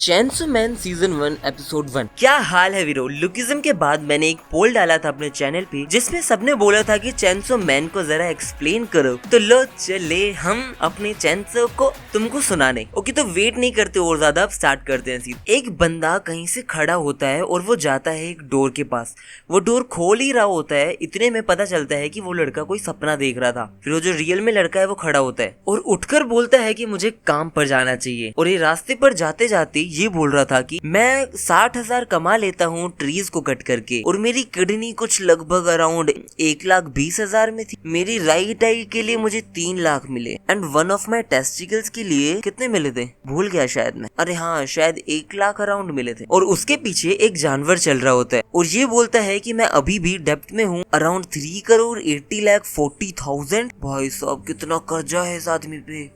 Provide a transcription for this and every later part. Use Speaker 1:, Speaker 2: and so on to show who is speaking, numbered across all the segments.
Speaker 1: Chainsaw man season 1 episode 1। क्या हाल है वीरो। लुकिज्म के बाद मैंने एक पोल डाला था अपने चैनल पे जिसमें सबने बोला था कि चेंसो मैन को जरा एक्सप्लेन करो, तो लो चले हम अपने चेंसो को तुमको सुनाने। ओके, तो वेट नहीं करते और ज्यादा, अब स्टार्ट करते हैं सीधे। एक बंदा कहीं से खड़ा होता है और वो जाता है एक डोर के पास। वो डोर खोल ही रहा होता है, इतने में पता चलता है कि वो लड़का कोई सपना देख रहा था। फिर वो जो रियल में लड़का है वो खड़ा होता है और उठकर बोलता है कि मुझे काम पर जाना चाहिए। और ये रास्ते पर जाते जाते ये बोल रहा था कि मैं 60,000 कमा लेता हूँ ट्रीज को कट करके, और मेरी किडनी कुछ लगभग अराउंड 1,20,000 में थी। मेरी राइट आई के लिए मुझे 3 लाख मिले, and one of my testicles के लिए कितने मिले थे भूल गया शायद मैं, अरे हाँ शायद 1 लाख अराउंड मिले थे। और उसके पीछे एक जानवर चल रहा होता है और ये बोलता है कि मैं अभी भी डेप्थ में हूँ अराउंड 3,80,40,000। भाई साहब कितना कर्जा है इस आदमी पे।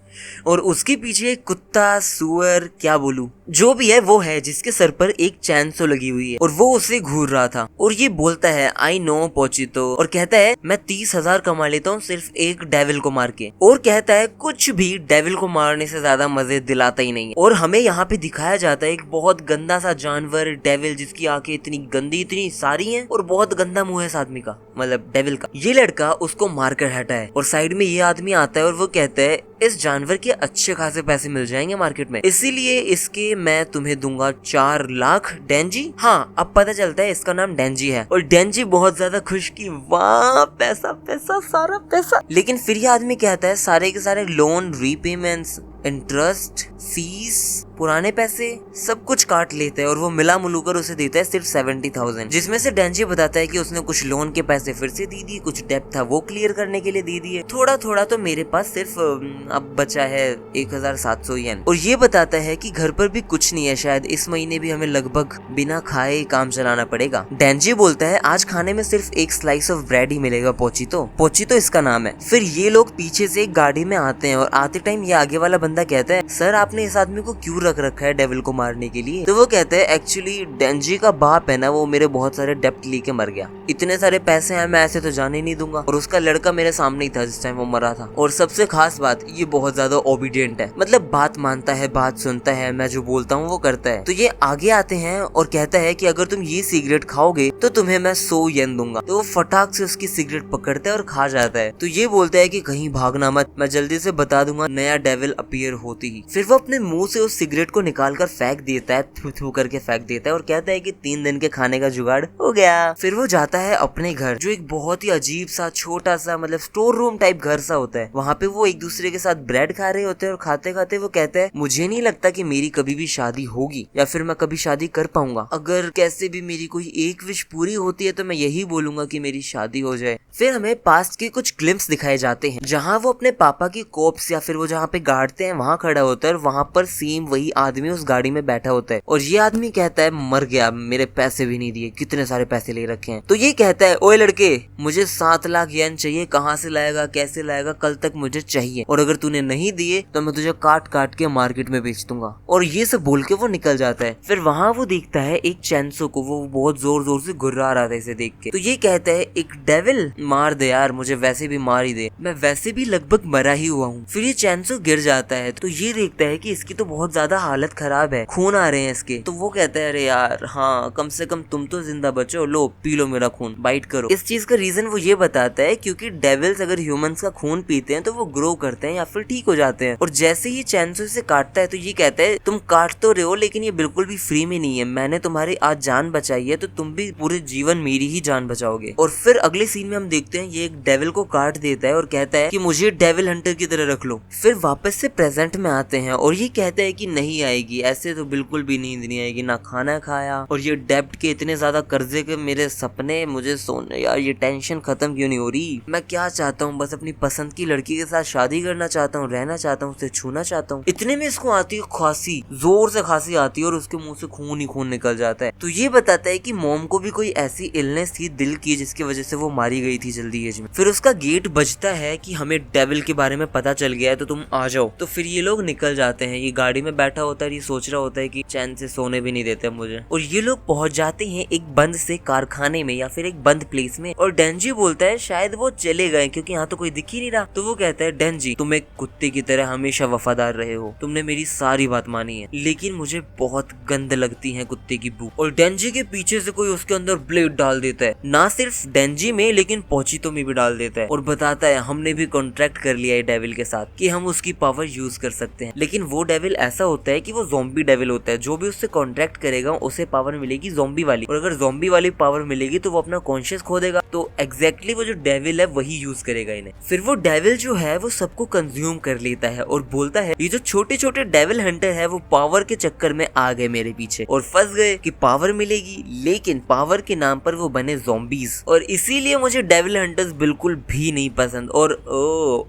Speaker 1: और उसके पीछे एक कुत्ता सुअर क्या बोलूं जो भी है वो है जिसके सर पर एक चैनसो लगी हुई है और वो उसे घूर रहा था। और ये बोलता है आई नो पोचितो, और कहता है मैं 30,000 कमा लेता हूँ सिर्फ एक डेविल को मार के। और कहता है कुछ भी डेविल को मारने से ज्यादा मजे दिलाता ही नहीं है। और हमें यहाँ पे दिखाया जाता है एक बहुत गंदा सा जानवर डेविल जिसकी आंखें इतनी गंदी इतनी सारी हैं और बहुत गंदा मुंह है इस आदमी का, मतलब डेविल का। ये लड़का उसको मारकर हटा है और साइड में ये आदमी आता है और वो कहता है इस जानवर के अच्छे खासे पैसे मिल जाएंगे मार्केट में, इसीलिए इसके मैं तुम्हें दूंगा 4 लाख डेंजी। हाँ अब पता चलता है इसका नाम डेंजी है। और डेंजी बहुत ज्यादा खुश की वाह पैसा पैसा सारा पैसा। लेकिन फिर ये आदमी कहता है सारे के सारे लोन रीपेमेंट्स इंटरेस्ट फीस पुराने पैसे सब कुछ काट लेता है और वो मिला मुलूकर उसे देता है सिर्फ 70,000, जिसमें से डेंजी बताता है कि उसने कुछ लोन के पैसे फिर से दे दिए, कुछ डेब्ट था वो क्लियर करने के लिए दे दिए, थोड़ा थोड़ा तो मेरे पास सिर्फ अब बचा है 1,700 येन। और ये बताता है कि घर पर भी कुछ नहीं है, शायद इस महीने भी हमें लगभग बिना खाए काम चलाना पड़ेगा। डेंजी बोलता है आज खाने में सिर्फ एक स्लाइस ऑफ ब्रेड ही मिलेगा पोचितो इसका नाम है। फिर ये लोग पीछे से एक गाड़ी में आते हैं और आते टाइम ये आगे वाला बंदा कहता है सर आपने इस आदमी को क्यों रख रखा है डेविल को मारने के लिए। तो वो कहते हैं एक्चुअली डेंजी का बाप है ना वो मेरे बहुत सारे डेप्ट लेके मर गया, इतने सारे पैसे हैं मैं ऐसे तो जाने नहीं दूंगा। और उसका लड़का मेरे सामने ही था जिस टाइम वो मरा था। और सबसे खास बात ये बहुत ज्यादा ओबीडियंट है, मतलब बात मानता है बात सुनता है, मैं जो बोलता हूँ वो करता है। तो ये आगे आते हैं और कहता है कि अगर तुम ये सिगरेट खाओगे तो तुम्हें मैं 100 येन दूंगा। तो वो फटाक से उसकी सिगरेट पकड़ता है और खा जाता है। तो ये बोलता है कि कहीं भागना मत, मैं जल्दी से बता दूंगा नया डेविल अपीयर होती ही। फिर वो अपने मुंह से उस सिगरेट को निकाल कर फेंक देता है, थू थू करके फेंक देता है और कहता है कि 3 दिन के खाने का जुगाड़ हो गया। फिर वो जाता है अपने घर जो एक बहुत ही अजीब सा छोटा सा मतलब स्टोर रूम टाइप घर सा होता है। वहाँ पे वो एक दूसरे के साथ ब्रेड खा रहे होते हैं और खाते खाते वो कहता है मुझे नहीं लगता कि मेरी कभी भी शादी होगी या फिर मैं कभी शादी कर पाऊंगा। अगर कैसे भी मेरी कोई एक विश पूरी होती है तो मैं यही बोलूंगा कि मेरी शादी हो जाए। फिर हमें पास्ट के कुछ ग्लिम्स दिखाए जाते हैं जहाँ वो अपने पापा की कोप्स या फिर वो जहाँ पे गाड़ते हैं वहाँ खड़ा होता है और वहाँ पर सेम वही आदमी उस गाड़ी में बैठा होता है। और ये आदमी कहता है मर गया, मेरे पैसे भी नहीं दिए, कितने सारे पैसे ले रखे हैं। तो ये कहता है ओए लड़के मुझे 7 लाख येन चाहिए, कहाँ से लाएगा कैसे लाएगा, कल तक मुझे चाहिए, और अगर तूने नहीं दिए तो मैं तुझे काट काट के मार्केट में बेच दूंगा। और ये सब बोल के वो निकल जाता है। फिर वहाँ वो देखता है एक चैंसो को, वो बहुत जोर जोर से गुर्रा रहा था इसे देख के। तो ये कहता है एक डेविल मार दे यार, मुझे वैसे भी मार ही दे, मैं वैसे भी लगभग मरा ही हुआ हूँ। फिर ये चैंसो गिर जाता है तो ये देखता है कि इसकी तो बहुत ज्यादा हालत खराब है, खून आ रहे हैं इसके। तो वो कहता है अरे यार हाँ कम से कम तुम तो जिंदा बचो, लो पी लो मेरा खून, बाइट करो। इस चीज का रीजन वो ये बताता है क्योंकि डेविल्स अगर ह्यूमंस का खून पीते हैं तो वो ग्रो करते हैं या फिर ठीक हो जाते हैं। और जैसे ही चैंसो से काटता है तो ये कहता है तुम काट तो रहे हो लेकिन ये बिल्कुल भी फ्री में नहीं है, मैंने तुम्हारी आज जान बचाई है तो तुम भी पूरे जीवन मेरी ही जान बचाओगे। और फिर अगले सीन में हम देखते हैं ये एक डेविल को काट देता है और कहता है कि मुझे डेविल हंटर की तरह रख लो। फिर वापस से प्रेजेंट में आते हैं और ये कहता है कि नहीं आएगी, ऐसे तो बिल्कुल भी नींद नहीं आएगी, ना खाना खाया और ये डेब्ट के इतने ज्यादा कर्जे के मेरे सपने, मुझे सोने यार ये टेंशन खत्म क्यों नहीं हो रही। मैं क्या चाहता हूँ बस अपनी पसंद की लड़की के साथ शादी करना चाहता हूँ, रहना चाहता हूँ, उसे छूना चाहता हूँ। इतने में इसको आती है खांसी, जोर से खांसी आती है और उसके मुंह से खून ही खून निकल जाता है। तो ये बताता है कि मॉम को भी कोई ऐसी इलनेस थी दिल की जिसकी वजह से वो मारी गई थी जल्दी एज में। फिर उसका गेट बजता है कि हमें डेविल के बारे में पता चल गया है तो तुम आ जाओ। तो फिर ये लोग निकल जाते हैं। ये गाड़ी में बैठा होता है, ये सोच रहा होता है कि चैन से सोने भी नहीं देते मुझे। और ये लोग पहुंच जाते हैं एक बंद से कारखाने में या फिर एक बंद प्लेस में। और डेंजी बोलता है शायद वो चले गए क्योंकि यहाँ तो कोई दिख ही नहीं रहा। तो वो कहता है डेंजी तुम एक कुत्ते की तरह हमेशा वफादार रहे हो, तुमने मेरी सारी बात मानी है, लेकिन मुझे बहुत गंद लगती है कुत्ते की बू। और डेंजी के पीछे से कोई उसके अंदर ब्लेड डाल देता है, ना सिर्फ डेंजी में लेकिन पोचितो में भी डाल देता है और बताता है हमने भी कॉन्ट्रैक्ट कर लिया है डेविल के साथ कि हम उसकी पावर यूज कर सकते हैं। लेकिन वो डेविल ऐसा होता है कि वो ज़ॉम्बी डेविल होता है, जो भी उससे कॉन्ट्रैक्ट करेगा उसे पावर मिलेगी ज़ॉम्बी वाली, और अगर ज़ॉम्बी वाली पावर मिलेगी तो वो अपना कॉन्शियस खो देगा। तो एग्जैक्टली वो जो डेविल है वही यूज करेगा इन्हें। फिर वो डेविल जो है वो सबको कंज्यूम कर लेता है और बोलता है ये जो छोटे छोटे डेविल हंटर है वो पावर के चक्कर में आ गए मेरे पीछे और फंस गए कि पावर मिलेगी, लेकिन पावर के नाम पर वो बने ज़ॉम्बीज, और इसीलिए मुझे डेविल हंटर्स बिल्कुल भी नहीं पसंद। और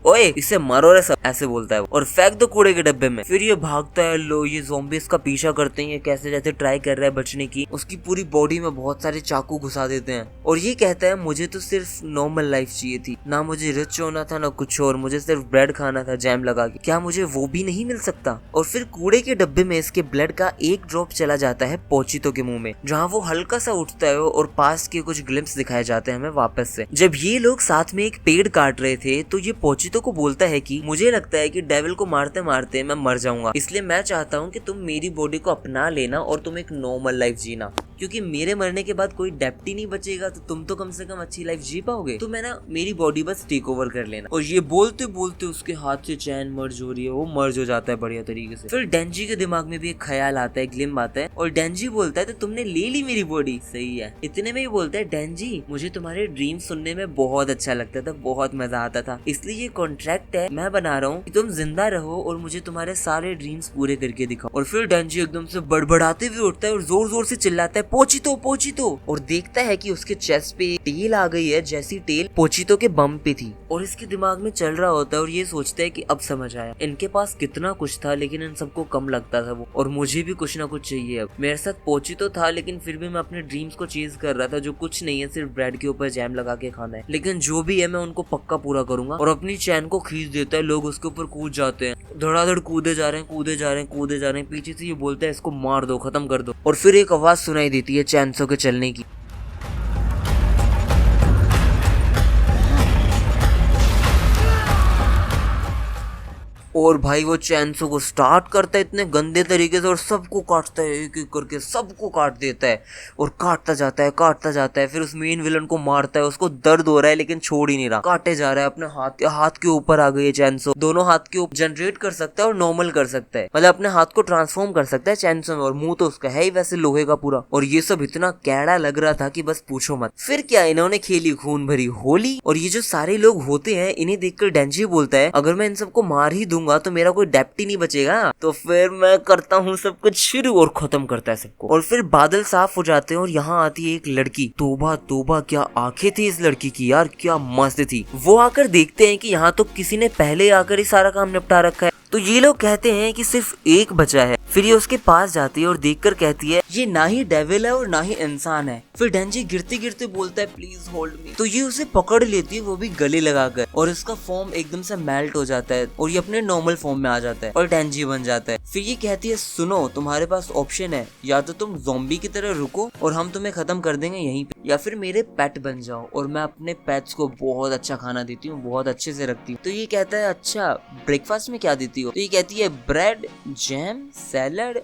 Speaker 1: ओए इसे मारो रे सब, ऐसे बोलता है और फेंक दो कूड़े के डब्बे में। फिर ये भागता है, लो ये ज़ॉम्बीज का पीछा करते हैं, कैसे जैसे ट्राई कर रहा है बचने की। उसकी पूरी बॉडी में बहुत सारे चाकू घुसा देते हैं और ये कहता है मुझे तो सिर्फ नॉर्मल लाइफ चाहिए थी, ना मुझे रिच होना था ना कुछ और, मुझे सिर्फ ब्रेड खाना था जैम लगा के, क्या मुझे वो भी नहीं मिल सकता। और फिर कूड़े के डब्बे में इसके ब्लड का एक ड्रॉप चला जाता है पोचितो के मुंह में, जहाँ वो हल्का सा उठता है और पास के कुछ ग्लिम्स दिखाए जाते हैं हमें वापस से। जब ये लोग साथ में एक पेड़ काट रहे थे तो ये पोचितो को बोलता है कि मुझे लगता है कि डेविल को मारते मारते मैं मर जाऊंगा, इसलिए मैं चाहता हूँ कि तुम मेरी बॉडी को अपना लेना और तुम एक नॉर्मल लाइफ जीना, क्योंकि मेरे मरने के बाद कोई डेप्टी नहीं बचेगा तो तुम तो कम से कम अच्छी लाइफ जी पाओगे, तो मैं ना मेरी बॉडी बस टेक ओवर कर लेना। और ये बोलते बोलते उसके हाथ से चैन मर्ज हो रही है, वो मर्ज हो जाता है बढ़िया तरीके से। फिर डेंजी के दिमाग में भी एक ख्याल आता है, ग्लिम आता है और डेंजी बोलता है तो तुमने ले ली मेरी बॉडी, सही है। इतने में ही बोलता है डेंजी मुझे तुम्हारे ड्रीम सुनने में बहुत अच्छा लगता था, बहुत मजा आता था, इसलिए ये कॉन्ट्रैक्ट है मैं बना रहा हूँ कि तुम जिंदा रहो और मुझे तुम्हारे सारे ड्रीम्स पूरे करके दिखाओ। और फिर डेंजी एकदम से बड़बड़ाते हुए उठता है और जोर जोर से चिल्लाता है पोचितो पोचितो, और देखता है कि उसके चेस्ट पे टेल आ गई है, जैसी टेल पोचितो के बम पे थी। और इसके दिमाग में चल रहा होता है और ये सोचता है कि अब समझ आया इनके पास कितना कुछ था लेकिन इन सबको कम लगता था वो, और मुझे भी कुछ ना कुछ चाहिए। अब मेरे साथ पोचितो था लेकिन फिर भी मैं अपने ड्रीम्स को चेज कर रहा था, जो कुछ नहीं है, सिर्फ ब्रेड के ऊपर जैम लगा के खाना है, लेकिन जो भी है मैं उनको पक्का पूरा करूंगा। और अपनी चैन को खींच देता है, लोग उसके ऊपर कूद जाते हैं, धड़ाधड़ कूदे जा रहे हैं कूदे जा रहे हैं कूदे जा रहे हैं। पीछे से ये बोलता है इसको मार दो, खत्म कर दो। और फिर एक आवाज सुनाई देती है चैनसो के चलने की। और भाई वो चैनसो को स्टार्ट करता है इतने गंदे तरीके से और सबको काटता है, एक एक करके सबको काट देता है और काटता जाता है। फिर उस मेन विलन को मारता है, उसको दर्द हो रहा है लेकिन छोड़ ही नहीं रहा, काटे जा रहा है। अपने हाथ के ऊपर आ गई है चैनसो, दोनों हाथ के ऊपर जनरेट कर सकता है और नॉर्मल कर सकता है, मतलब अपने हाथ को ट्रांसफॉर्म कर सकता है चैनसो में, और मुंह तो उसका है ही वैसे लोहे का पूरा। और ये सब इतना कैड़ा लग रहा था कि बस पूछो मत। फिर क्या इन्होंने खेली खून भरी होली, और ये जो सारे लोग होते हैं इन्हें देखकर डेंजी बोलता है अगर मैं इन सबको मार ही दूंगा तो मेरा कोई डेप्टी नहीं बचेगा, तो फिर मैं करता हूँ सब कुछ शुरू, और खत्म करता है सबको। और फिर बादल साफ हो जाते हैं और यहाँ आती है एक लड़की, तोबा तोबा क्या आंखें थी इस लड़की की यार, क्या मस्त थी। वो आकर देखते हैं कि यहाँ तो किसी ने पहले आकर ही सारा काम निपटा रखा है, तो ये लोग कहते हैं कि सिर्फ एक बचा है। फिर ये उसके पास जाती है और देखकर कहती है ये ना ही डेविल है और ना ही इंसान है। फिर डेंजी गिरते गिरते बोलता है प्लीज होल्ड मी, तो ये उसे पकड़ लेती है, वो भी गले लगाकर, और इसका फॉर्म एकदम से मेल्ट हो जाता है और ये अपने नॉर्मल फॉर्म में आ जाता है और डेंजी बन जाता है। फिर ये कहती है सुनो तुम्हारे पास ऑप्शन है, या तो तुम ज़ॉम्बी की तरह रुको और हम तुम्हें खत्म कर देंगे यहीं पे, या फिर मेरे पेट बन जाओ और मैं अपने पेट्स को बहुत अच्छा खाना देती हूँ, बहुत अच्छे से रखती हूँ। तो ये कहता है अच्छा ब्रेकफास्ट में क्या देती हो, तो ये कहती है ब्रेड, जैम, सैलड,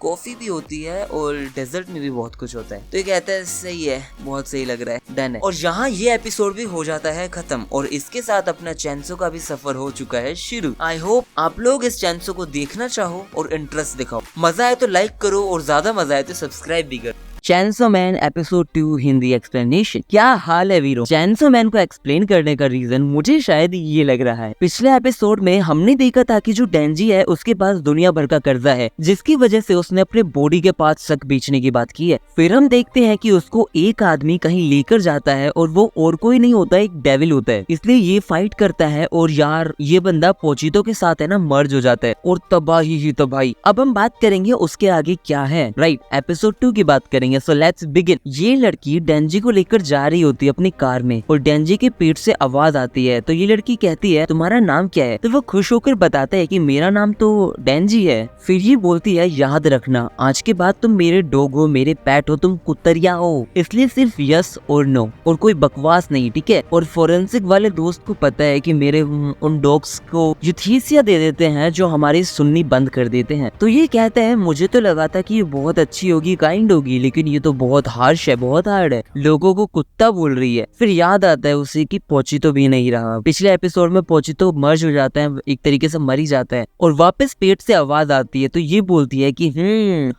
Speaker 1: कॉफी भी होती है और डेजर्ट में भी बहुत कुछ होता है। तो ये कहता है सही है, बहुत सही लग रहा है, डन है। और यहाँ ये एपिसोड भी हो जाता है खत्म और इसके साथ अपना चैनसो का भी सफर हो चुका है शुरू। आई होप आप लोग इस चैनसो को देखना चाहो और इंटरेस्ट दिखाओ। मजा आए तो लाइक करो और ज्यादा मजा आए तो सब्सक्राइब भी करो। चैनसो मैन एपिसोड 2 हिंदी एक्सप्लेनेशन। क्या हाल है वीरो। चैनसो मैन को एक्सप्लेन करने का रीजन मुझे शायद ये लग रहा है, पिछले एपिसोड में हमने देखा था कि जो डेंजी है उसके पास दुनिया भर का कर्जा है, जिसकी वजह से उसने अपने बॉडी के पार्ट्स तक बेचने की बात की है। फिर हम देखते हैं कि उसको एक आदमी कहीं लेकर जाता है और वो और कोई नहीं होता, एक डेविल होता है, इसलिए ये फाइट करता है और यार ये बंदा पोचितो के साथ है ना मर्ज हो जाता है और तबाही ही तबाही। अब हम बात करेंगे उसके आगे क्या है, राइट। एपिसोड 2 की बात करेंगे
Speaker 2: है, सो लेट्स बिगिन। ये लड़की डेंजी को लेकर जा रही होती है अपनी कार में और डेंजी के पीठ से आवाज आती है। तो ये लड़की कहती है तुम्हारा नाम क्या है? तो वो खुश होकर बताता है कि मेरा नाम तो डेंजी है। फिर ये बोलती है याद रखना आज के बाद तुम मेरे डॉग हो, मेरे पेट हो, तुम कुतरिया हो, इसलिए सिर्फ यस और नो और कोई बकवास नहीं, ठीक है? और फोरेंसिक वाले दोस्त को पता है कि मेरे उन डॉग्स को यूथीसिया दे देते हैं जो हमारी सुननी बंद कर देते हैं। तो ये कहता है मुझे तो लगा था कि ये बहुत अच्छी होगी, काइंड होगी, लेकिन ये तो बहुत हार्श है, बहुत हार्ड है, लोगों को कुत्ता बोल रही है। फिर याद आता है उसे कि पोचितो भी नहीं रहा। पिछले एपिसोड में पोचितो मर्ज हो जाता है, एक तरीके से मर ही जाता है और वापस पेट से आवाज आती है। तो ये बोलती है कि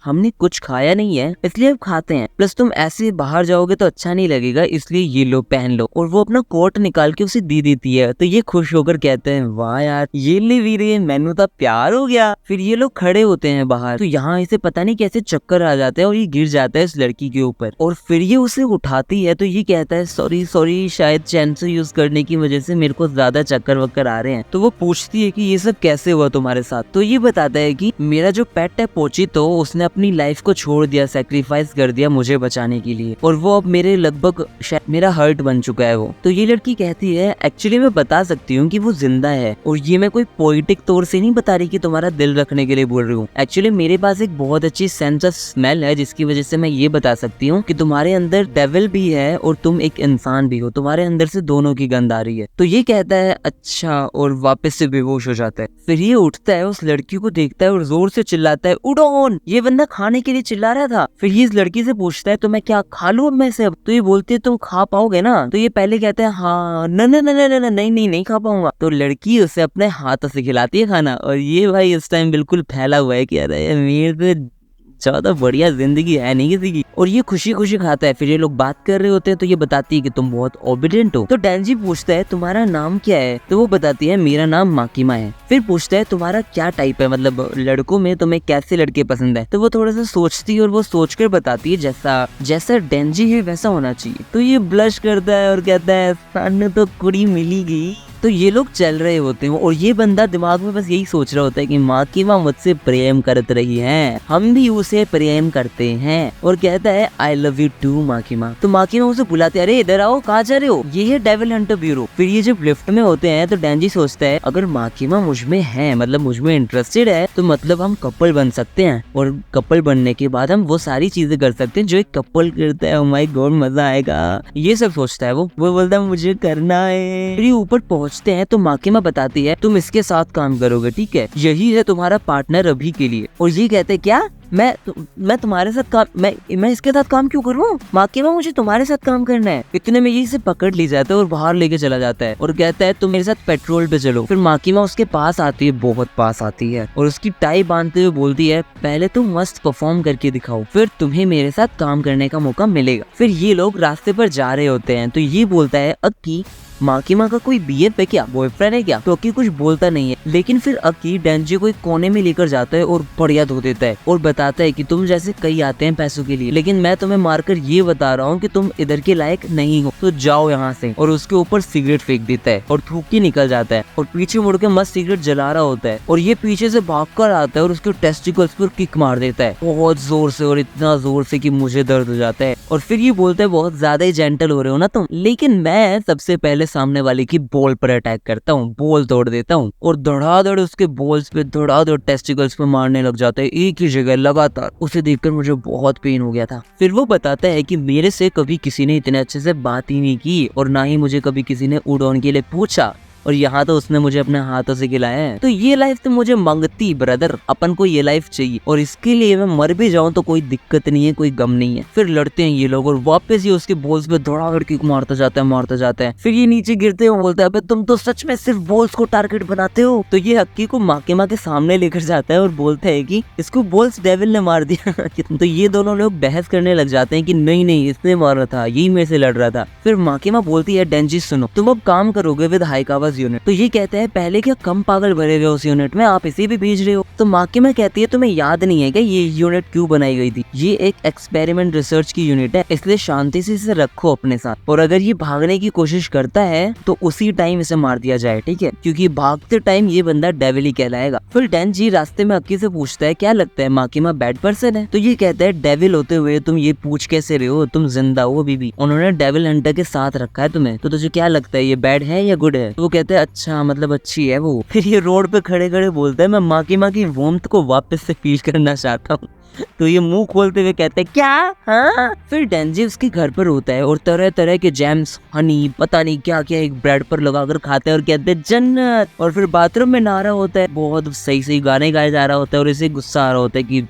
Speaker 2: हमने कुछ खाया नहीं है इसलिए अब खाते हैं, प्लस तुम ऐसे बाहर जाओगे तो अच्छा नहीं लगेगा, इसलिए ये लो पहन लो। और वो अपना कोट निकाल के उसे दे देती है। तो ये खुश होकर कहते हैं वाह यार ये ले वीरे मैनू तो प्यार हो गया। फिर ये लोग खड़े होते हैं बाहर। तो यहाँ इसे पता नहीं कैसे चक्कर आ जाता है और ये गिर जाता है इस लड़की के ऊपर और फिर ये उसे उठाती है। तो ये कहता है सॉरी शायद चैनसो यूज करने की वजह से मेरे को ज्यादा चक्कर वक्कर आ रहे हैं। तो वो पूछती है कि ये सब कैसे हुआ तुम्हारे साथ? तो ये बताता है कि मेरा जो पेट है पोचितो उसने अपनी लाइफ को छोड़ दिया, सैक्रिफाइस कर दिया मुझे बचाने के लिए और वो अब मेरे लगभग मेरा हर्ट बन चुका है वो। तो ये लड़की कहती है एक्चुअली मैं बता सकती हूँ कि वो जिंदा है और ये मैं कोई पोइटिक तौर से नहीं बता रही कि तुम्हारा दिल रखने के लिए बोल रही हूँ। एक्चुअली मेरे पास एक बहुत अच्छी सेंस ऑफ स्मेल है जिसकी वजह से मैं ये बता सकती हूँ कि तुम्हारे अंदर डेविल भी है और तुम एक इंसान भी हो, तुम्हारे अंदर से दोनों की गंध आ रही है। तो ये कहता है अच्छा और वापस से बेहोश हो जाता है। फिर ये उठता है, उस लड़की को देखता है और जोर से चिल्लाता है उड़ोन। ये बंदा खाने के लिए चिल्ला रहा था। फिर ये इस लड़की से पूछता है तो मैं क्या खा लूं अब मैं से अब? तो ये बोलती है तुम खा पाओगे ना? तो ये पहले कहता है हाँ नहीं खा पाऊंगा। तो लड़की उसे अपने हाथों से खिलाती है खाना और ये भाई इस टाइम बिल्कुल फैला हुआ है कि अरे मेरे तो ज्यादा बढ़िया जिंदगी है नहीं किसी की और ये खुशी खुशी खाता है। फिर ये लोग बात कर रहे होते हैं तो ये बताती है कि तुम बहुत ओबीडियंट हो। तो डेंजी पूछता है तुम्हारा नाम क्या है? तो वो बताती है मेरा नाम माकिमा है। फिर पूछता है तुम्हारा क्या टाइप है, मतलब लड़कों में तुम्हें कैसे लड़के पसंद है? तो वो थोड़ा सा सोचती है और वो सोचकर बताती है जैसा डेंजी है वैसा होना चाहिए। तो ये ब्लश करता है और कहता है सामने तो कुड़ी मिली गई। तो ये लोग चल रहे होते हैं और ये बंदा दिमाग में बस यही सोच रहा होता है कि माकिमा मुझसे प्रेम करत रही है, हम भी उसे प्रेम करते हैं और कहता है आई लव यू टू माकिमा। तो माकिमा उसे बुलाते अरे इधर आओ, कहाँ जा रहे हो? ये है डेविल हंटर ब्यूरो। फिर ये जब लिफ्ट में होते हैं तो डेंजी सोचता है अगर माकिमा मुझ में है, मतलब मुझ में इंटरेस्टेड है, तो मतलब हम कपल बन सकते हैं और कपल बनने के बाद हम वो सारी चीजें कर सकते हैं जो एक कपल करता है। ओह माय गॉड मजा आएगा, ये सब सोचता है वो बोलता है मुझे करना है। फिर ऊपर पहुंचते हैं तो माकिमा बताती है तुम इसके साथ काम करोगे, ठीक है, यही है तुम्हारा पार्टनर अभी के लिए। और ये कहते हैं क्या मैं तुम्हारे साथ काम मैं इसके साथ काम क्यों करूं? माकिमा मुझे तुम्हारे साथ काम करना है। इतने में ये इसे पकड़ ली जाता है और बाहर लेके चला जाता है और कहता है तुम मेरे साथ पेट्रोल पे चलो। फिर माकिमा उसके पास आती है, बहुत पास आती है और उसकी टाई बांधते हुए बोलती है पहले तुम मस्त परफॉर्म करके दिखाओ, फिर तुम्हें मेरे साथ काम करने का मौका मिलेगा। फिर ये लोग रास्ते पर जा रहे होते हैं तो ये बोलता है अक्की माकिमा का कोई बीएफ है क्या, बॉयफ्रेंड है क्या? तो अक्की कुछ बोलता नहीं है, लेकिन फिर अक्की डेंजी को एक कोने में लेकर जाता है और बढ़िया धो देता है और बताता है कि तुम जैसे कई आते हैं पैसों के लिए, लेकिन मैं तुम्हें मारकर ये बता रहा हूँ कि तुम इधर के लायक नहीं हो, तो जाओ यहाँ से। और उसके ऊपर सिगरेट फेंक देता है और थूक के निकल जाता है और पीछे मुड़ के मस्त सिगरेट जला रहा होता है और ये पीछे से भागकर आता है और उसके टेस्टिकल्स पर किक मार देता है बहुत जोर से और इतना जोर से कि मुझे दर्द हो जाता है। और फिर ये बोलता है बहुत ज्यादा ही जेंटल हो रहे हो ना तुम, लेकिन मैं सबसे पहले सामने वाले की बॉल पर अटैक करता हूँ, बॉल तोड़ देता हूँ और धड़ाधड़ उसके बॉल्स पे धड़ाधड़ टेस्टिकल्स पे मारने लग जाता है एक ही जगह लगातार। उसे देखकर मुझे बहुत पेन हो गया था। फिर वो बताता है कि मेरे से कभी किसी ने इतने अच्छे से बात ही नहीं की और ना ही मुझे कभी किसी ने उड़ान के लिए पूछा और यहाँ तो उसने मुझे अपने हाथों से खिलाया है। तो ये लाइफ तो मुझे मांगती ब्रदर, अपन को ये लाइफ चाहिए और इसके लिए मैं मर भी जाऊं तो कोई दिक्कत नहीं है, कोई गम नहीं है। फिर लड़ते हैं ये लोग और वापस ये उसके बॉल्स पे धड़ाधड़ किक मारता जाता है। फिर ये नीचे गिरते हुए बोलता है अबे तुम तो सच में सिर्फ बॉल्स को टारगेट बनाते हो। तो ये अक्की को माकिमा के सामने लेकर जाता है और बोलता है कि इसको बॉल्स डेविल ने मार दिया। तो ये दोनों लोग बहस करने लग जाते हैं कि नहीं इसने मारा था, यही मेरे से लड़ रहा था। फिर माकिमा बोलती है डेंजी सुनो, तुम अब काम करोगे विद हाइकावा उस यूनिट। तो ये कहता है पहले क्या कम पागल भरे हुए उस यूनिट में, आप इसे भी भेज रहे हो। तो माकिमा कहती है तुम्हें याद नहीं है क्या ये यूनिट क्यों बनाई गई थी, ये एक एक्सपेरिमेंट रिसर्च की यूनिट है, इसलिए शांति से इसे रखो अपने साथ, और अगर ये भागने की कोशिश करता है तो उसी टाइम इसे मार दिया जाए, ठीक है, क्योंकि भागते टाइम ये बंदा डेविल ही कहलाएगा। फिर डेंजी रास्ते में अक्की से पूछता है क्या लगता है माकिमा बैड पर्सन है, तो ये कहता है डेविल होते हुए तुम ये पूछ कैसे रहे हो, तुम जिंदा हो अभी भी, उन्होंने डेविल हंटर के साथ रखा है तुम्हें, तो तुझे क्या लगता है ये बैड है या गुड है। तो वो कहते हैं अच्छा मतलब अच्छी है वो। फिर ये रोड पे खड़े खड़े बोलता है मैं माकिमा की वॉर्मथ को वापस से फील करना चाहता हूँ। तो ये मुंह खोलते हुए कहते हैं क्या, हाँ। फिर डेंजी उसके घर पर होता है और तरह तरह के जैम्स, हनी, पता नहीं क्या क्या एक ब्रेड पर लगाकर खाते हैं और कहते हैं जन्नत। और फिर बाथरूम में नहा रहा होता है, बहुत सही सही गाने गाए जा रहा होता है और इसे गुस्सा आ रहा होता है कि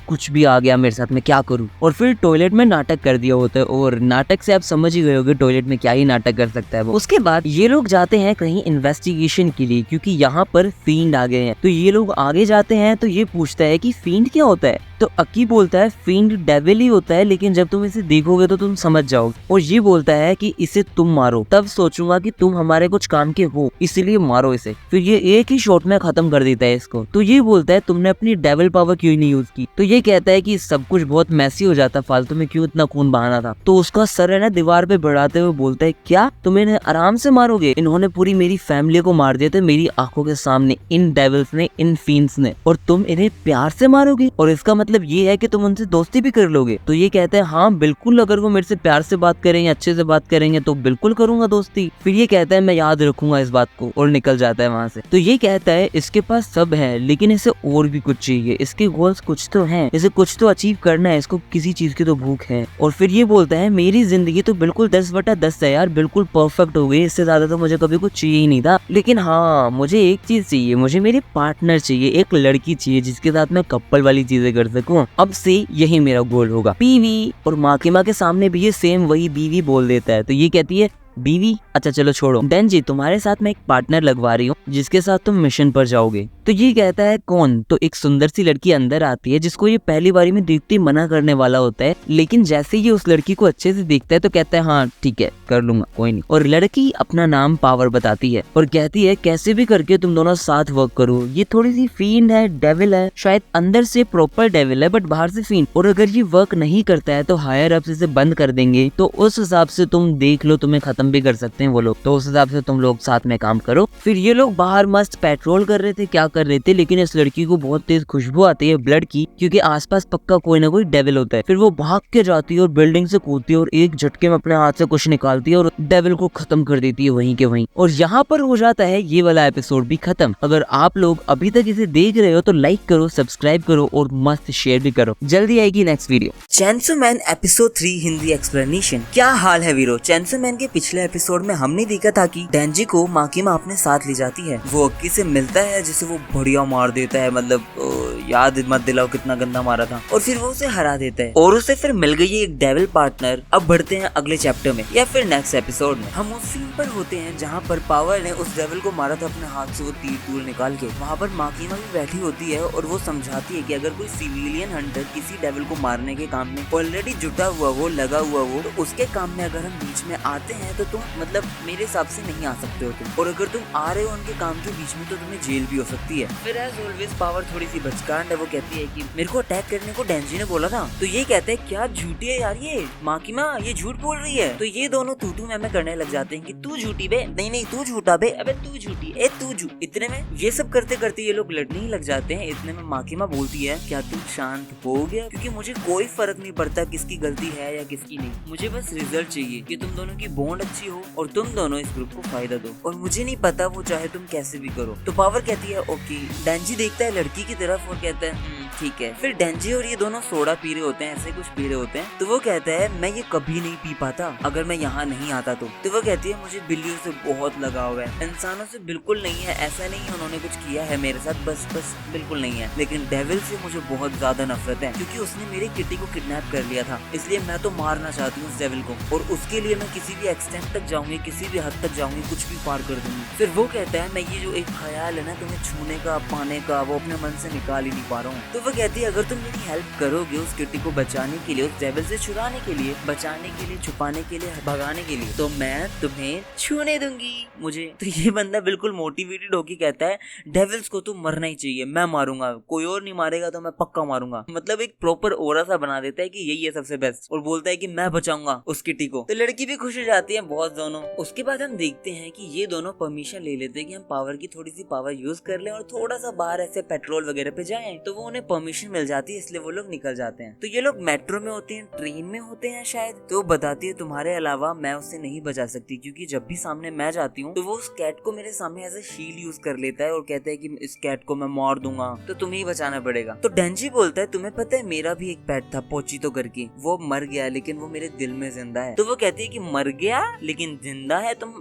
Speaker 2: कुछ भी आ गया मेरे साथ, मैं क्या करूं। और फिर टॉयलेट में नाटक कर दिया होता है, और नाटक से आप समझ ही गए होंगे टॉयलेट में क्या ही नाटक कर सकता है वो। उसके बाद ये लोग जाते हैं कहीं इन्वेस्टिगेशन के लिए, क्योंकि यहाँ पर फींड आ गए हैं। तो ये लोग आगे जाते हैं तो ये पूछता है कि फींड क्या होता है, तो अकी बोलता है फींड डेविल ही होता है, लेकिन जब तुम इसे देखोगे तो तुम समझ जाओगे। और ये बोलता है कि इसे तुम मारो, तब सोचूंगा कि तुम हमारे कुछ काम के हो, इसीलिए मारो इसे। फिर ये एक ही शॉट में खत्म कर देता है इसको। तो ये बोलता है तुमने अपनी डेविल पावर क्यों नहीं यूज की। तो ये कहता है कि सब कुछ बहुत मैसी हो जाता, फालतू में क्यों इतना खून बहाना था। तो उसका सर है ना दीवार पे बढ़ाते हुए बोलता है क्या तुम इन्हें आराम से मारोगे, इन्होंने पूरी मेरी फैमिली को मार दिया था मेरी आंखों के सामने, इन डेविल्स ने, इन फींड्स ने, और तुम इन्हें प्यार से मारोगे, और इसका मतलब ये है कि तुम उनसे दोस्ती भी कर लोगे। तो ये कहते हैं हाँ बिल्कुल, अगर वो मेरे से प्यार से बात करेंगे, अच्छे से बात करेंगे तो बिल्कुल करूंगा दोस्ती। फिर ये कहता है मैं याद रखूंगा इस बात को, और निकल जाता है वहाँ से। तो ये कहता है इसके पास सब है लेकिन इसे और भी कुछ चाहिए, इसके गोल्स कुछ तो हैं, इसे कुछ तो अचीव करना है, इसको किसी चीज की तो भूख है। और फिर ये बोलता है मेरी जिंदगी तो बिल्कुल 10/10 है यार, बिल्कुल परफेक्ट हो गई, इससे ज्यादा तो मुझे कभी कुछ चाहिए ही नहीं था, लेकिन हाँ मुझे एक चीज चाहिए, मुझे मेरे पार्टनर चाहिए, एक लड़की चाहिए जिसके साथ मैं कपल वाली चीजें कर सकूं, अब से यही मेरा गोल होगा, बीवी। और माकिमा के सामने भी ये सेम वही बीवी बोल देता है। तो ये कहती है बीवी, अच्छा चलो छोड़ो, डेंजी तुम्हारे साथ मैं एक पार्टनर लगवा रही हूँ जिसके साथ तुम मिशन पर जाओगे। तो ये कहता है कौन, तो एक सुंदर सी लड़की अंदर आती है जिसको ये पहली बारी में देखते ही मना करने वाला होता है, लेकिन जैसे ये उस लड़की को अच्छे से देखता है तो कहता है हाँ ठीक है कर लूंगा कोई नहीं। और लड़की अपना नाम पावर बताती है और कहती है कैसे भी करके तुम दोनों साथ वर्क करो, ये थोड़ी सी फींड है, डेविल है, शायद अंदर से प्रॉपर डेविल है बट बाहर से फींड, और अगर ये वर्क नहीं करता है तो हायर अप इसे बंद कर देंगे, तो उस हिसाब से तुम देख लो, तुम्हें खत्म भी कर सकते हैं वो लोग, तो उस हिसाब से तुम लोग साथ में काम करो। फिर ये लोग बाहर मस्त पेट्रोल कर रहे थे, क्या कर रहे थे, लेकिन इस लड़की को बहुत तेज खुशबू आती है ब्लड की, क्योंकि आसपास पक्का कोई ना कोई डेविल होता है। फिर वो भाग के जाती है और बिल्डिंग से कूदती है और एक झटके में अपने हाथ से कुछ निकालती है और डेविल को खत्म कर देती है वहीं के वहीं। और यहाँ पर हो जाता है ये वाला एपिसोड भी खत्म। अगर आप लोग अभी तक इसे देख रहे हो तो लाइक करो, सब्सक्राइब करो और मस्त शेयर भी करो। जल्दी आएगी next video.
Speaker 1: Chainsaw man episode 3 Hindi explanation. क्या हाल है वीरो। चैंसो मैन के पिछले एपिसोड में हमने देखा था कि डेंजी को माकिमा अपने साथ ले जाती है, वो अक्की से मिलता है जिसे वो बढ़िया मार देता है, मतलब याद मत दिलाओ कितना गंदा मारा था, और फिर वो उसे हरा देता है और उसे फिर मिल गई एक डेविल पार्टनर। अब बढ़ते हैं अगले चैप्टर में या फिर नेक्स्ट एपिसोड में। हम उस सीन पर होते हैं जहाँ पर पावर ने उस डेविल को मारा था अपने हाथ से वो तीर निकाल के। वहाँ पर माकिमा भी बैठी होती है और वो समझाती है कि अगर कोई सिविलियन हंटर किसी डेविल को मारने के काम में ऑलरेडी जुटा हुआ वो, लगा हुआ वो, तो उसके काम में अगर हम बीच में आते हैं तो तुम मतलब मेरे हिसाब से नहीं आ सकते हो तुम, और अगर तुम आ रहे हो उनके काम के बीच में तो तुम्हें जेल भी हो सकती है। फिर एज ऑलवेज पावर थोड़ी सी बचकांड है, वो कहती है कि मेरे को अटैक करने को डेंजी ने बोला था। तो ये कहते हैं क्या झूठी है यार ये माकिमा, ये झूठ बोल रही है। तो ये दोनों तू मैं करने लग जाते हैं कि तू झूठी बे, नहीं तू झूठा बे, अबे तू झूठी, ए तू झूठ। इतने में ये सब करते करते ये लोग लड़ने ही लग जाते हैं। इतने में माकिमा बोलती है क्या तुम शांत हो गया, क्योंकि मुझे कोई फर्क नहीं पड़ता किसकी गलती है या किसकी नहीं, मुझे बस रिजल्ट चाहिए कि तुम दोनों की बॉन्ड अच्छी हो और तुम दोनों इस ग्रुप को फायदा दो, और मुझे नहीं पता वो चाहे तुम कैसे भी करो। तो पावर कहती है ओके। डेंजी देखता है लड़की की तरफ और कहता है ठीक है। फिर डेंजी और ये दोनों सोडा पी रहे होते हैं, ऐसे कुछ पी रहे होते हैं। तो वो कहता है मैं ये कभी नहीं पी पाता अगर मैं यहाँ नहीं आता तो वो कहती है मुझे बिल्लियों से बहुत लगाव है, इंसानों से बिल्कुल नहीं है, ऐसा नहीं है उन्होंने कुछ किया है मेरे साथ, बस बिल्कुल नहीं है, लेकिन डेविल से मुझे बहुत ज्यादा नफरत है क्योंकि उसने मेरी किटी को किडनैप कर लिया था, इसलिए मैं तो मारना चाहती हूँ उस डेविल को, और उसके लिए मैं किसी भी एक्सटेंट एक्सटेंट तक जाऊंगी, किसी भी हद तक जाऊंगी, कुछ भी पार कर दूंगी। फिर वो कहता है मैं ये जो एक ख्याल है ना तुम्हें छूने का, पाने का, वो अपने मन से निकाल ही नहीं पा रहा हूँ। तो वो कहती है अगर तुम मेरी हेल्प करोगे उस किटी को बचाने के लिए, उस डेविल से छुड़ाने के लिए, बचाने के लिए, छुपाने के लिए, भगाने के लिए, तो मैं तुम्हें छूने दूंगी मुझे। तो ये बंदा बिल्कुल मोटिवेटेड होके कहता है डेविल्स को तो मरना ही चाहिए, मैं मारूंगा, कोई और नहीं मारेगा तो मैं पक्का मारूंगा। मतलब एक प्रॉपर ओरा सा बना देता है कि यही है सबसे बेस्ट, और बोलता है कि मैं बचाऊंगा उस किटी को। तो लड़की भी खुश हो जाती है बहुत दोनों। उसके बाद हम देखते हैं कि ये दोनों परमिशन ले लेते हैं कि हम पावर की थोड़ी सी पावर यूज कर लें और थोड़ा सा बाहर ऐसे पेट्रोल वगैरह पे जाएं। तो वो उन्हें परमिशन मिल जाती है, इसलिए वो लोग निकल जाते हैं। तो ये लोग मेट्रो में होते हैं, ट्रेन में होते हैं शायद। तो वो बताती है तुम्हारे अलावा मैं उससे नहीं बचा सकती, क्योंकि जब भी सामने मैं जाती हूँ तो वो उस कैट को मेरे सामने एज ए शील्ड यूज कर लेता है और कहता है कि इस कैट को मैं मार दूंगा, तो तुम्हें ही बचाना पड़ेगा। तो डेंजी बोलता है तुम्हें पता है मेरा भी एक पेट था पोचीतो करके, वो मर गया लेकिन वो मेरे दिल में जिंदा है। तो वो कहती है कि मर गया लेकिन जिंदा है, तुम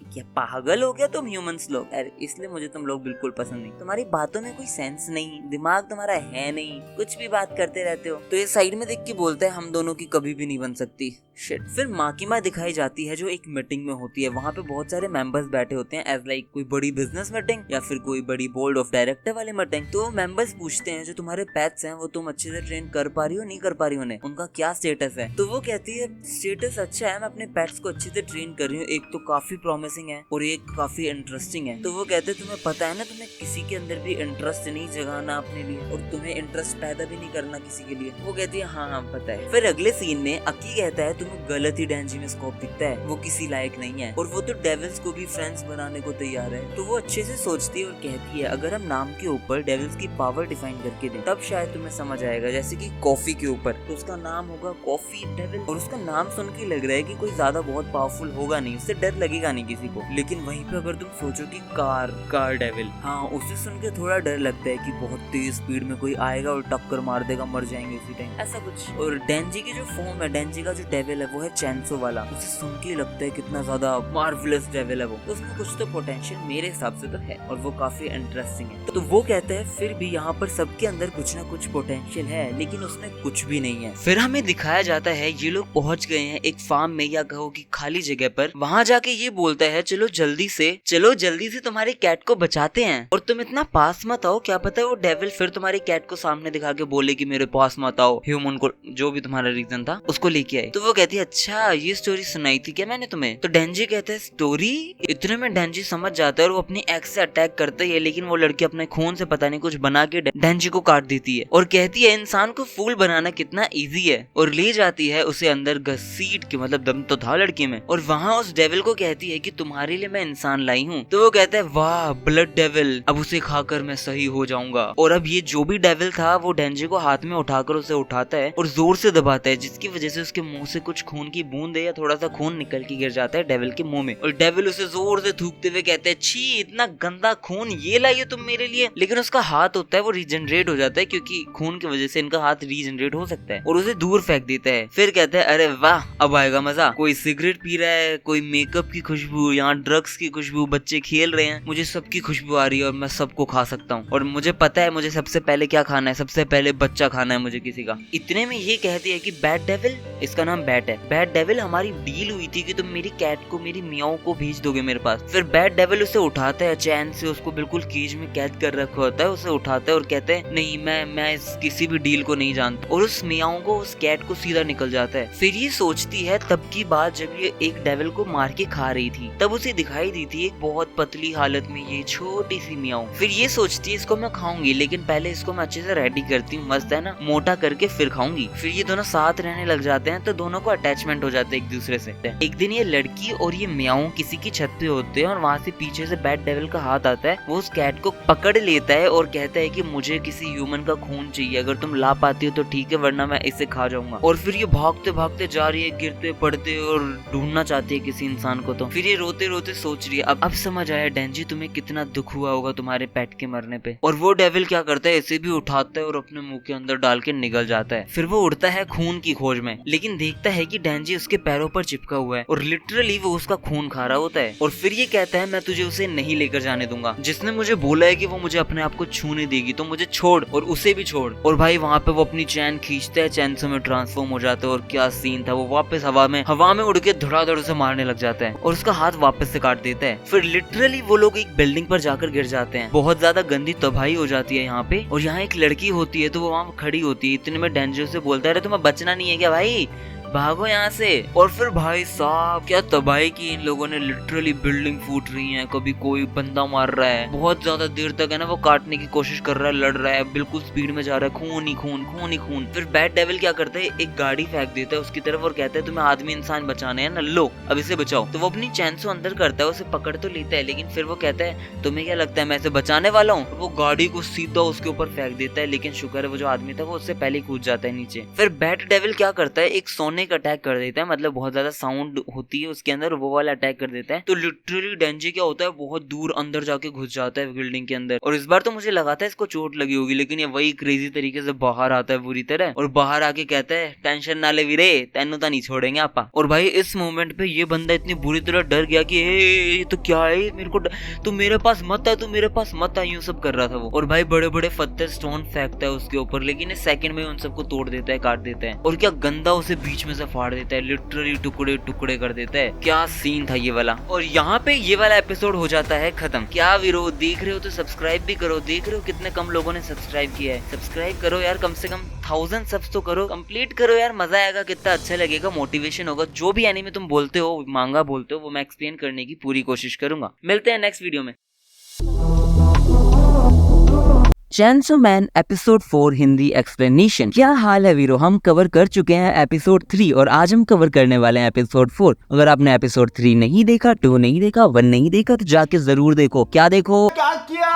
Speaker 1: क्या पागल हो गया तुम ह्यूमंस लोग, अरे इसलिए मुझे तुम लोग बिल्कुल पसंद नहीं, तुम्हारी बातों में कोई सेंस नहीं, दिमाग तुम्हारा है नहीं, कुछ भी बात करते रहते हो। तो ये साइड में देख के बोलता है हम दोनों की कभी भी नहीं बन सकती। शिट। फिर माकिमा दिखाई जाती है जो एक मीटिंग में होती है। वहाँ पे बहुत सारे मेंबर्स बैठे होते हैं एज लाइक कोई बड़ी बिजनेस मीटिंग या फिर कोई बड़ी बोर्ड ऑफ डायरेक्टर वाली मीटिंग। तो मेंबर्स पूछते हैं जो तुम्हारे पेट्स हैं वो तुम अच्छे से ट्रेन कर पा रही हो, नहीं कर पा रही हो, उन्हें उनका क्या स्टेटस है। तो वो कहती है स्टेटस अच्छा है, मैं अपने पेट्स को अच्छे से ट्रेन कर रही हूँ, एक तो काफी प्रॉमिसिंग है और एक काफी इंटरेस्टिंग है। तो वो कहते हैं तुम्हें पता है ना तुम्हें किसी के अंदर भी इंटरेस्ट नहीं जगाना अपने लिए और तुम्हें इंटरेस्ट पैदा भी नहीं करना किसी के लिए। वो कहती है हाँ पता है। फिर अगले सीन में अकी कहता है तुम्हें गलत ही डेंजी में स्कोप दिखता है, वो किसी लायक नहीं है और वो तो डेविल्स को भी फ्रेंड्स बनाने को तैयार है। तो वो अच्छे से सोचती है और कहती है अगर हम नाम के ऊपर डेविल्स की पावर डिफाइन करके दें तब शायद तुम्हें समझ आएगा, जैसे कि कॉफी के ऊपर तो उसका नाम होगा कॉफी डेविल, और उसका नाम सुन के लग रहा है कि कोई ज्यादा बहुत पावरफुल होगा नहीं, उससे डर लगेगा नहीं किसी को। लेकिन वहीं पे अगर तुम सोचो कि कार डेविल, हाँ उसे सुन के थोड़ा डर लगता है कि बहुत तेज स्पीड में कोई आएगा और टक्कर मार देगा, मर जाएंगे उसी टाइम, ऐसा कुछ। और डेंजी की जो फॉर्म है, डेंजी का जो डेविल है वो है चैंसो वाला, उसे सुन के लगता है कितना ज्यादा मार्वलस डेविल है वो, तो उसमें कुछ तो पोटेंशियल मेरे हिसाब से तो है और वो काफी इंटरेस्टिंग है। तो वो कहता है फिर भी यहाँ पर सबके अंदर कुछ ना कुछ पोटेंशियल है लेकिन उसमें कुछ भी नहीं है। फिर हमें दिखाया जाता है ये लोग पहुंच गए हैं एक फार्म में या कहो कि खाली जगह पर। वहां जाके ये बोलता है चलो जल्दी से तुम्हारे कैट को बचाते हैं और तुम इतना पास मत आओ, क्या पता है वो डेविल फिर तुम्हारे कैट को सामने दिखा के बोले कि मेरे पास मत आओ, ह्यूमन को जो भी तुम्हारा रीजन था उसको लेके आए। तो वो कहती है अच्छा ये स्टोरी सुनाई थी क्या मैंने तुम्हें। तो डेंजी कहता है स्टोरी। इतने में डेंजी समझ जाता है और वो अपनी एक्स से अटैक करता है, लेकिन वो लड़की अपने खून से पता नहीं कुछ बना के डेंजी को काट देती है और कहती है इंसान को फूल बनाना कितना इजी है, और ले जाती है उसे अंदर घसीट के, मतलब दम तो था लड़की में, और वहाँ उस डेविल को कहती है कि तुम्हारे लिए मैं इंसान लाई हूँ। तो वो कहता है वाह ब्लड डेविल, अब उसे खाकर मैं सही हो जाऊंगा। और अब ये जो भी डेविल था वो डेंजी को हाथ में उठाकर उसे उठाता है और जोर से दबाता है, जिसकी वजह से उसके मुंह से कुछ खून की बूंद या थोड़ा सा खून निकल के गिर जाता है डेविल के मुंह में, और डेविल उसे जोर से थूकते हुए कहते हैं छी इतना गंदा खून ये लाइए तुम मेरे लिए। लेकिन उसका हाथ होता है वो रीजनरेट हो जाता है, क्योंकि खून की वजह से इनका हाथ रीजनरेट हो सकता है, और उसे दूर फेंक देता है। फिर कहता है अरे वाह अब आएगा मजा, कोई सिगरेट पी रहा है, कोई मेकअप की खुशबू, यहाँ ड्रग्स की खुशबू, बच्चे खेल रहे हैं, मुझे सबकी खुशबू आ रही है और मैं सबको खा सकता हूँ, और मुझे पता है मुझे सबसे पहले क्या खाना है, सबसे पहले बच्चा खाना है मुझे किसी का। इतने में ये कहती है कि बैड डेविल, इसका नाम बैट है, बैड डेविल हमारी डील हुई थी कि तुम मेरी कैट को, मेरी मियाओ को भेज दोगे मेरे पास। फिर बैड डेविल उसे उठाता है चैन से, उसको बिल्कुल केज में कैद कर रखा होता है, उसे उठाता है और कहता है नहीं मैं इस किसी भी डील को नहीं जानता, और उस मियाओ को, उस कैट को सीधा निकल जाता है। फिर ये सोचती है तब की बात जब ये एक डेविल को मार के खा रही थी, तब उसे दिखाई दी थी एक बहुत पतली हालत में ये छोटी सी मियाओ। फिर ये सोचती है इसको मैं खाऊंगी, लेकिन पहले इसको मैं अच्छे से रेडी करती हूँ, मस्त है ना, मोटा करके फिर खाऊंगी। फिर ये दोनों साथ रहने लग जाते हैं, तो दोनों को अटैचमेंट हो जाता है एक दूसरे से। एक दिन ये लड़की और ये मियाओ किसी की छत पे होते हैं और वहाँ से पीछे से बैड डेविल का हाथ आता है, वो उस कैट को पकड़ लेता है और कहता है कि मुझे किसी ह्यूमन का खून चाहिए, अगर तुम ला पाती हो तो ठीक है वरना मैं इसे खा जाऊंगा। और फिर ये भागते भागते जा रही है, गिरते पड़ते और ढूंढना चाहती है किसी इंसान को। तो फिर ये रोते रोते सोच रही है। अब समझ आया डेंजी तुम्हें कितना दुख हुआ होगा तुम्हारे पेट के मरने पे। और वो डेविल क्या करता है, इसे भी उठाता है और अपने मुंह के अंदर डाल के निकल जाता है। फिर वो उड़ता है खून की खोज में, लेकिन देखता है कि डेंजी उसके पैरों पर चिपका हुआ है और लिटरली वो उसका खून खा रहा होता है। और फिर ये कहता है मैं तुझे उसे नहीं लेकर जाने दूंगा, जिसने मुझे बोला है कि वो मुझे अपने आप को छूने देगी, तो मुझे छोड़ और उसे भी छोड़। और भाई वहाँ पे वो अपनी चैन खींचता है, चैन से में ट्रांसफॉर्म हो जाता है। और क्या सीन था, वो वापस हवा में उड़ के धड़ाधड़ से मारने लग जाता है और उसका हाथ वापस से काट देता है। फिर लिटरली वो लोग एक बिल्डिंग पर जाकर गिर जाते हैं। बहुत ज्यादा गंदी तबाही हो जाती है यहाँ पे। और यहाँ एक लड़की होती है, तो वो वहाँ खड़ी होती है। इतने में डेंजर से बोलता है, अरे तुम्हें बचना नहीं है क्या भाई, भागो यहाँ से। और फिर भाई साहब क्या तबाही की इन लोगों ने, लिटरली बिल्डिंग फूट रही है, कभी कोई बंदा मार रहा है, बहुत ज्यादा देर तक है ना वो काटने की कोशिश कर रहा है, लड़ रहा है, बिल्कुल स्पीड में जा रहा है, खून ही खून, खून ही खून। फिर बैड डेविल क्या करता है, एक गाड़ी फेंक देता है उसकी तरफ और कहता है तुम्हें आदमी इंसान बचाने हैं ना, लो अब इसे बचाओ। तो वो अपनी चैन से अंदर करता है, उसे पकड़ तो लेता है, लेकिन फिर वो कहता है तुम्हें क्या लगता है मैं इसे बचाने वाला हूँ। वो गाड़ी को सीधा उसके ऊपर फेंक देता है, लेकिन शुक्र है वो जो आदमी था वो उससे पहले कूद जाता है नीचे। फिर बैड डेविल क्या करता है, एक सोने का अटैक कर देता है, मतलब बहुत ज्यादा साउंड होती है उसके अंदर, वो वाला अटैक कर देता है। तो लिटरली डेंजी क्या होता है, बहुत दूर अंदर जाके घुस जाता है बिल्डिंग के अंदर। और इस बार तो मुझे लगा था इसको चोट लगी होगी, लेकिन ये वही क्रेजी तरीके से बाहर आता है बुरी तरह, और बाहर आके कहता है टेंशन ना ले वीरे, तेनू तो नहीं छोड़ेंगे आपा। और भाई इस मोमेंट पे ये बंदा इतनी बुरी तरह डर गया कि ये तो क्या है, मेरे को तू मेरे पास मत है, तू मेरे पास मत है, यूं सब कर रहा था वो। और भाई बड़े बड़े पत्थर स्टोन फेंकता है उसके ऊपर, लेकिन इस सेकंड में उन सबको तोड़ देता है, काट देता है। और क्या गंदा उसे बीच में से फाड़ देता है, लिटरली टुकड़े टुकड़े कर देता है। क्या सीन था ये वाला। और यहाँ पे ये वाला एपिसोड हो जाता है खत्म। क्या वीरो देख रहे हो तो सब्सक्राइब भी करो। देख रहे हो कितने कम लोगों ने सब्सक्राइब किया है, सब्सक्राइब करो यार, कम से कम 1000 सब्स तो करो, कंप्लीट करो यार, मजा आएगा, कितना अच्छा लगेगा, मोटिवेशन होगा। जो भी एनीमे तुम बोलते हो, मांगा बोलते हो, वो मैं एक्सप्लेन करने की पूरी कोशिश करूंगा। मिलते हैं नेक्स्ट वीडियो में।
Speaker 2: चैनसो मैन एपिसोड 4 हिंदी एक्सप्लेनेशन। क्या हाल है वीरो, हम कवर कर चुके हैं एपिसोड 3 और आज हम कवर करने वाले हैं एपिसोड 4। अगर आपने एपिसोड 3 नहीं देखा, 2 नहीं देखा, 1 नहीं देखा तो जाके जरूर देखो। क्या देखो, क्या किया?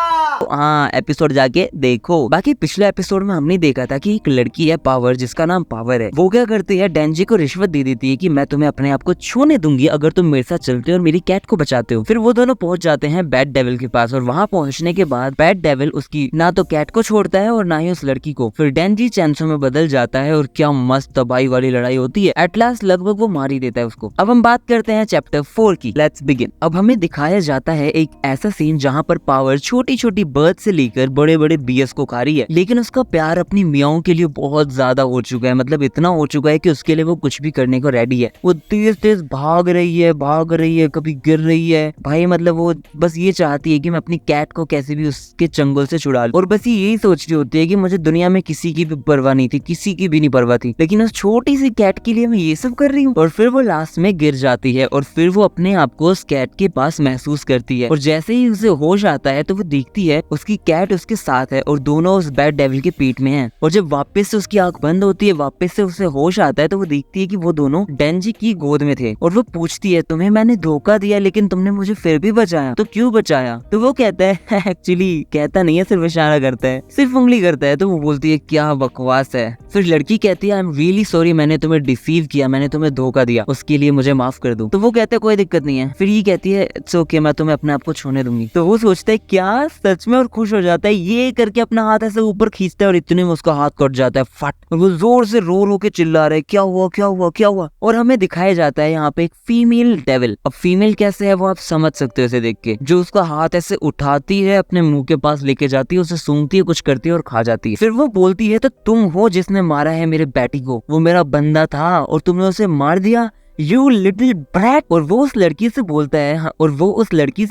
Speaker 2: हाँ, एपिसोड जाके देखो। बाकी पिछले एपिसोड में हमने देखा था कि एक लड़की है पावर, जिसका नाम पावर है। वो क्या करती है, डेंजी को रिश्वत दे देती है कि मैं तुम्हें अपने आप को छूने दूंगी अगर तुम मेरे साथ चलते हो और मेरी कैट को बचाते हो। फिर वो दोनों पहुंच जाते हैं बैड डेविल के पास और वहाँ पहुंचने के बाद बैड डेविल उसकी ना तो कैट को छोड़ता है और ना ही उस लड़की को। फिर डेंजी चैंसो में बदल जाता है और क्या मस्त तबाही वाली लड़ाई होती है। एट लास्ट लगभग वो मार ही देता है उसको। अब हम बात करते हैं चैप्टर 4 की। Let's begin. अब हमें दिखाया जाता है एक ऐसा सीन जहाँ पर पावर छोटी छोटी बर्ड से लेकर बड़े बड़े बीएस को खा रही है, लेकिन उसका प्यार अपनी मियाओं के लिए बहुत ज्यादा हो चुका है। मतलब इतना हो चुका है कि उसके लिए वो कुछ भी करने को रेडी है। वो तेज तेज भाग रही है, कभी गिर रही है। भाई मतलब वो बस ये चाहती है कि मैं अपनी कैट को कैसे भी उसके चंगुल से छुड़ा लूं। और बस यही सोच रही होती है कि मुझे दुनिया में किसी की भी परवाह नहीं थी, किसी की भी नहीं परवाह थी, लेकिन उस छोटी सी कैट के लिए मैं ये सब कर रही हूँ। और फिर वो लास्ट में गिर जाती है और फिर वो अपने आप को उस कैट के पास महसूस करती है। और जैसे ही उसे होश आता है तो वो देखती है उसकी कैट उसके साथ है और दोनों उस बैड डेविल के पेट में हैं। और जब वापस से उसकी आंख बंद होती है, वापस से उसे होश आता है, तो वो देखती है कि वो दोनों डेंजी की गोद में थे। और वो पूछती है तुम्हें मैंने धोखा दिया लेकिन तुमने मुझे फिर भी बचाया, तो क्यों बचाया? तो वो कहता है एक्चुअली कहता नहीं है, सिर्फ इशारा करता है, सिर्फ उंगली करता है। तो वो बोलती है क्या बकवास है। फिर लड़की कहती है आई एम रियली सॉरी, मैंने तुम्हें डिसीव किया, मैंने तुम्हें धोखा दिया, उसके लिए मुझे माफ कर दो। तो वो कहता है कोई दिक्कत नहीं है। फिर ये कहती है इट्स ओके, मैं तुम्हें अपने आप को छूने दूंगी। तो वो सोचता है क्या सच में, और खुश हो जाता है। ये करके अपना हाथ ऐसे ऊपर खींचता है और इतने में उसका हाथ कट जाता है, फट। और वो जोर से रो के चिल्ला रहा है क्या हुआ क्या हुआ क्या हुआ। और हमें दिखाया जाता है यहाँ पे एक फीमेल डेविल। अब फीमेल कैसे है वो आप समझ सकते हो इसे देख के। जो उसका हाथ ऐसे उठाती है, अपने मुंह के पास लेके जाती है, उसे सूंघती है, कुछ करती है और खा जाती है। फिर वो बोलती है तो तुम हो जिसने मारा है मेरे बेटी को, वो मेरा बंदा था और तुमने उसे मार दिया, यू लिटिल ब्रैट। और वो उस लड़की से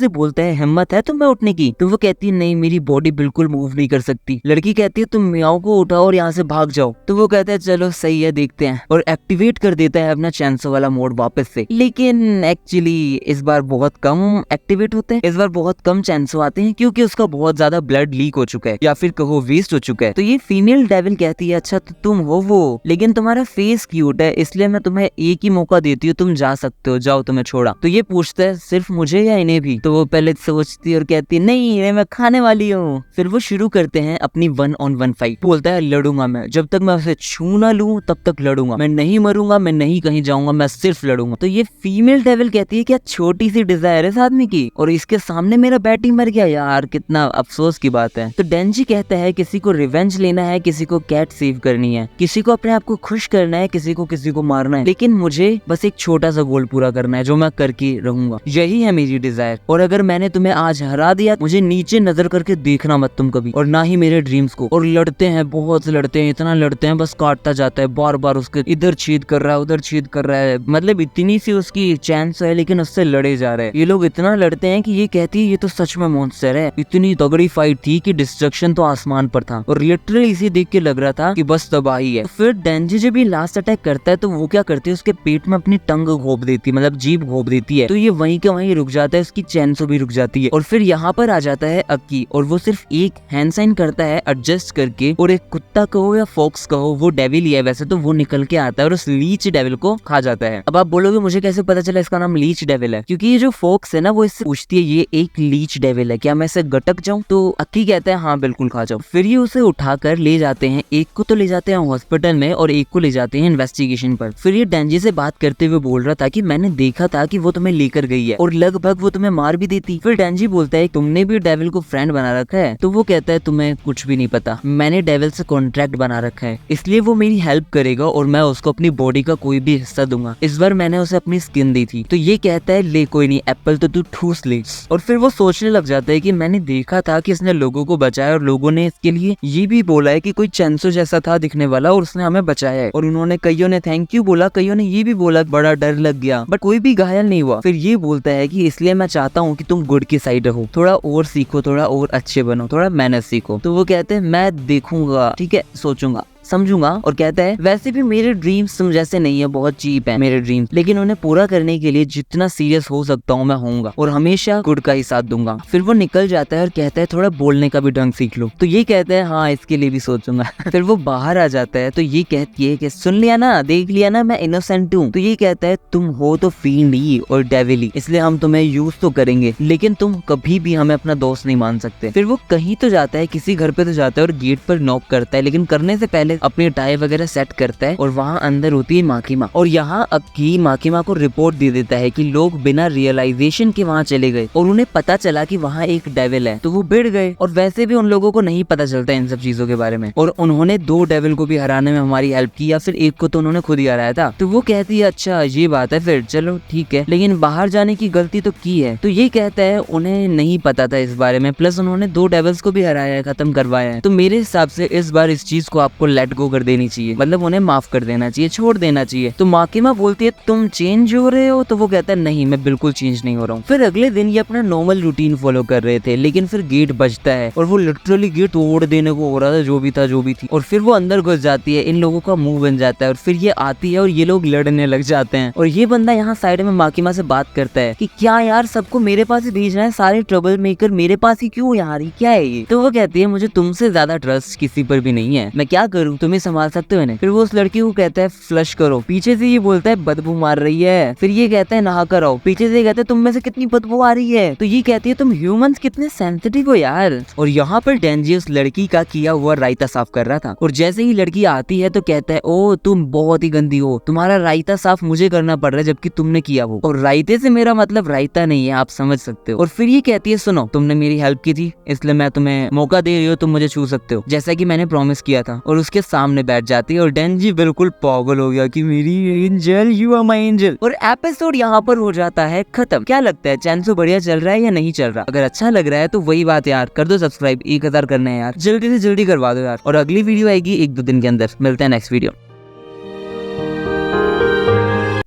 Speaker 2: बोलता है हिम्मत है तुम्हें उठने की? तो वो कहती है नहीं, मेरी बॉडी बिल्कुल मूव नहीं कर सकती। लड़की कहती है तुम मियाओ को उठाओ और यहाँ से भाग जाओ। तो वो कहता है चलो सही है, देखते हैं, और एक्टिवेट कर देता है अपना चैंसो वाला मोड वापस से। लेकिन एक्चुअली इस बार बहुत कम एक्टिवेट होते हैं, इस बार बहुत कम चैंसो आते हैं क्योंकि उसका बहुत ज्यादा ब्लड लीक हो चुका है, या फिर कहो वेस्ट हो चुका है। तो ये फीमेल डेविल कहती है अच्छा तो तुम हो वो, लेकिन तुम्हारा फेस क्यूट है, इसलिए मैं तुम्हें एक ही मौका दे देती हूँ, तुम जा सकते हो, जाओ तुम्हें छोड़ा। तो ये पूछता है सिर्फ मुझे या इन्हें भी? तो वो पहले सोचती है और कहती है नहीं इन्हें मैं खाने वाली हूँ। फिर वो शुरू करते हैं अपनी 1-on-1 फाइट। बोलता है लड़ूंगा मैं, जब तक मैं उसे छू ना लूं तब तक लड़ूंगा, मैं नहीं मरूंगा, मैं नहीं कहीं जाऊंगा, मैं सिर्फ लड़ूंगा। तो ये फीमेल डेविल कहती है क्या छोटी सी डिजायर है इस आदमी की, और इसके सामने मेरा बैटिंग मर गया यार, कितना अफसोस की बात है। तो डेंजी कहता है किसी को रिवेंज लेना है, किसी को कैट सेव करनी है, किसी को अपने आप को खुश करना है, किसी को मारना है, लेकिन मुझे बस एक छोटा सा गोल पूरा करना है जो मैं करके रहूंगा, यही है मेरी डिजायर। और अगर मैंने तुम्हें आज हरा दिया, मुझे नीचे नजर करके देखना मत तुम कभी, और ना ही मेरे ड्रीम्स को। और लड़ते हैं, बहुत लड़ते हैं, इतना लड़ते हैं बस काटता जाता है, बार बार उसके इधर छेद कर रहा है, उधर छेद कर रहा है, मतलब इतनी सी उसकी चांस है लेकिन उससे लड़े जा रहे हैं। ये लोग इतना लड़ते हैं कि ये कहती है ये तो सच में मॉन्स्टर है। इतनी तगड़ी फाइट थी कि डिस्ट्रक्शन तो आसमान पर था, और लिटरली इसे देख के लग रहा था कि बस तबाही है। तो फिर डेंजी जब ये लास्ट अटैक करता है तो वो क्या करती है, उसके पेट में अपनी टंग घोप देती है, मतलब जीभ घोप देती है। तो ये वहीं के वहीं रुक जाता है, उसकी चैन से भी रुक जाती है। और फिर यहाँ पर आ जाता है अक्की, और वो सिर्फ एक हैंड साइन करता है एडजस्ट करके, और एक कुत्ता कहो या फॉक्स कहो, वो डेविल ही है वैसे तो, वो निकल के आता है और उस लीच डेविल को खा जाता है। अब आप बोलोगे मुझे कैसे पता चला इसका नाम लीच डेविल है? क्योंकि ये जो फॉक्स है ना वो इससे पूछती है ये एक लीच डेविल है, क्या मैं इसे गटक जाऊं? तो अक्की कहता है हाँ बिल्कुल खा जाओ। फिर ये उसे उठाकर ले जाते हैं, एक को तो ले जाते हैं हॉस्पिटल में और एक को ले जाते हैं इन्वेस्टिगेशन पर। फिर ये डेंजी से बात करते हुए बोल रहा था कि मैंने देखा था कि वो तुम्हें लेकर गई है और लगभग वो तुम्हें मार भी देती। फिर डेंजी बोलता है तुमने भी डेविल को फ्रेंड बना रखा है? तो वो कहता है तुम्हें कुछ भी नहीं पता, मैंने डेविल से कॉन्ट्रैक्ट बना रखा है, इसलिए वो मेरी हेल्प करेगा और मैं उसको अपनी बॉडी का कोई भी हिस्सा दूंगा। इस बार मैंने उसे अपनी स्किन दी थी। तो ये कहता है ले कोई नहीं, एप्पल तो तू ठूस ले। और फिर वो सोचने लग जाता है कि मैंने देखा था कि इसने लोगों को बचाया, और लोगों ने इसके लिए ये भी बोला है कि कोई चैंसो जैसा था दिखने वाला और उसने हमें बचाया है, और उन्होंने कईयों ने थैंक यू बोला, कईयों ने ये भी बोला बड़ा डर लग गया, बट कोई भी घायल नहीं हुआ। फिर ये बोलता है कि इसलिए मैं चाहता हूँ कि तुम गुड की साइड रहो, थोड़ा और सीखो, थोड़ा और अच्छे बनो, थोड़ा मैनर्स सीखो। तो वो कहते हैं मैं देखूंगा, ठीक है, सोचूंगा, समझूंगा। और कहता है वैसे भी मेरे ड्रीम्स तुम जैसे नहीं है, बहुत चीप है मेरे ड्रीम्स, लेकिन उन्हें पूरा करने के लिए जितना सीरियस हो सकता हूँ मैं होऊंगा और हमेशा गुड का ही साथ दूंगा। फिर वो निकल जाता है और कहता है थोड़ा बोलने का भी ढंग सीख लो। तो ये कहता है हाँ इसके लिए भी सोचूंगा। फिर वो बाहर आ जाता है तो ये कहती है कि सुन लिया ना, देख लिया ना, मैं इनोसेंट हूँ। तो ये कहता है तुम हो तो फील्ड ही और डेविल ही, इसलिए हम तुम्हें यूज तो करेंगे लेकिन तुम कभी भी हमें अपना दोस्त नहीं मान सकते। फिर वो कहीं तो जाता है, किसी घर पे तो जाता है और गेट पर नॉक करता है, लेकिन करने से पहले अपनी टाई वगैरह सेट करता है और वहाँ अंदर होती है माकिमा। और यहाँ अक्की माकिमा को रिपोर्ट दे देता है कि लोग बिना रियलाइजेशन के वहाँ चले गए और उन्हें पता चला कि वहाँ एक डेविल है, तो वो भिड़ गए। और वैसे भी उन लोगों को नहीं पता चलता इन सब चीजों के बारे में, और उन्होंने 2 डेविल को भी हराने में हमारी हेल्प की, या फिर एक को तो उन्होंने खुद ही हराया था। तो वो कहती है अच्छा ये बात है, फिर चलो ठीक है, लेकिन बाहर जाने की गलती तो की है। तो ये कहता है उन्हें नहीं पता था इस बारे में, प्लस उन्होंने 2 डेविल्स को भी हराया है, खत्म करवाया है। तो मेरे हिसाब से इस बार इस चीज को आपको लेट गो कर देनी चाहिए, मतलब उन्हें माफ कर देना चाहिए, छोड़ देना चाहिए। तो माकिमा बोलती है तुम चेंज हो रहे हो? तो वो कहता है नहीं मैं बिल्कुल चेंज नहीं हो रहा हूँ। फिर अगले दिन ये अपना नॉर्मल रूटीन फॉलो कर रहे थे, लेकिन फिर गेट बजता है और वो लिटरली गेट तोड़ देने को हो रहा था, जो भी थी। और फिर वो अंदर घुस जाती है, इन लोगों का मुंह बन जाता है, और फिर ये आती है और ये लोग लड़ने लग जाते हैं। और ये बंदा यहाँ साइड में माकिमा से बात करता है कि क्या यार सबको मेरे पास ही भेजना है, सारे ट्रबल मेकर मेरे पास ही क्यों यार, क्या है ये? तो वो कहती है मुझे तुमसे ज्यादा ट्रस्ट किसी पर भी नहीं है, मैं क्या करूँ, तुम्हें संभाल सकते हो इन्हें? फिर वो उस लड़की को कहता है फ्लश करो। पीछे से ये बोलता है बदबू मार रही है। फिर ये कहता है नहा कर आओ। पीछे से कहता है तुम में से कितनी बदबू आ रही है। तो ये कहती है तुम ह्यूमंस कितने सेंसिटिव हो यार। और यहाँ पर डेंजी उस लड़की का किया हुआ रायता साफ कर रहा था, और जैसे ही लड़की आती है तो कहता है ओ तुम बहुत ही गंदी हो, तुम्हारा रायता साफ मुझे करना पड़ रहा है जबकि तुमने किया वो। और रायते से मेरा मतलब रायता नहीं है, आप समझ सकते हो। और फिर ये कहती है सुनो तुमने मेरी हेल्प की थी इसलिए मैं तुम्हें मौका दे रही हूँ, तुम मुझे छू सकते हो जैसा कि मैंने प्रॉमिस किया था। और उसके सामने बैठ जाती है और डेंजी बिल्कुल पागल हो गया कि मेरी angel, you are my angel. और एपिसोड यहाँ पर हो जाता है खत्म। क्या लगता है चैनसो बढ़िया चल रहा है या नहीं चल रहा? अगर अच्छा लग रहा है तो वही बात यार, कर दो सब्सक्राइब, 1000 करने हैं यार, जल्दी से जल्दी करवा दो यार। और अगली वीडियो आएगी 1-2 दिन के अंदर। मिलते हैं next video.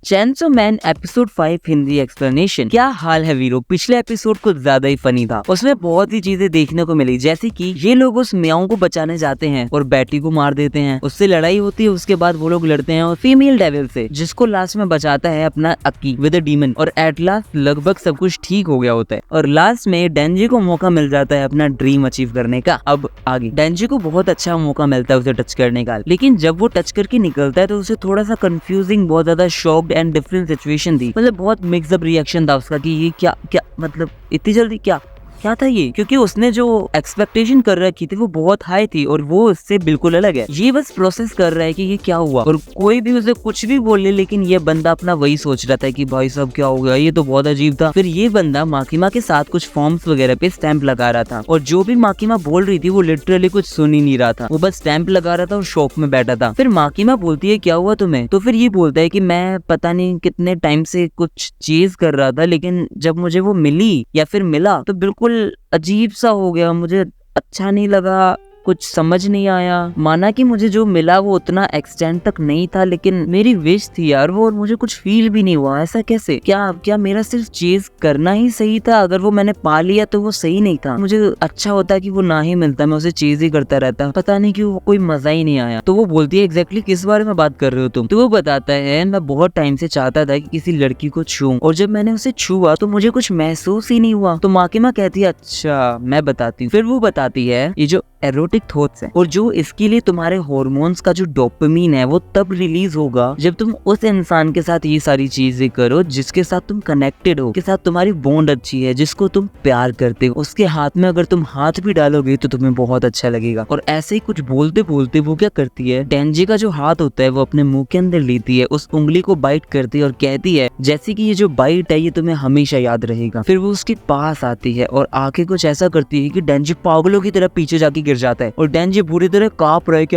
Speaker 2: Chainsaw man episode 5 Hindi explanation. क्या हाल है वीरो, पिछले एपिसोड कुछ ज्यादा ही फनी था, उसमें बहुत ही चीजें देखने को मिली, जैसे कि ये लोग उस म्याऊ को बचाने जाते हैं और बैटी को मार देते हैं, उससे लड़ाई होती है, उसके बाद वो लोग लड़ते हैं और फीमेल डेविल से, जिसको लास्ट में बचाता है अपना अक्की विद अ डीमन। और एट लास्ट लगभग सब कुछ ठीक हो गया होता है और लास्ट में डेंजी को मौका मिल जाता है अपना ड्रीम अचीव करने का। अब आगे डेंजी को बहुत अच्छा मौका मिलता है उसे टच करने का, लेकिन जब वो टच करके निकलता है तो उसे थोड़ा सा कंफ्यूजिंग, बहुत ज्यादा शॉक्ड एंड डिफरेंट सिचुएशन थी। मतलब बहुत मिक्सअप रिएक्शन था उसका कि ये क्या क्या मतलब इतनी जल्दी क्या क्या था ये, क्योंकि उसने जो एक्सपेक्टेशन कर रखी थी वो बहुत हाई थी और वो उससे बिल्कुल अलग है। ये बस प्रोसेस कर रहा है कि ये क्या हुआ, और कोई भी उसे कुछ भी बोले लेकिन ये बंदा अपना वही सोच रहा था कि भाई साहब क्या हो गया, ये तो बहुत अजीब था। फिर ये बंदा माकिमा के साथ कुछ फॉर्म्स वगैरह पे स्टैंप लगा रहा था और जो भी माकिमा बोल रही थी वो लिटरली कुछ सुन ही नहीं रहा था, वो बस स्टैंप लगा रहा था और शॉक में बैठा था। फिर माकिमा बोलती है क्या हुआ तुम्हें, तो फिर ये बोलता है कि मैं पता नहीं कितने टाइम से कुछ चीज कर रहा था लेकिन जब मुझे वो मिली या फिर मिला तो बिल्कुल अजीब सा हो गया, मुझे अच्छा नहीं लगा, कुछ समझ नहीं आया। माना कि मुझे जो मिला वो उतना एक्सटेंड तक नहीं था लेकिन मेरी विश थी यार वो, और मुझे कुछ फील भी नहीं हुआ। ऐसा कैसे, क्या मेरा सिर्फ चेज करना ही सही था? अगर वो मैंने पा लिया तो वो सही नहीं था, मुझे अच्छा होता कि वो ना ही मिलता, मैं उसे चेज ही करता रहता। पता नहीं क्यों कोई मजा ही नहीं आया। तो वो बोलती है एग्जैक्टली किस बारे में बात कर रहे हो तुम? तो वो बताता है मैं बहुत टाइम से चाहता था कि किसी लड़की को छूऊं और जब मैंने उसे छुआ तो मुझे कुछ महसूस ही नहीं हुआ। तो माकिमा कहती है अच्छा मैं बताती हूँ। फिर वो बताती है ये जो एरोटिक थॉट्स है और जो इसके लिए तुम्हारे हार्मोन्स का जो डोपामिन है वो तब रिलीज होगा जब तुम उस इंसान के साथ ये सारी चीजें करो जिसके साथ तुम कनेक्टेड हो, के साथ तुम्हारी बॉन्ड अच्छी है, जिसको तुम प्यार करते हो। उसके हाथ में अगर तुम हाथ भी डालोगे तो तुम्हें बहुत अच्छा लगेगा। और ऐसे ही कुछ बोलते बोलते वो क्या करती है, डेंजी का जो हाथ होता है वो अपने मुंह के अंदर लेती है, उस उंगली को बाइट करती है और कहती है जैसे कि ये जो बाइट है ये तुम्हें हमेशा याद रहेगा। फिर वो उसके पास आती है और आके कुछ ऐसा करती है कि डेंजी पागलों की तरह पीछे जाके गिर जाता है और डेंजी पूरी तरह कांप रहा है कि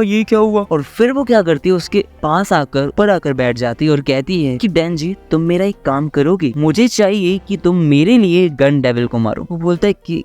Speaker 2: ये क्या हुआ। और फिर वो क्या करती है, उसके पास आकर ऊपर आकर बैठ जाती है और कहती है कि डेंजी तुम मेरा एक काम करोगी, मुझे चाहिए कि तुम मेरे लिए गन डेविल को मारो। वो बोलता है कि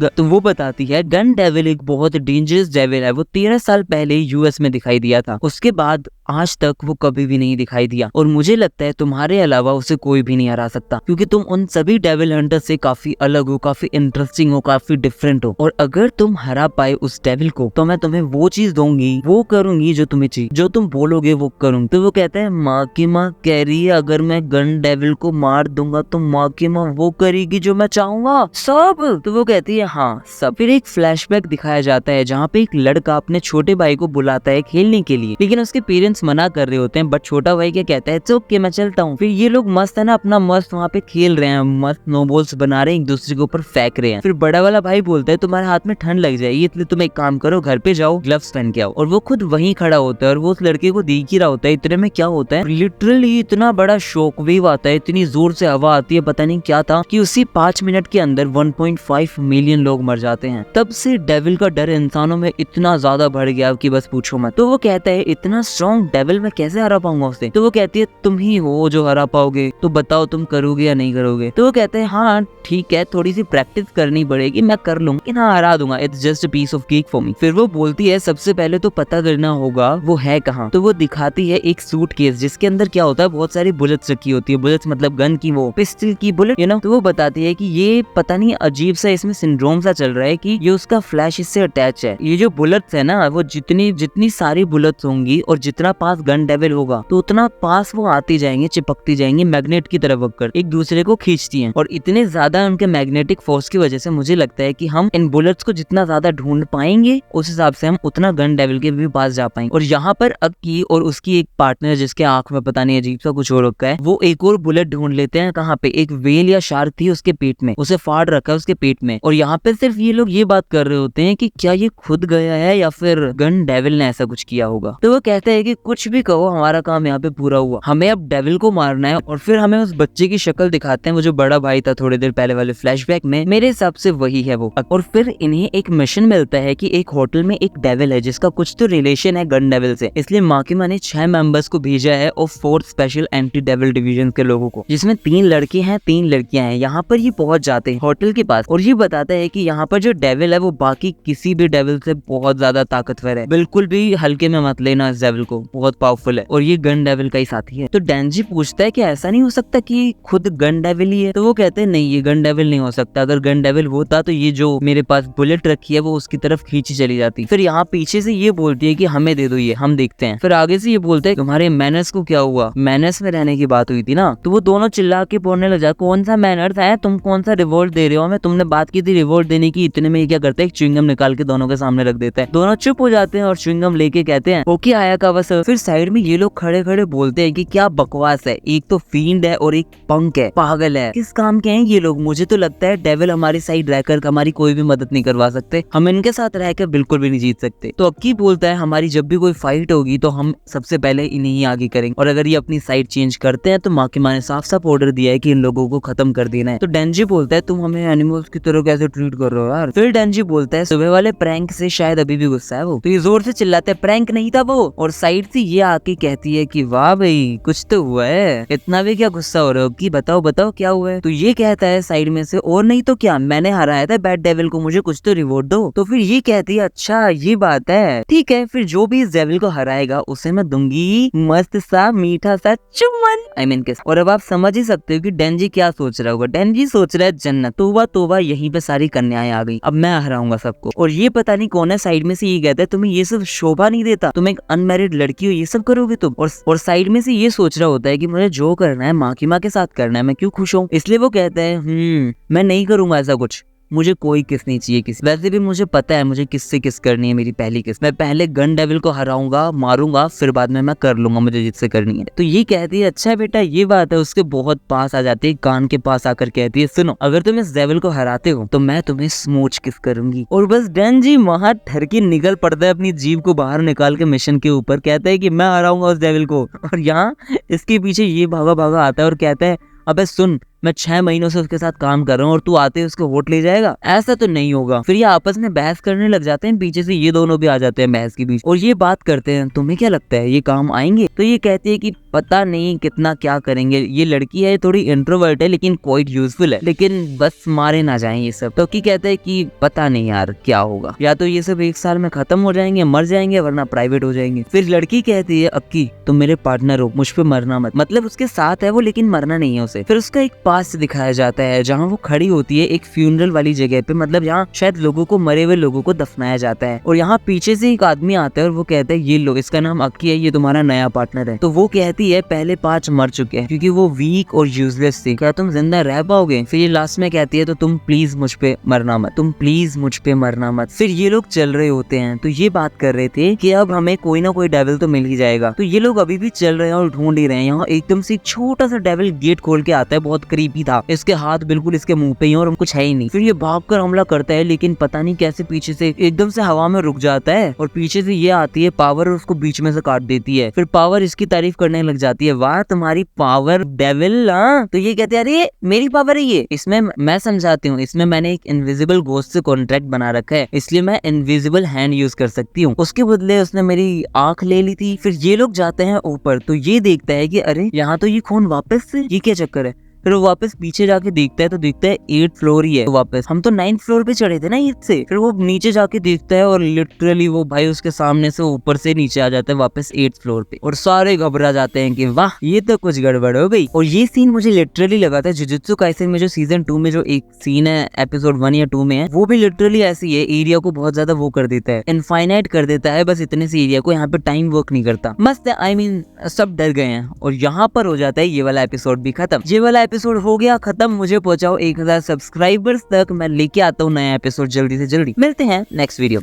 Speaker 2: तो वो बताती है गन डेविल एक बहुत डेंजरस डेविल है, वो 13 साल पहले यूएस में दिखाई दिया था, उसके बाद आज तक वो कभी भी नहीं दिखाई दिया और मुझे लगता है तुम्हारे अलावा उसे कोई भी नहीं हरा सकता क्योंकि तुम उन सभी डेविल हंटर से काफी अलग हो, काफी इंटरेस्टिंग हो, काफी डिफरेंट हो। और अगर तुम हरा पाए उस डेविल को तो मैं तुम्हें वो चीज दूंगी, वो करूंगी जो तुम्हें चाहिए, जो तुम बोलोगे वो करूंगी। तो वो कहता है माकिमा कह रही है अगर मैं गन डेविल को मार दूंगा तो माकिमा वो करेगी जो मैं चाहूंगा सब। तो वो कहती है हाँ सब। फिर एक फ्लैशबैक दिखाया जाता है जहाँ पे एक लड़का अपने छोटे भाई को बुलाता है खेलने के लिए लेकिन उसके पेरेंट्स मना कर रहे होते हैं, बट छोटा भाई क्या कहता है ओके मैं चलता हूँ। फिर ये लोग मस्त है ना अपना मस्त वहाँ पे खेल रहे हैं, मस्त स्नोबॉल्स बना रहे हैं, एक दूसरे के ऊपर फेंक रहे हैं। फिर बड़ा वाला भाई बोलता है तुम्हारे हाथ में ठंड लग जाएगी इसलिए तुम एक काम करो घर पे जाओ ग्लव्स पहन के आओ। और वो खुद वहीं खड़ा होता है और वो उस लड़के को देख ही रहा होता है। इतने में क्या होता है लिटरली इतना बड़ा शॉक वेव आता है, इतनी जोर से हवा आती है, पता नहीं क्या था कि उसी 5 मिनट के अंदर 1.5 मिलियन लोग मर जाते हैं। तब से डेविल का डर इंसानों में इतना ज्यादा बढ़ गया कि बस पूछो मत। तो वो कहता है इतना स्ट्रॉन्ग डेविल मैं कैसे हरा पाऊंगा उसे? तो वो कहती है तुम ही हो जो हरा पाओगे, तो बताओ तुम करोगे या नहीं करोगे? तो वो कहते हैं हाँ ठीक है थोड़ी सी प्रैक्टिस करनी पड़ेगी, मैं कर लूंगा लेकिन हाँ हरा दूंगा, it's just a piece of cake for me. फिर वो बोलती है सबसे पहले तो पता करना होगा वो है कहाँ। तो वो दिखाती है एक सूटकेस जिसके अंदर क्या होता है बहुत सारी बुलेट्स रखी होती है, बुलेट्स मतलब गन की, वो पिस्टल की बुलेट यू नो। तो वो बताती है कि ये पता नहीं अजीब सा इसमें सिंड्रोम सा चल रहा है कि ये उसका फ्लैश इससे अटैच है। ये जो बुलेट्स है ना वो जितनी सारी बुलेट्स होंगी और जितना पास गन डेविल होगा तो उतना पास वो आती जाएंगे, चिपकती जाएंगी, मैग्नेट की तरह वर्क कर एक दूसरे को खींचती हैं। और इतने ज्यादा उनके मैग्नेटिक फोर्स की वजह से मुझे लगता है कि हम इन बुलेट्स को जितना ज्यादा ढूंढ पाएंगे उस हिसाब से हम उतना गन डेविल के भी पास जा पाएंगे। और यहाँ पर अक्की और उसकी एक पार्टनर जिसके आंख में पता नहीं अजीब सा कुछ हो रखा है, वो एक और बुलेट ढूंढ लेते हैं। कहाँ पे? एक वेल या शार्क थी उसके पेट में, उसे फाड़ रखा है उसके पेट में। और यहाँ पे सिर्फ ये लोग ये बात कर रहे होते हैं कि क्या ये खुद गया है या फिर गन डेविल ने ऐसा कुछ किया होगा। तो वो कहते हैं कि कुछ भी कहो हमारा काम यहाँ पे पूरा हुआ, हमें अब डेविल को मारना है। और फिर हमें उस बच्चे की शक्ल दिखाते हैं, वो जो बड़ा भाई था थोड़ी देर पहले वाले फ्लैशबैक में, मेरे हिसाब से वही है वो। और फिर इन्हें एक मिशन मिलता है कि एक होटल में एक डेविल है जिसका कुछ तो रिलेशन है गन डेविल से, इसलिए माकिमा ने 6 मेंबर्स को भेजा है और 4 स्पेशल एंटी डेविल डिवीजन के लोगों को, जिसमें 3 लड़के हैं 3 लड़कियां हैं। यहाँ पर ये पहुंच जाते हैं होटल के पास और ये बताता है कि यहाँ पर जो डेविल है वो बाकी किसी भी डेविल से बहुत ज्यादा ताकतवर है, बिल्कुल भी हल्के में मत लेना इस डेविल को, बहुत पावरफुल है और ये गन डेविल का ही साथी है। तो डेंजी पूछता है कि ऐसा नहीं हो सकता कि खुद गन डेविल ही है? तो वो कहते हैं नहीं ये गन डेविल नहीं हो सकता, अगर गन डेविल होता तो ये जो जो मेरे पास बुलेट रखी है वो उसकी तरफ खींची चली जाती। फिर यहाँ पीछे से ये बोलती है कि हमें दे दो ये, हम देखते हैं। फिर आगे से ये बोलते हैं तुम्हारे मैनर्स को क्या हुआ, मैनर्स में रहने की बात हुई थी ना। तो वो दोनों चिल्ला के बोलने लग जाते कौन सा मैनर्स है, तुम कौन सा रिवॉर्ड दे रहे हो हमें, तुमने बात की थी रिवॉर्ड देने की। इतने में ये क्या करते हैं, च्युइंगम निकाल के दोनों के सामने रख देता है। दोनों चुप हो जाते हैं और च्युइंगम लेके कहते हैं ओके आया का बस। फिर साइड में ये लोग खड़े खड़े बोलते हैं कि क्या बकवास है, एक तो फील्ड है और एक पंक है, पागल है, किस काम के हैं ये लोग। मुझे तो लगता है डेविल हमारी साइड रहकर हमारी कोई भी मदद नहीं करवा सकते, हम इनके साथ रहकर बिल्कुल भी नहीं जीत सकते। तो अक्की बोलता है हमारी जब भी कोई फाइट होगी तो हम सबसे पहले इन्हें ही आगे करेंगे, और अगर ये अपनी साइड चेंज करते हैं तो माँ की माँ ने साफ साफ ऑर्डर दिया है कि इन लोगों को खत्म कर देना है। तो डेंजी बोलता है तुम हमें एनिमल्स की तरह कैसे ट्रीट कर रहे हो यार। फिर डेंजी बोलता है सुबह वाले प्रैंक से शायद अभी भी गुस्सा है वो। तो ये जोर से चिल्लाते हैं प्रैंक नहीं था वो, और साइड से ये आके कहती है कि वाह भाई कुछ तो हुआ है, इतना भी क्या गुस्सा हो रहे हो कि बताओ बताओ क्या हुआ है। तो ये कहता है साइड में से और नहीं तो क्या, मैंने हराया था बैड डेविल को, मुझे कुछ तो रिवॉर्ड दो। तो फिर ये कहती है अच्छा ये बात है, ठीक है फिर जो भी इस डेविल को हराएगा उसे मैं दूंगी मस्त सा मीठा सा चुम्बन, आई मीन किस। और अब आप समझ ही सकते हो कि डेंजी क्या सोच रहा होगा। डेंजी सोच रहा है जन्नत, तोबा तोबा यहीं पे सारी कन्याएं आ गई, अब मैं हराऊंगा सबको। और ये पता नहीं कौन है साइड में से ये कहता है तुम्हें ये सब शोभा नहीं देता, तुम एक अनमैरिड लड़की हो ये सब करोगे तुम। और साइड में से ये सोच रहा होता है कि मुझे जो करना है माँ की माँ के साथ करना है, मैं क्यों खुश हूँ। इसलिए वो कहता है मैं नहीं करूंगा ऐसा कुछ, मुझे कोई किस नहीं चाहिए किस। वैसे भी मुझे पता है मुझे किससे किस करनी है, मेरी पहली किस। मैं पहले गन डेविल को हराऊंगा मारूंगा, फिर बाद में मैं कर लूंगा मुझे जिससे करनी है। तो ये कहती है अच्छा बेटा ये बात है। उसके बहुत पास आ जाती है, कान के पास आकर कहती है सुनो अगर तुम इस डेविल को हराते हो तो मैं तुम्हें स्मूच किस करूंगी। और बस डेंजी वहां ठरकी निकल पड़ता है अपनी जीभ को बाहर निकाल के मिशन के ऊपर, कहता है कि मैं हराऊंगा उस डेविल को। और यहाँ इसके पीछे ये भागा भागा आता है और कहता है अबे सुन मैं 6 महीनों से उसके साथ काम कर रहा हूँ और तू आते ही उसके वोट ले जाएगा, ऐसा तो नहीं होगा। फिर ये आपस में बहस करने लग जाते हैं, पीछे से ये दोनों भी आ जाते हैं बहस के बीच और ये बात करते हैं तुम्हें क्या लगता है ये काम आएंगे। तो ये कहती है कि पता नहीं कितना क्या करेंगे, ये लड़की है थोड़ी इंट्रोवर्ट है लेकिन क्वाइट यूजफुल है, लेकिन बस मारे ना जाएं ये सब। तो की कहता है कि पता नहीं यार क्या होगा, या तो ये सब 1 साल में खत्म हो जाएंगे मर जाएंगे वरना प्राइवेट हो जाएंगे। फिर लड़की कहती है अक्की तुम मेरे पार्टनर हो, मुझ पे मरना मत, मतलब उसके साथ है वो लेकिन मरना नहीं है उसे। फिर उसका एक पास दिखाया जाता है जहाँ वो खड़ी होती है एक फ्यूनरल वाली जगह पे, मतलब यहाँ शायद लोगों को, मरे हुए लोगों को दफनाया जाता है। और यहाँ पीछे से एक आदमी आता है और वो कहता है ये लो इसका नाम अक्की है, ये तुम्हारा नया पार्टनर है। तो वो कहती है पहले 5 मर चुके हैं क्योंकि वो वीक और यूजलेस थी, क्या तुम जिंदा रह पाओगे। फिर ये लास्ट में कहती है तो तुम प्लीज मुझ पे मरना मत, तुम प्लीज मुझ पे मरना मत। फिर ये लोग चल रहे होते हैं तो ये बात कर रहे थे कि अब हमें कोई ना कोई डेविल तो मिल ही जाएगा। तो ये लोग अभी भी चल रहे हैं और ढूंढ ही रहे हैं। यहाँ एकदम से एक छोटा सा डेविल गेट खोल के आता है, बहुत क्रीपी था, इसके हाथ बिल्कुल इसके मुंह पे ही और कुछ है ही नहीं। फिर ये भागकर हमला करता है लेकिन पता नहीं कैसे पीछे से एकदम से हवा में रुक जाता है और पीछे से ये आती है पावर और उसको बीच में से काट देती है। फिर पावर इसकी तारीफ करने लग जाती है, वाह तुम्हारी पावर डेविल। तो ये कहते हैं अरे मेरी पावर है ये, इसमें मैं समझाती हूँ, इसमें मैंने एक इनविजिबल घोस्ट से कॉन्ट्रैक्ट बना रखा है इसलिए मैं इनविजिबल हैंड यूज कर सकती हूँ, उसके बदले उसने मेरी आंख ले ली थी। फिर ये लोग जाते हैं ऊपर तो ये देखता है कि अरे यहाँ तो ये खून वापस से, ये क्या चक्कर है। फिर वो वापस पीछे जाके देखता है तो देखता है 8th फ्लोर ही है, तो वापस हम तो 9th फ्लोर पे चढ़े थे ना इससे। फिर वो नीचे जाके देखता है और लिटरली वो भाई उसके सामने से ऊपर से नीचे आ जाता है वापस 8th फ्लोर पे और सारे घबरा जाते हैं कि वाह ये तो कुछ गड़बड़ हो गई। और ये सीन मुझे लिटरली लगा था जुजुत्सु काइसेन में जो सीजन 2 में जो एक सीन है एपिसोड 1 या 2 में है, वो भी लिटरली ऐसी है, एरिया को बहुत ज्यादा वो कर देता है, इनफाइनाइट कर देता है बस इतने से एरिया को, यहाँ पे टाइम वर्क नहीं करता। मस्त है, आई मीन सब डर गए हैं और यहाँ पर हो जाता है ये वाला एपिसोड भी खत्म। ये वाला एपिसोड हो गया खत्म, मुझे पहुंचाओ 1000 सब्सक्राइबर्स तक, मैं लेके आता हूँ नया एपिसोड जल्दी से जल्दी। मिलते हैं नेक्स्ट वीडियो।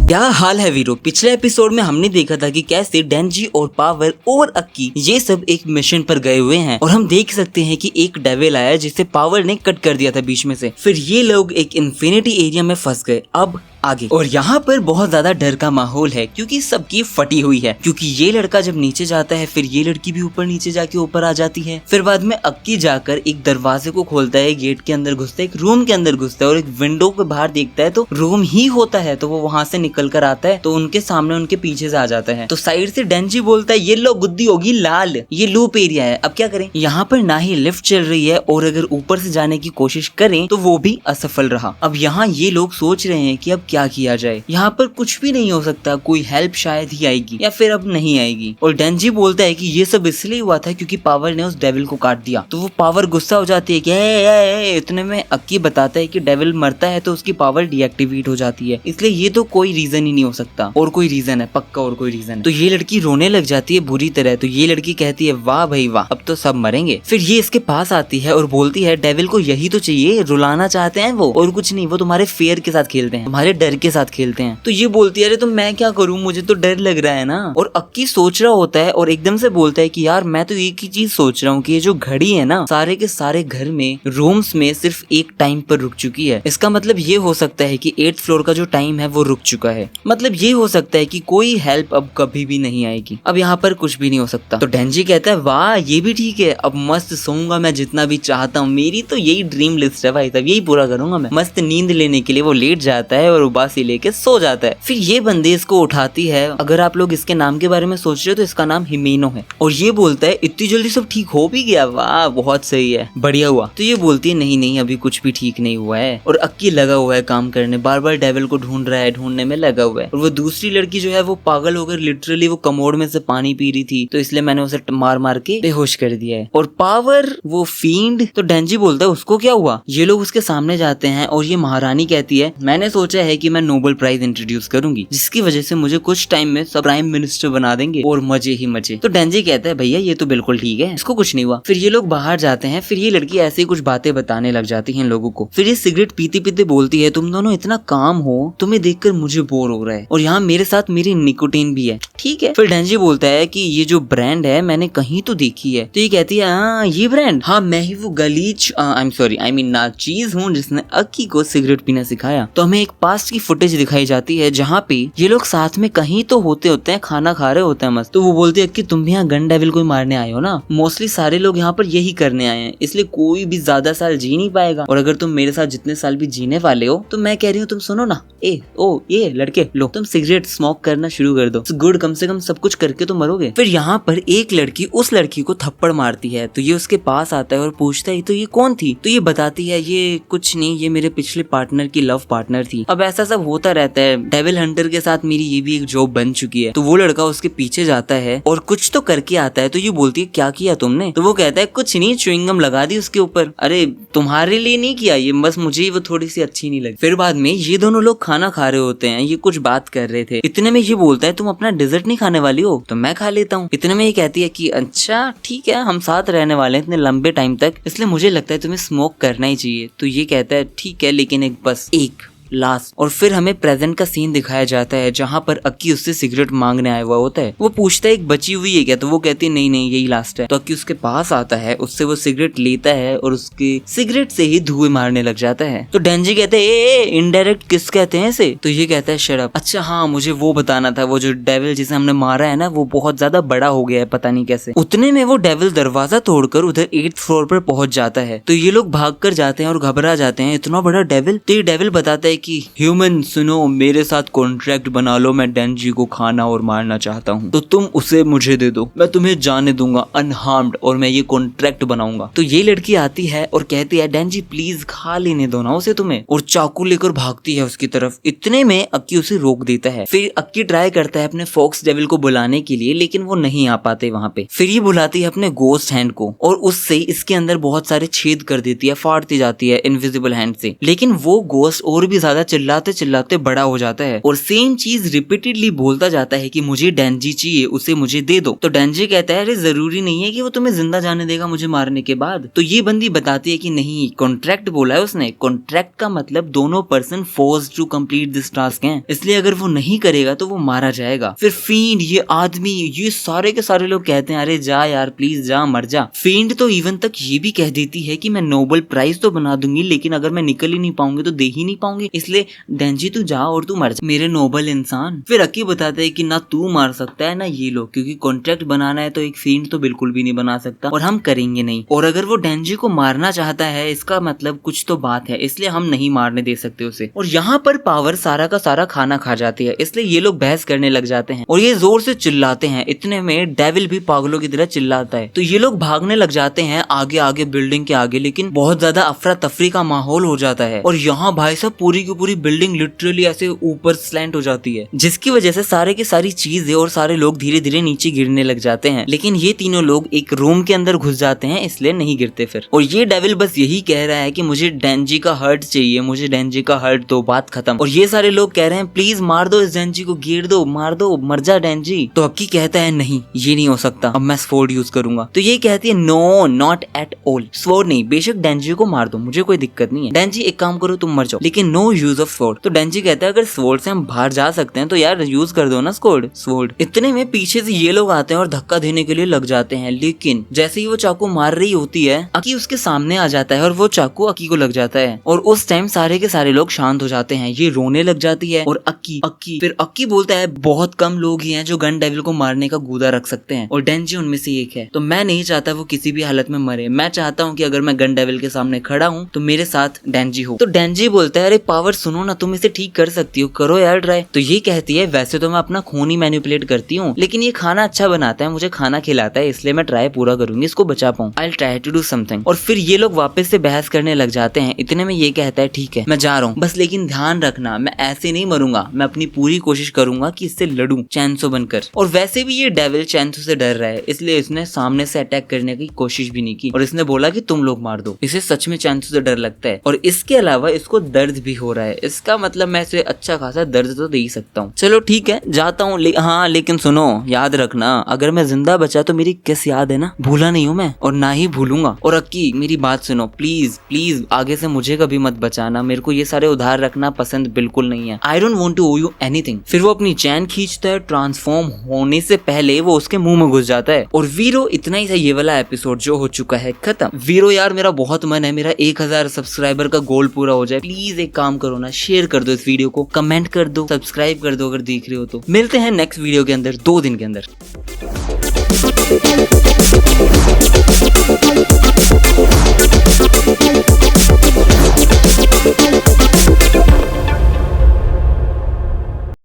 Speaker 1: क्या हाल है वीरो। पिछले एपिसोड में हमने देखा था कि कैसे डेंजी और पावर और अक्की ये सब एक मिशन पर गए हुए हैं और हम देख सकते हैं कि एक डेविल आया जिसे पावर ने कट कर दिया था बीच में से। फिर ये लोग एक इन्फिनिटी एरिया में फंस गए। अब आगे और यहाँ पर बहुत ज्यादा डर का माहौल है क्योंकि सबकी फटी हुई है, क्योंकि ये लड़का जब नीचे जाता है फिर ये लड़की भी ऊपर नीचे जाके ऊपर आ जाती है। फिर बाद में अक्की जाकर एक दरवाजे को खोलता है, गेट के अंदर घुसता है, एक रूम के अंदर घुसता है और एक विंडो पे बाहर देखता है तो रूम ही होता है। तो वो वहां से निकल कर आता है तो उनके सामने उनके पीछे से आ जाता है। तो साइड से डेंजी बोलता है ये लो गुद्दी होगी लाल, ये लूप एरिया है, अब क्या करें। यहाँ पर ना ही लिफ्ट चल रही है और अगर ऊपर से जाने की कोशिश करें तो वो भी असफल रहा। अब यहाँ ये लोग सोच रहे हैं कि अब
Speaker 2: क्या किया जाए, यहाँ पर कुछ भी नहीं हो सकता, कोई हेल्प शायद ही आएगी या फिर अब नहीं आएगी। और डेंजी बोलता है कि ये सब इसलिए हुआ था क्योंकि पावर ने उस डेविल को काट दिया। तो वो पावर गुस्सा हो जाती है कि इतने में अक्की बताता है कि डेविल मरता है तो उसकी पावर डीएक्टिवेट हो जाती है, इसलिए ये तो कोई रीजन ही नहीं हो सकता। और कोई रीजन है पक्का, और कोई रीजन है। तो ये लड़की रोने लग जाती है बुरी तरह। तो ये लड़की कहती है वाह भाई वाह, अब तो सब मरेंगे। फिर ये इसके पास आती है और बोलती है डेविल को यही तो चाहिए, रुलाना चाहते हैं वो, और कुछ नहीं, वो तुम्हारे फेयर के साथ खेलते हैं, तुम्हारे डर के साथ खेलते हैं। तो ये बोलती है अरे तो मैं क्या करूं, मुझे तो डर लग रहा है ना। और अक्की सोच रहा होता है और एकदम से बोलता है कि यार मैं तो एक ही चीज सोच रहा हूँ कि ये जो घड़ी है ना, सारे के सारे घर में रूम्स में सिर्फ एक टाइम पर रुक चुकी है। इसका मतलब ये हो सकता है कि 8th फ्लोर का जो टाइम है वो रुक चुका है। मतलब ये हो सकता है कि कोई हेल्प अब कभी भी नहीं आएगी, अब यहाँ पर कुछ भी नहीं हो सकता। तो डेंजी कहता है वाह ये भी ठीक है, अब मस्त सोऊंगा मैं जितना भी चाहता हूँ, मेरी तो यही ड्रीम लिस्ट है भाई, तब यही पूरा करूंगा मैं। मस्त नींद लेने के लिए वो लेट जाता है और उबासी लेके सो जाता है। फिर ये बंदे इसको उठाती है। अगर आप लोग इसके नाम के बारे में सोच रहे हो तो इसका नाम हिमेनो है। और ये बोलता है इतनी जल्दी सब ठीक हो भी गया, वाह बहुत सही है, बढ़िया हुआ। तो ये बोलती है नहीं नहीं अभी कुछ भी ठीक नहीं हुआ है। और अक्की लगा हुआ है काम करने, बार बार डेविल को ढूंढ रहा है, ढूंढने में लगा हुआ है। और वो दूसरी लड़की जो है वो पागल होकर लिटरली वो कमोड में से पानी पी रही थी, तो इसलिए मैंने उसे मार मार के बेहोश कर दिया है। और पावर वो फील्ड, तो डेंजी बोलता है उसको क्या हुआ। ये लोग उसके सामने जाते हैं और ये महारानी कहती है मैंने सोचा है कि मैं नोबेल प्राइज इंट्रोड्यूस करूंगी, जिसकी वजह से मुझे कुछ टाइम में सब प्राइम मिनिस्टर बना देंगे और मजे ही मजे। तो डेंजी कहता है भैया ये तो बिल्कुल ठीक है, इसको कुछ नहीं हुआ। फिर ये लोग बाहर जाते हैं। फिर ये लड़की ऐसे ही कुछ बातें बताने लग जाती है इन लोगों को। फिर ये सिगरेट पीते पीते बोलती है तुम दोनों इतना काम हो, तुम्हें देखकर मुझे बोर हो रहा है, और यहाँ मेरे साथ मेरी निकोटीन भी है, ठीक है। फिर डेंजी बोलता है कि ये जो ब्रांड है मैंने कहीं तो देखी है। तो ये कहती है हाँ ये ब्रांड, हाँ मैं ही वो गलीच I am sorry I mean नाचीज हूँ जिसने अक्की को सिगरेट पीना सिखाया। तो हमें एक पास्ट की फुटेज दिखाई जाती है जहाँ पे ये लोग साथ में कहीं तो होते हैं, खाना खा रहे होते हैं मस्त। तो वो बोलती है कि तुम भी यहाँ गन डेविल को मारने आए हो ना, मोस्टली सारे लोग यहाँ पर यही करने आए हैं, इसलिए कोई भी ज्यादा साल जी नहीं पाएगा, और अगर तुम मेरे साथ जितने साल भी जीने वाले हो तो मैं कह रही हूँ तुम सुनो ना, ये लड़के लो तुम सिगरेट स्मोक करना शुरू कर दो, गुड कम से कम सब कुछ करके तो मरोगे। फिर यहाँ पर एक लड़की उस लड़की को थप्पड़ मारती है। तो ये उसके पास आता है और पूछता है तो ये कौन थी। तो ये बताती है ये कुछ नहीं, ये मेरे पिछले पार्टनर की लव पार्टनर थी। अब ऐसा सब होता रहता है, डेविल हंटर के साथ मेरी ये भी एक जॉब बन चुकी है। तो वो लड़का उसके पीछे जाता है और कुछ तो करके आता है। तो ये बोलती है क्या किया तुमने। तो वो कहता है कुछ नहीं, च्युइंगम लगा दी उसके ऊपर। अरे तुम्हारे लिए नहीं किया ये, बस मुझे वो थोड़ी सी अच्छी नहीं लगी। फिर बाद में ये दोनों लोग खाना खा रहे होते हैं, ये कुछ बात कर रहे थे। इतने में ये बोलता है तुम अपना डेजर्ट नहीं खाने वाली हो, तो मैं खा लेता हूँ। इतने में ये कहती है कि अच्छा ठीक है, हम साथ रहने वाले हैं इतने लंबे टाइम तक, इसलिए मुझे लगता है तुम्हें स्मोक करना ही चाहिए। तो ये कहता है ठीक है, लेकिन एक बस एक लास्ट। और फिर हमें प्रेजेंट का सीन दिखाया जाता है जहाँ पर अक्की उससे सिगरेट मांगने आया हुआ होता है। वो पूछता है एक बची हुई है क्या, तो वो कहती है नहीं नहीं यही लास्ट है। तो अक्की उसके पास आता है, उससे वो सिगरेट लेता है और उसके सिगरेट से ही धुएं मारने लग जाता है। तो डेंजी कहते हैं ए इनडायरेक्ट किस कहते हैं इसे। तो ये कहता है शट अप। अच्छा हाँ मुझे वो बताना था, वो जो डेविल जिसे हमने मारा है ना वो बहुत ज्यादा बड़ा हो गया है, पता नहीं कैसे। उतने में वो डेविल दरवाजा तोड़कर उधर 8th फ्लोर पर पहुंच जाता है। तो ये लोग भाग कर जाते हैं और घबरा जाते हैं, इतना बड़ा डेविल। तो ये डेविल बताता है कि ह्यूमन सुनो, मेरे साथ कॉन्ट्रैक्ट बना लो, मैं डेंजी को खाना और मारना चाहता हूँ, तो तुम उसे मुझे दे दो, मैं तुम्हें जाने दूंगा अनहार्म्ड, और मैं ये कॉन्ट्रैक्ट बनाऊंगा। तो ये लड़की आती है और कहती है डेंजी प्लीज खा लेने दो ना उसे तुम्हें, और चाकू लेकर भागती है उसकी तरफ। इतने में अक्की उसे रोक देता है। फिर अक्की ट्राई करता है अपने फॉक्स डेविल को बुलाने के लिए, लेकिन वो नहीं आ पाते वहाँ पे। फिर ये बुलाती है अपने गोस्ट हैंड को और उससे इसके अंदर बहुत सारे छेद कर देती है, फाड़ती जाती है इनविजिबल हैंड से। लेकिन वो गोस्ट और भी ज्यादा चिल्लाते चिल्लाते बड़ा हो जाता है और सेम चीज रिपीटेडली बोलता जाता है कि मुझे डेंजी चाहिए, उसे मुझे दे दो। तो डेंजी कहता है अरे जरूरी नहीं है कि वो तुम्हें जिंदा जाने देगा मुझे मारने के बाद। तो ये बंदी बताती है कि नहीं, कॉन्ट्रैक्ट बोला है उसने, कॉन्ट्रैक्ट का मतलब दोनों person forced to complete this task हैं, इसलिए अगर वो नहीं करेगा तो वो मारा जाएगा। फिर फींड, ये आदमी, ये सारे के सारे लोग कहते हैं अरे जा यार प्लीज जा, मर जा। फींड तो इवन तक ये भी कह देती है कि मैं नोबेल प्राइज तो बना दूंगी, लेकिन अगर मैं निकल ही नहीं पाऊंगी तो दे ही नहीं पाऊंगी, इसलिए डेंजी तू जा और तू मर जा मेरे नोबल इंसान। फिर अक्की बताते है कि ना तू मार सकता है ना ये लोग, क्योंकि कॉन्ट्रैक्ट बनाना है तो एक फींड तो बिल्कुल भी नहीं बना सकता और हम करेंगे नहीं, और अगर वो डेंजी को मारना चाहता है इसका मतलब कुछ तो बात है, इसलिए हम नहीं मारने दे सकते उसे। और यहाँ पर पावर सारा का सारा खाना खा जाती है, इसलिए ये लोग बहस करने लग जाते हैं और ये जोर से चिल्लाते हैं। इतने में डेविल भी पागलों की तरह चिल्लाता है। तो ये लोग भागने लग जाते हैं आगे आगे बिल्डिंग के आगे, लेकिन बहुत ज्यादा अफरा तफरी का माहौल हो जाता है और यहाँ भाई साहब पूरी
Speaker 1: की पूरी बिल्डिंग लिटरली ऐसे ऊपर स्लैंट हो जाती है, जिसकी वजह से सारे की सारी चीजें और सारे लोग धीरे धीरे नीचे गिरने लग जाते हैं। लेकिन ये तीनों लोग एक रूम के अंदर घुस जाते हैं, इसलिए नहीं गिरते फिर। और ये डेविल बस यही कह रहा है कि मुझे डेंजी का हर्ट चाहिए, मुझे डेंजी का हर्ट दो, बात खत्म। और ये सारे लोग कह रहे हैं प्लीज मार दो इस डेंजी को, गिर दो, मार दो, मर जा डेंजी। तो अक्की कहता है नहीं ये नहीं हो सकता, अब मैं स्वॉर्ड यूज करूंगा। तो ये कहती है no not at all, sword नहीं, बेशक डेंजी को मार दो, मुझे कोई दिक्कत नहीं है। डेंजी एक काम करो तुम मर जाओ, लेकिन नो यूज ऑफ स्वॉर्ड। तो डेंजी कहता है अगर स्वॉर्ड से हम बाहर जा सकते हैं तो यार यूज कर दो ना स्वॉर्ड। इतने में पीछे से ये लोग आते हैं और धक्का देने के लिए लग जाते हैं, लेकिन जैसे ही वो चाकू मार रही होती है अक्की उसके सामने आ जाता है और वो चाकू अक्की को लग जाता है। और उस टाइम सारे के सारे लोग शांत हो जाते हैं, ये रोने लग जाती है और अक्की फिर अक्की बोलता है बहुत कम लोग ही हैं जो गन डेविल को मारने का गूदा रख सकते हैं और डेंजी उनमें से एक है। तो मैं नहीं चाहता वो किसी भी हालत में मरे, मैं चाहता हूँ कि अगर मैं गन डेविल के सामने खड़ा हूँ तो मेरे साथ डेंजी हो। तो डेंजी बोलता है अरे पावर सुनो ना, तुम इसे ठीक कर सकती हो, करो यार ट्राई। तो ये कहती है वैसे तो मैं अपना खून ही मैनिपुलेट करती हूँ, लेकिन ये खाना अच्छा बनाता है, मुझे खाना खिलाता है, इसलिए मैं ट्राई पूरा करूंगी, इसको बचा पाऊँ, I try to do something. और फिर ये लोग वापस से बहस करने लग जाते हैं। इतने में ये कहता है ठीक है मैं जा रहा हूँ, बस लेकिन ध्यान रखना मैं ऐसे नहीं मरूंगा, मैं अपनी पूरी कोशिश करूंगा कि इससे लड़ूं चैंसो बनकर। और वैसे भी ये डेविल चैंसो से डर रहा है, इसलिए इसने सामने से अटैक करने की कोशिश भी नहीं की और इसने बोला कि तुम लोग मार दो। इसे सच में चैंसो से डर लगता है और इसके अलावा इसको दर्द भी हो रहा है, इसका मतलब मैं इसे अच्छा खासा दर्द तो दे ही सकता हूँ। चलो ठीक है जाता हूँ, हाँ लेकिन सुनो याद रखना अगर मैं जिंदा बचा तो मेरी किस याद है ना, भूला नहीं हूँ मैं और ना ही भूलूंगा। और अक्की मेरी बात सुनो प्लीज आगे से मुझे कभी मत बचाना, मेरे को ये सारे उधार रखना पसंद बिल्कुल नहीं है, I don't want to owe you anything. फिर वो अपनी चैन खींचता है, ट्रांसफॉर्म होने से पहले वो उसके मुंह में घुस जाता है। और वीरो इतना ही था ये वाला एपिसोड जो हो चुका है खत्म। वीरो यार मेरा बहुत मन है मेरा 1000 सब्सक्राइबर का गोल पूरा हो जाए, प्लीज एक काम करो ना, शेयर कर दो इस वीडियो को, कमेंट कर दो, सब्सक्राइब कर दो अगर देख रहे हो तो। मिलते हैं नेक्स्ट वीडियो के अंदर 2 दिन के अंदर।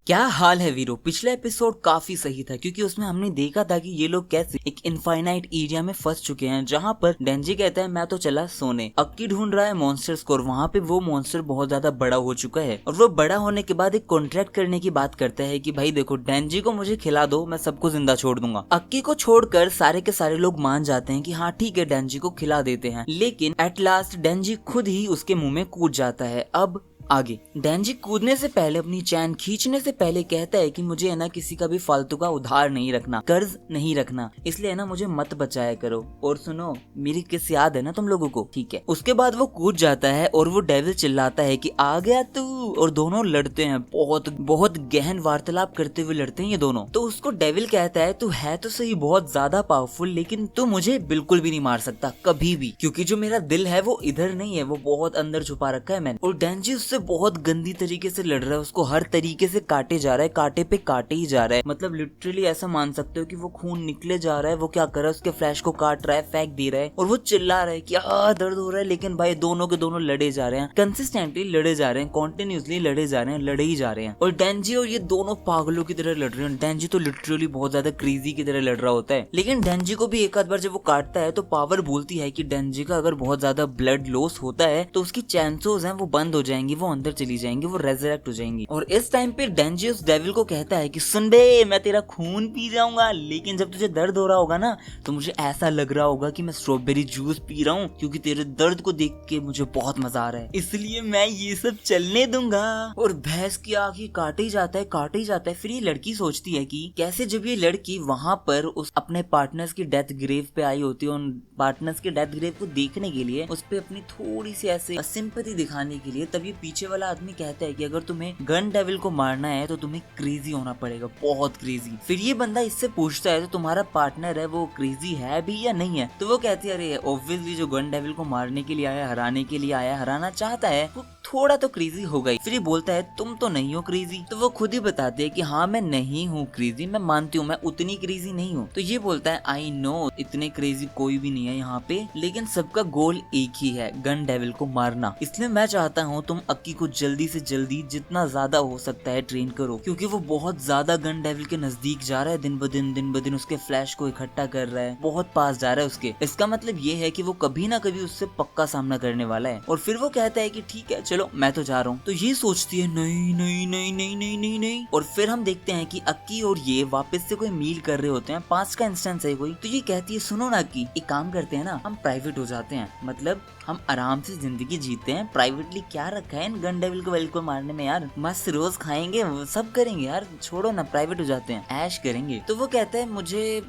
Speaker 1: क्या हाल है वीरो? पिछला एपिसोड काफी सही था क्योंकि उसमें हमने देखा था कि ये लोग कैसे एक इनफाइनाइट एरिया में फंस चुके हैं, जहां पर डेंजी कहता है मैं तो चला सोने, अक्की ढूंढ रहा है मॉन्स्टर्स को और वहां पे वो मॉन्स्टर बहुत ज्यादा बड़ा हो चुका है और वो बड़ा होने के बाद एक कॉन्ट्रैक्ट करने की बात करता है कि भाई देखो डेंजी को मुझे खिला दो, मैं सबको जिंदा छोड़ दूंगा। अक्की को छोड़कर सारे के सारे लोग मान जाते हैं कि हाँ ठीक है डेंजी को खिला देते हैं, लेकिन एट लास्ट डेंजी खुद ही उसके मुंह में कूद जाता है। अब आगे डेंजी कूदने से पहले अपनी चैन खींचने से पहले कहता है कि मुझे है ना किसी का भी फालतू का उधार नहीं रखना, कर्ज नहीं रखना, इसलिए है ना मुझे मत बचाया करो। और सुनो मेरी किस याद है ना तुम लोगों को, ठीक है। उसके बाद वो कूद जाता है और वो डेविल चिल्लाता है कि आ गया तू, और दोनों लड़ते हैं, बहुत गहन वार्तालाप करते हुए लड़ते हैं ये दोनों। तो उसको डेविल कहता है तू है तो सही बहुत ज्यादा पावरफुल, लेकिन तू मुझे बिल्कुल भी नहीं मार सकता कभी भी, क्योंकि जो मेरा दिल है वो इधर नहीं है, वो बहुत अंदर छुपा रखा है मैंने। और डेंजी बहुत गंदी तरीके से लड़ रहा है, उसको हर तरीके से काटे जा रहा है, काटे पे काटे ही जा रहा है, मतलब लिटरली ऐसा मान सकते हो कि वो खून निकले जा रहा है। वो क्या कर रहा है, उसके फ्लैश को काट रहा है, फेंक दे रहा है और वो चिल्ला रहा है कि दर्द हो रहा है, लेकिन भाई दोनों के दोनों लड़े जा रहे हैं, कंसिस्टेंटली लड़े जा रहे हैं, कॉन्टिन्यूसली लड़े जा रहे हैं, लड़े ही जा रहे हैं। और डेंजी और ये दोनों पागलों की तरह लड़ रहे हैं। डेंजी तो लिटरली बहुत ज्यादा क्रेजी की तरह लड़ रहा होता है, लेकिन डेंजी को भी एक आध बार जब वो काटता है तो पावर बोलती है कि डेंजी का अगर बहुत ज्यादा ब्लड लॉस होता है तो उसकी चांसेस हैं वो बंद हो जाएंगी, वो अंदर चली जाएंगी, वो रेजरेक्ट हो जाएंगी। और इस टाइम पे डेंजी उस डेविल को कहता है कि सुन बे मैं तेरा खून पी जाऊंगा, लेकिन जब तुझे दर्द हो रहा होगा ना तो मुझे ऐसा लग रहा होगा कि मैं स्ट्रॉबेरी जूस पी रहा हूँ, क्योंकि तेरे दर्द को देख के मुझे बहुत मजा आ रहा है, इसलिए मैं ये सब चलने दूंगा। और भैंस की आंख ही काटे ही जाता है, काटे ही जाता है। फिर ये लड़की सोचती है कि कैसे जब ये लड़की वहां पर उस अपने पार्टनर्स की डेथ ग्रेव पे आई होती है, उन पार्टनर्स के डेथ ग्रेव को देखने के लिए, उस पे अपनी थोड़ी सी ऐसे सिंपैथी दिखाने के लिए, तब ये पीछे वाला आदमी कहता है कि अगर तुम्हें गन डेविल को मारना है तो तुम्हें क्रेजी होना पड़ेगा, बहुत क्रेजी। फिर ये बंदा इससे पूछता है तो तुम्हारा पार्टनर है वो क्रेजी है भी या नहीं है? तो वो कहती है अरे ऑब्वियसली जो गन डेविल को मारने के लिए आया, हराने के लिए आया, हराना चाहता है, वो थोड़ा तो क्रेजी होगा ही। फिर ये बोलता है तुम तो नहीं हो क्रेजी, तो वो खुद ही बताते हैं कि हाँ मैं नहीं हूँ क्रेजी, मैं मानती हूँ मैं उतनी क्रेजी नहीं हूँ। तो ये बोलता है आई नो इतने क्रेजी कोई भी नहीं है यहाँ पे, लेकिन सबका गोल एक ही है, गन डेविल को मारना, इसलिए मैं चाहता हूँ तुम अक्की को जल्दी से जल्दी जितना ज्यादा हो सकता है ट्रेन करो, क्योंकि वो बहुत ज्यादा गन डेविल के नजदीक जा रहा है, दिन ब दिन उसके फ्लैश को इकट्ठा कर रहा है, बहुत पास जा रहा है उसके। इसका मतलब ये है कि वो कभी ना कभी उससे पक्का सामना करने वाला है। और फिर वो कहता है कि ठीक है चलो चलो मैं तो जा रहा हूँ। तो ये सोचती है नहीं नहीं नहीं नहीं नहीं नहीं नहीं। और फिर हम देखते हैं कि अक्की और ये वापस से कोई मील कर रहे होते हैं, पास का इंस्टेंस है कोई। तो ये कहती है सुनो ना अक्की, एक काम करते हैं ना, हम प्राइवेट हो जाते हैं, मतलब हम आराम से जिंदगी जीते हैं, प्राइवेटली क्या रखा है इन गन डेविल को वेल को मारने में यार, मस्त रोज खाएंगे सब करेंगे यार, छोड़ो ना प्राइवेट हो जाते हैं, ऐश करेंगे। तो वो कहता है मुझे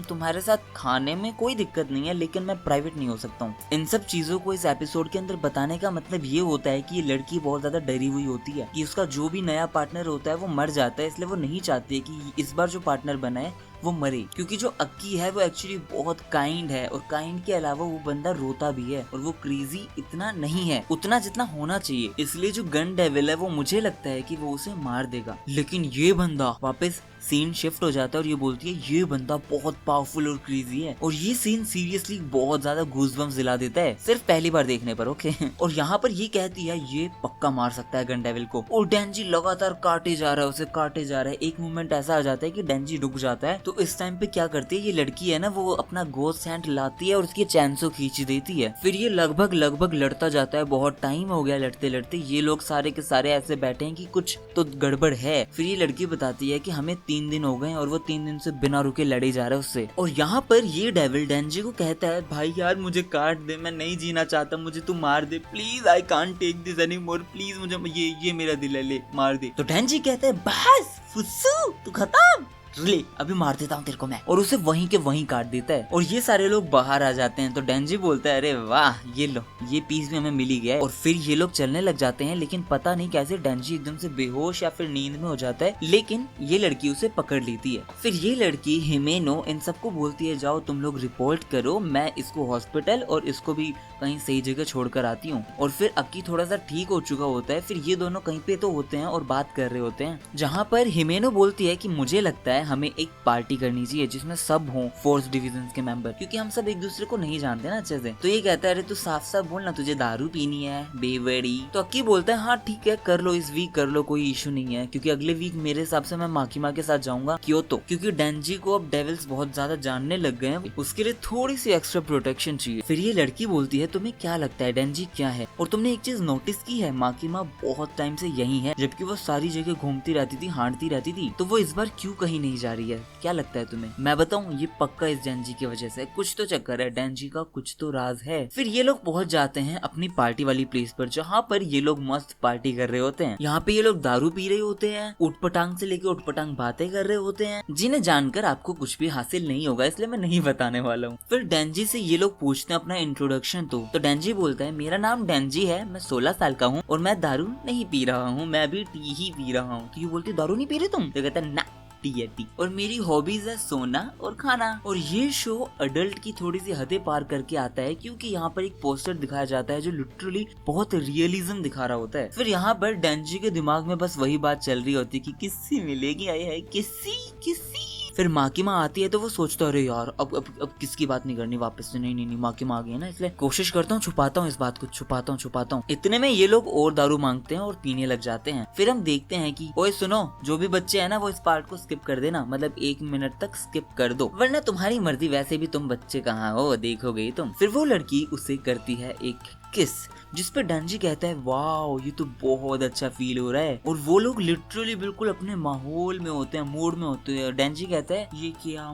Speaker 1: तुम्हारे साथ खाने में कोई दिक्कत नहीं है, लेकिन मैं प्राइवेट नहीं हो सकता हूँ। इन सब चीजों को इस एपिसोड के अंदर बताने का मतलब ये होता है कि ये लड़की बहुत ज्यादा डरी हुई होती है कि उसका जो भी नया पार्टनर होता है वो मर जाता है, इसलिए वो नहीं चाहती है कि इस बार जो पार्टनर बना है वो मरे, क्योंकि जो अक्की है वो एक्चुअली बहुत काइंड है, और काइंड के अलावा वो बंदा रोता भी है, और वो क्रेजी इतना नहीं है, उतना जितना होना चाहिए। इसलिए जो गन डेविल है वो मुझे लगता है कि वो उसे मार देगा। लेकिन ये बंदा, वापस सीन शिफ्ट हो जाता है और ये बोलती है ये बंदा बहुत पावरफुल और क्रेजी है, और ये सीन सीरियसली बहुत ज्यादा गूज़बम्स दिला देता है सिर्फ पहली बार देखने पर, ओके। और यहाँ पर ये कहती है ये पक्का मार सकता है गन डेविल को, और डेंजी लगातार काटे जा रहा है, उसे काटे जा रहा है। एक मोमेंट ऐसा आ जाता है कि डेंजी रुक जाता है, तो इस टाइम पे क्या करती है ये लड़की है ना, वो अपना गोस्ट हैंड लाती है और उसकी चैनसो खींच देती है। फिर ये लगभग लड़ता जाता है, बहुत टाइम हो गया लड़ते लड़ते, ये लोग सारे के सारे ऐसे बैठे हैं कि कुछ तो गड़बड़ है। फिर ये लड़की बताती है कि हमें 3 दिन हो गए और वो 3 दिन से बिना रुके लड़े जा रहा है उससे। और यहाँ पर ये डेविल डेंजी को कहता है भाई यार मुझे काट दे, मैं नहीं जीना चाहता, मुझे तू मार दे please, I can't take this any more, please मुझे ये मेरा दिल है, ले मार दे। तो डेंजी कहता है बस फुस्सू तू खत्म, ले अभी मार देता हूँ तेरे को मैं, और उसे वहीं के वहीं काट देता है। और ये सारे लोग बाहर आ जाते हैं, तो डेंजी बोलता है अरे वाह ये लो ये पीस भी हमें मिल ही गया है। और फिर ये लोग चलने लग जाते हैं, लेकिन पता नहीं कैसे डेंजी एकदम से बेहोश या फिर नींद में हो जाता है, लेकिन ये लड़की उसे पकड़ लेती है। फिर ये लड़की हिमेनो इन सबको बोलती है जाओ तुम लोग रिपोर्ट करो, मैं इसको हॉस्पिटल और इसको भी कहीं सही जगह छोड़कर आती हूँ। और फिर अक्की थोड़ा सा ठीक हो चुका होता है, फिर ये दोनों कहीं पे तो होते हैं और बात कर रहे होते हैं, जहाँ पर हिमेनो बोलती है कि मुझे लगता है हमें एक पार्टी करनी चाहिए जिसमें सब हों फोर्स डिवीजन के मेंबर, क्योंकि हम सब एक दूसरे को नहीं जानते ना अच्छे से। तो ये कहता है अरे तू साफ साफ बोल ना तुझे दारू पीनी है बेवड़ी। तो अक्की बोलता है हाँ ठीक है कर लो, इस वीक कर लो, कोई इशू नहीं है, क्योंकि अगले वीक मेरे हिसाब से मैं माकीमा के साथ जाऊंगा क्योंतो, क्योंकि डेंजी को अब डेविल्स बहुत ज्यादा जानने लग गए हैं, उसके लिए थोड़ी सी एक्स्ट्रा प्रोटेक्शन चाहिए। फिर ये लड़की बोलती है तुम्हें क्या लगता है डेंजी क्या है, और तुमने एक चीज नोटिस की है माकीमा बहुत टाइम से यही है, जबकि वो सारी जगह घूमती रहती थी हांटती रहती थी, तो वो इस बार क्यों कहीं नहीं जा रही है, क्या लगता है तुम्हें? मैं बताऊं ये पक्का इस डेंजी की वजह से, कुछ तो चक्कर है, डेंजी का कुछ तो राज है। फिर ये लोग पहुंच जाते हैं अपनी पार्टी वाली प्लेस पर, जहाँ पर ये लोग मस्त पार्टी कर रहे होते हैं। यहाँ पे ये लोग दारू पी रहे होते हैं, उठपटांग से लेके उठपटांग बातें कर रहे होते हैं, जिन्हें जानकर आपको कुछ भी हासिल नहीं होगा, इसलिए मैं नहीं बताने वाला हूँ। फिर डेंजी से ये लोग पूछते हैं अपना इंट्रोडक्शन, तो डेंजी बोलता है मेरा नाम डेंजी है, मैं 16 साल का हूँ और मैं दारू नहीं पी रहा हूँ, मैं अभी टी ही पी रहा हूँ। तो ये बोलती दारू नहीं पी रहे तुम? तो कहता है ना टी है टी, और मेरी हॉबीज है सोना और खाना। और ये शो अडल्ट की थोड़ी सी हदें पार करके आता है, क्योंकि यहाँ पर एक पोस्टर दिखाया जाता है जो लिटरली बहुत रियलिज्म दिखा रहा होता है। फिर यहाँ पर डेंजी के दिमाग में बस वही बात चल रही होती है कि किससे मिलेगी, आए है किसी। फिर माकीमा आती है तो वो सोचता है अरे यार अब किसकी बात नहीं करनी वापस से, नहीं माकीमा आ गई है ना, इसलिए कोशिश करता हूँ छुपाता हूँ इस बात को, छुपाता हूँ। इतने में ये लोग और दारू मांगते हैं और पीने लग जाते हैं। फिर हम देखते हैं कि ओए सुनो, जो भी बच्चे हैं ना वो इस पार्ट को स्किप कर देना, मतलब 1 मिनट तक स्किप कर दो, वरना तुम्हारी मर्जी, वैसे भी तुम बच्चे कहाँ हो, देखोगे तुम। फिर वो लड़की उसे करती है एक किस, जिस पे डेंजी कहता है वाओ ये तो बहुत अच्छा फील हो रहा है, और वो लोग लिटरली बिल्कुल अपने माहौल में होते हैं, मूड में होते हैं। डेंजी कहता है ये क्या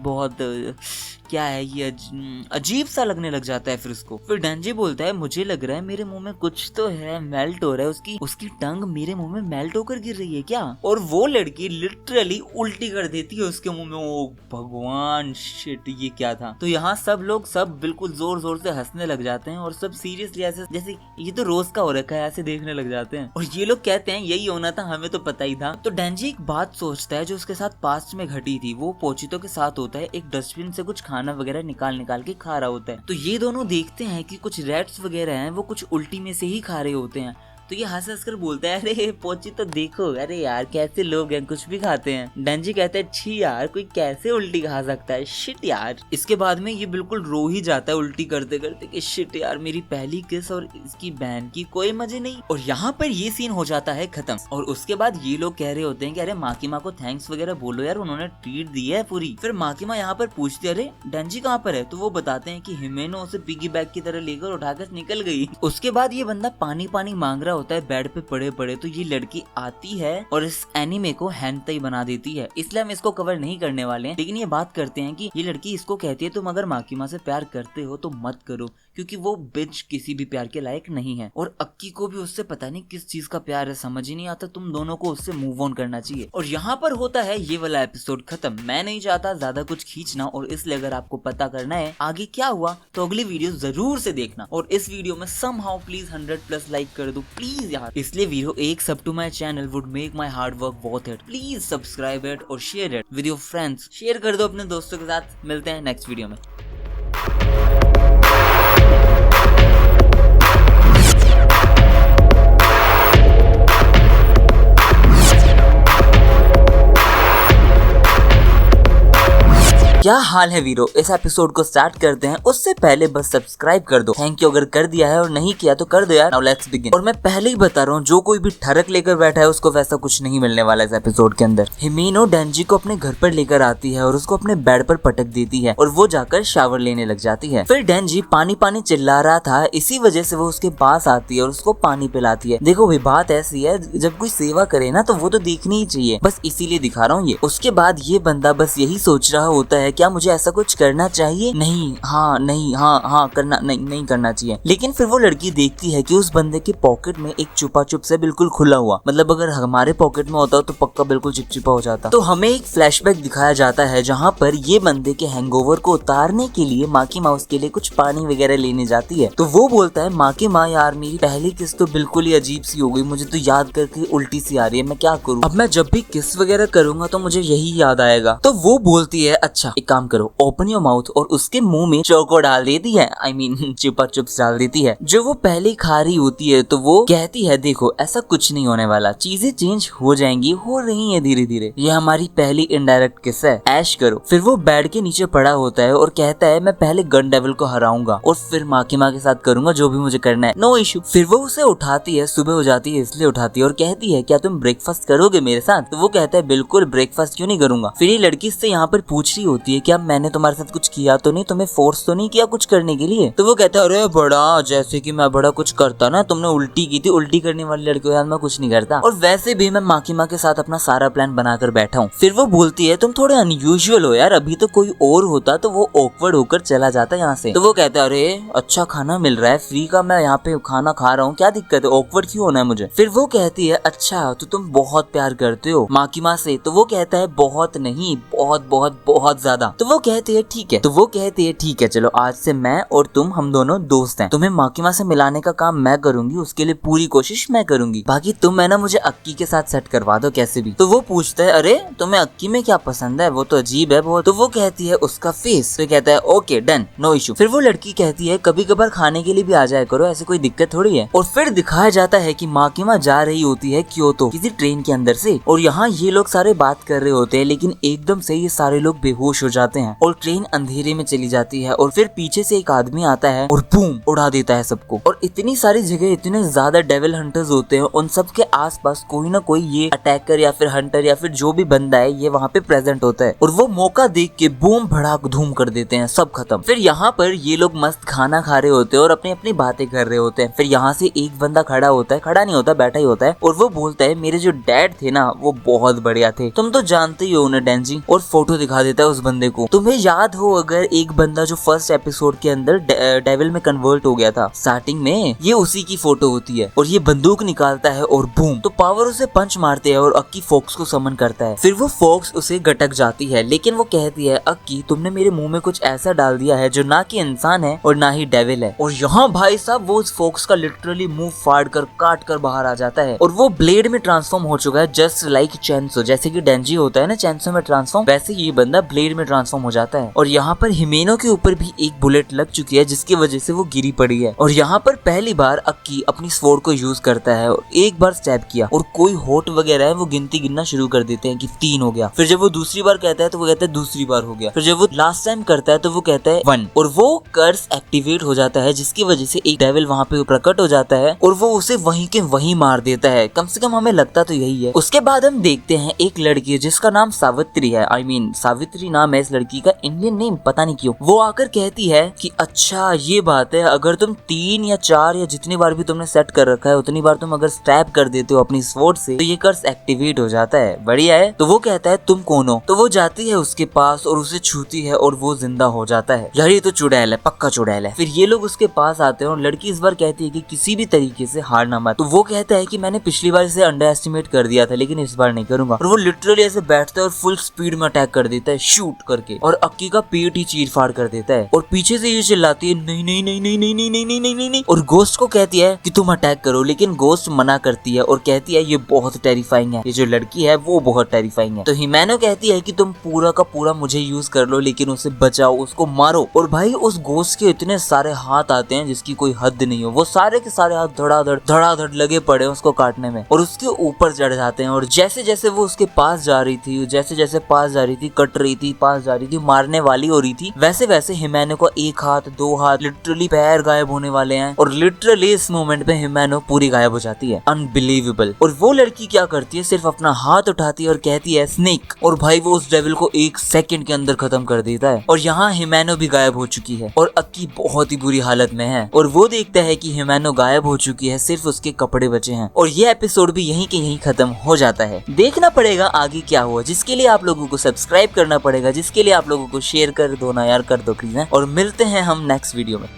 Speaker 1: बहुत क्या है ये, अजीब सा लगने लग जाता है फिर उसको। फिर डेंजी बोलता है मुझे लग रहा है मेरे मुंह में कुछ तो है, मेल्ट हो रहा है, उसकी टंग मेरे मुंह में मेल्ट होकर गिर रही है क्या? और वो लड़की लिटरली उल्टी कर देती है उसके मुंह में। ओ भगवान शिट, ये क्या था? तो यहाँ सब लोग सब बिल्कुल जोर जोर से हंसने लग जाते हैं, और सब सीरियसली ऐसे जैसे ये तो रोज का हो रखा है ऐसे देखने लग जाते हैं। और ये लोग कहते हैं यही होना था, हमें तो पता ही था। तो डेंजी एक बात सोचता है जो उसके साथ पास्ट में घटी थी, वो पोचितो के साथ होता है, एक डस्टबिन से कुछ खाना वगैरह निकाल के खा रहा होता है। तो ये दोनों देखते हैं कि कुछ रैट्स वगैरह हैं वो कुछ उल्टी में से ही खा रहे होते हैं।
Speaker 2: तो ये हंस हंस कर बोलता है अरे पोची तो देखो, अरे यार कैसे लोग हैं, कुछ भी खाते हैं। डेंजी कहता है छी यार, कोई कैसे उल्टी खा सकता है, शिट यार। इसके बाद में ये बिल्कुल रो ही जाता है उल्टी करते करते कि शिट यार, मेरी पहली किस और इसकी बहन की कोई मजे नहीं। और यहाँ पर ये सीन हो जाता है खत्म। और उसके बाद ये लोग कह रहे होते हैं कि अरे माकीमा को थैंक्स वगैरह बोलो यार, उन्होंने ट्रीट दी है पूरी। फिर माकीमा यहाँ पर पूछती है अरे डेंजी कहाँ पर है, तो वो बताते हैं कि हिमेनो उसे पिगी बैग की तरह लेकर उठाकर निकल गई। उसके बाद ये बंदा पानी पानी मांग रहा होता है बेड पे पड़े पड़े, तो ये लड़की आती है और इस एनिमे को हेंटाई बना देती है, इसलिए हम इसको कवर नहीं करने वाले हैं। लेकिन ये बात करते हैं कि ये लड़की इसको कहती है तुम अगर माकीमा से प्यार करते हो तो मत करो, क्योंकि वो बिच किसी भी प्यार के लायक नहीं है। और अक्की को भी उससे पता नहीं किस चीज का प्यार है, समझ ही नहीं आता, तुम दोनों को उससे मूव ऑन करना चाहिए। और यहाँ पर होता है ये वाला एपिसोड खत्म। मैं नहीं चाहता ज्यादा कुछ खींचना, और इसलिए अगर आपको पता करना है आगे क्या हुआ तो अगली वीडियो जरूर से देखना। और इस वीडियो में समहाउ प्लीज 100+ लाइक कर दो प्लीज यार। इसलिए वीडियो एक sub to my channel would make my hard work worth it. Please subscribe it और share it with your friends. Share कर दो अपने दोस्तों के साथ। मिलते हैं नेक्स्ट वीडियो में। क्या हाल है वीरो, इस एपिसोड को स्टार्ट करते हैं। उससे पहले बस सब्सक्राइब कर दो। थैंक यू अगर कर दिया है, और नहीं किया तो कर दो यार। Now let's begin. और मैं पहले ही बता रहा हूँ, जो कोई भी ठरक लेकर बैठा है उसको वैसा कुछ नहीं मिलने वाला इस एपिसोड के अंदर। हिमेनो डेंजी को अपने घर पर लेकर आती है और उसको अपने बेड पर पटक देती है और वो जाकर शावर लेने लग जाती है। फिर डेंजी पानी पानी चिल्ला रहा था, इसी वजह से वो उसके पास आती है और उसको पानी पिलाती है। देखो भाई बात ऐसी है, जब कोई सेवा करे ना तो वो तो देखनी ही चाहिए, बस इसीलिए दिखा रहा हूँ ये। उसके बाद ये बंदा बस यही सोच रहा होता है क्या मुझे ऐसा कुछ करना चाहिए, नहीं हाँ करना नहीं करना चाहिए। लेकिन फिर वो लड़की देखती है कि उस बंदे के पॉकेट में एक चुपा चुप से बिल्कुल खुला हुआ, मतलब अगर हमारे पॉकेट में होता तो पक्का बिल्कुल चिपचिपा हो जाता। तो हमें एक फ्लैशबैक दिखाया जाता है जहाँ पर ये बंदे के हैंगओवर को उतारने के लिए माकी माँ उसके लिए कुछ पानी वगैरह लेने जाती है। तो वो बोलता है माकी माँ यार मेरी पहली किस तो बिल्कुल ही अजीब सी हो गई, मुझे तो याद करके उल्टी सी आ रही है, मैं क्या करूँ। अब मैं जब भी किस वगैरह करूंगा तो मुझे यही याद आएगा। तो वो बोलती है अच्छा एक काम करो, ओपन योर माउथ, और उसके मुंह में चोको डाल देती है, आई मीन चुपा चुप्स डाल देती है जो वो पहले खा रही होती है। तो वो कहती है देखो ऐसा कुछ नहीं होने वाला, चीजें चेंज हो जाएंगी, हो रही है धीरे धीरे, ये हमारी पहली इनडायरेक्ट किस है, ऐश करो। फिर वो बेड के नीचे पड़ा होता है और कहता है मैं पहले गन डेविल को हराऊंगा और फिर माकीमा के साथ करूंगा जो भी मुझे करना है, नो इशू। फिर वो उसे उठाती है, सुबह हो जाती है इसलिए उठाती है और कहती है क्या तुम ब्रेकफास्ट करोगे मेरे साथ। तो वो कहता है बिल्कुल, ब्रेकफास्ट क्यों नहीं करूंगा। फिर ये लड़की इससे यहाँ पर पूछ रही होती है क्या मैंने तुम्हारे साथ कुछ किया तो नहीं, तुम्हें फोर्स तो नहीं किया कुछ करने के लिए। तो वो कहता है अरे बड़ा, जैसे कि मैं बड़ा कुछ करता ना, तुमने उल्टी की थी, उल्टी करने वाली लड़की के साथ मैं कुछ नहीं करता, और वैसे भी मैं माकीमा के साथ अपना सारा प्लान बनाकर बैठा हूँ। फिर वो बोलती है तुम थोड़े अनयूजुअल हो यार, अभी तो कोई और होता तो वो ऑकवर्ड होकर चला जाता यहाँ से। तो वो कहता है अरे अच्छा खाना मिल रहा है फ्री का, मैं यहाँ पे खाना खा रहा हूँ, क्या दिक्कत है, ऑकवर्ड क्यों होना है मुझे। फिर वो कहती है अच्छा तो तुम बहुत प्यार करते हो माकीमा से। तो वो कहता है बहुत नहीं, बहुत बहुत बहुत ज्यादा। तो वो कहती है ठीक है, तो वो कहती है ठीक है चलो आज से मैं और तुम हम दोनों दोस्त हैं, तुम्हें माकीमा से मिलाने का काम मैं करूंगी, उसके लिए पूरी कोशिश मैं करूंगी, बाकी तुम है ना मुझे अक्की के साथ सेट करवा दो कैसे भी। तो वो पूछता है अरे तुम्हें अक्की में क्या पसंद है, वो तो अजीब है बहुत। तो वो कहती है उसका फेस। तो कहता है ओके डन, नो इशू। फिर वो लड़की कहती है कभी कभार खाने के लिए भी आ जाया करो, ऐसे कोई दिक्कत थोड़ी है। और फिर दिखाया जाता है कि माकीमा जा रही होती है क्योतो किसी ट्रेन के अंदर से, और यहाँ ये लोग सारे बात कर रहे होते हैं, लेकिन एकदम से ये सारे लोग बेहोश हो जाते हैं और ट्रेन अंधेरे में चली जाती है। और फिर पीछे से एक आदमी आता है और बूम उड़ा देता है सबको। और इतनी सारी जगह इतने ज्यादा डेविल हंटर्स होते हैं, उन सब के आसपास कोई ना कोई ये अटैकर या फिर हंटर या फिर जो भी बंदा है ये वहाँ पे प्रेजेंट होता है, और वो मौका देख के बूम भड़ाक धूम कर देते हैं, सब खत्म। फिर यहाँ पर ये लोग मस्त खाना खा रहे होते हैं और अपनी अपनी बातें कर रहे होते हैं। फिर यहाँ से एक बंदा खड़ा होता है, खड़ा नहीं होता बैठा ही होता है, और वो बोलता है मेरे जो डैड थे ना वो बहुत बढ़िया थे, तुम तो जानते ही हो उन्हें डेंजी, और फोटो दिखा देता है उस बंदे को। तुम्हें याद हो अगर एक बंदा जो फर्स्ट एपिसोड के अंदर डेविल में कन्वर्ट हो गया था स्टार्टिंग में, ये उसी की फोटो होती है। और ये बंदूक निकालता है और बूम, तो पावर उसे पंच मारते हैं और अक्की फॉक्स को समन करता है। फिर वो फॉक्स उसे गटक जाती है, लेकिन वो कहती है अक्की तुमने मेरे मुंह में कुछ ऐसा डाल दिया है जो ना कि इंसान है और ना ही डेविल है। और यहाँ भाई साहब वो उस फॉक्स का लिटरली मुंह फाड़ कर काट कर बाहर आ जाता है, और वो ब्लेड में ट्रांसफॉर्म हो चुका है, जस्ट लाइक चैंसो। जैसे कि डेंजी होता है ना चैंसो में ट्रांसफॉर्म, वैसे ये बंदा ब्लेड में
Speaker 1: ट्रांसफॉर्म हो जाता है और यहाँ पर हिमेनो के ऊपर भी एक बुलेट लग चुकी है जिसकी वजह से वो गिरी पड़ी है। और यहाँ पर पहली बार अक्की अपनी स्वॉर्ड को यूज करता है और एक बार स्टैब किया और कोई होट वगैरह है वो गिनती गिनना शुरू कर देते हैं कि 3 हो गया। फिर जब वो दूसरी बार कहता है तो वो कहता है दूसरी बार हो गया। फिर जब वो लास्ट टाइम करता है तो वो कहता है 1 और वो कर्स एक्टिवेट हो जाता है जिसकी वजह से एक डेविल वहाँ पे प्रकट हो जाता है और वो उसे वहीं के वहीं मार देता है। कम से कम हमें लगता तो यही है। उसके बाद हम देखते हैं एक लड़की जिसका नाम सावित्री है, सावित्री नाम है इस लड़की का, इंडियन नेम पता नहीं क्यों। वो आकर कहती है कि अच्छा ये बात है, अगर तुम 3 या 4 या जितनी बार भी तुमने सेट कर रखा है उतनी बार तुम अगर स्टैब कर देते हो अपनी स्वॉर्ड से तो ये कर्स एक्टिवेट हो जाता है, बढ़िया है। तो वो कहता है तुम कौन हो? तो वो जाती है उसके पास और उसे छूती है और वो जिंदा हो जाता है। यार ये तो चुड़ैल है, पक्का चुड़ैल है। फिर ये लोग उसके पास आते हैं और लड़की इस बार कहती है कि किसी भी तरीके से हारना मत। तो वो कहता है कि मैंने पिछली बार इसे अंडर एस्टिमेट कर दिया था लेकिन इस बार नहीं करूंगा। और वो लिटरली ऐसे बैठता है और फुल स्पीड में अटैक कर देता है शूट करके और अक्की का पेट ही चीर फाड़ कर देता है। और पीछे से ये चिल्लाती है नहीं नहीं नहीं नहीं नहीं नहीं नहीं नहीं नहीं नहीं नहीं और गोस्ट को कहती है कि तुम अटैक करो, लेकिन गोस्ट मना करती है और कहती है ये बहुत टेरिफाइंग है, ये जो लड़की है वो बहुत टेरिफाइंग है। तो हिमेनो कहती है कि तुम पूरा का पूरा मुझे यूज कर लो लेकिन उसे बचाओ, उसको मारो। और भाई उस गोस्ट के इतने सारे हाथ आते हैं जिसकी कोई हद नहीं हो, वो सारे के सारे हाथ धड़ाधड़ लगे पड़े उसको काटने में और उसके ऊपर चढ़ जाते हैं। और जैसे जैसे वो उसके पास जा रही थी, जैसे जैसे पास जा रही थी, कट रही थी, पास जा रही थी, मारने वाली हो रही थी, वैसे वैसे हिमेनो को 1 हाथ 2 हाथ लिटरली पैर गायब होने वाले हैं। और लिटरली इस मोमेंट पे हिमेनो पूरी गायब हो जाती है, अनबिलीवेबल। और वो लड़की क्या करती है, सिर्फ अपना हाथ उठाती है और कहती है स्नेक, और भाई वो उस डेविल को 1 सेकंड के अंदर खत्म कर देता है। और यहाँ हिमेनो भी गायब हो चुकी है और अक्की बहुत ही बुरी हालत में है। और वो देखता है कि हिमेनो गायब हो चुकी है, सिर्फ उसके कपड़े बचे हैं। और ये एपिसोड भी यहीं के यहीं खत्म हो जाता है। देखना पड़ेगा आगे क्या हुआ, जिसके लिए आप लोगों को सब्सक्राइब करना पड़ेगा, जिसके लिए आप लोगों को शेयर कर दो ना यार, कर दो प्लीज। और मिलते हैं हम नेक्स्ट वीडियो में।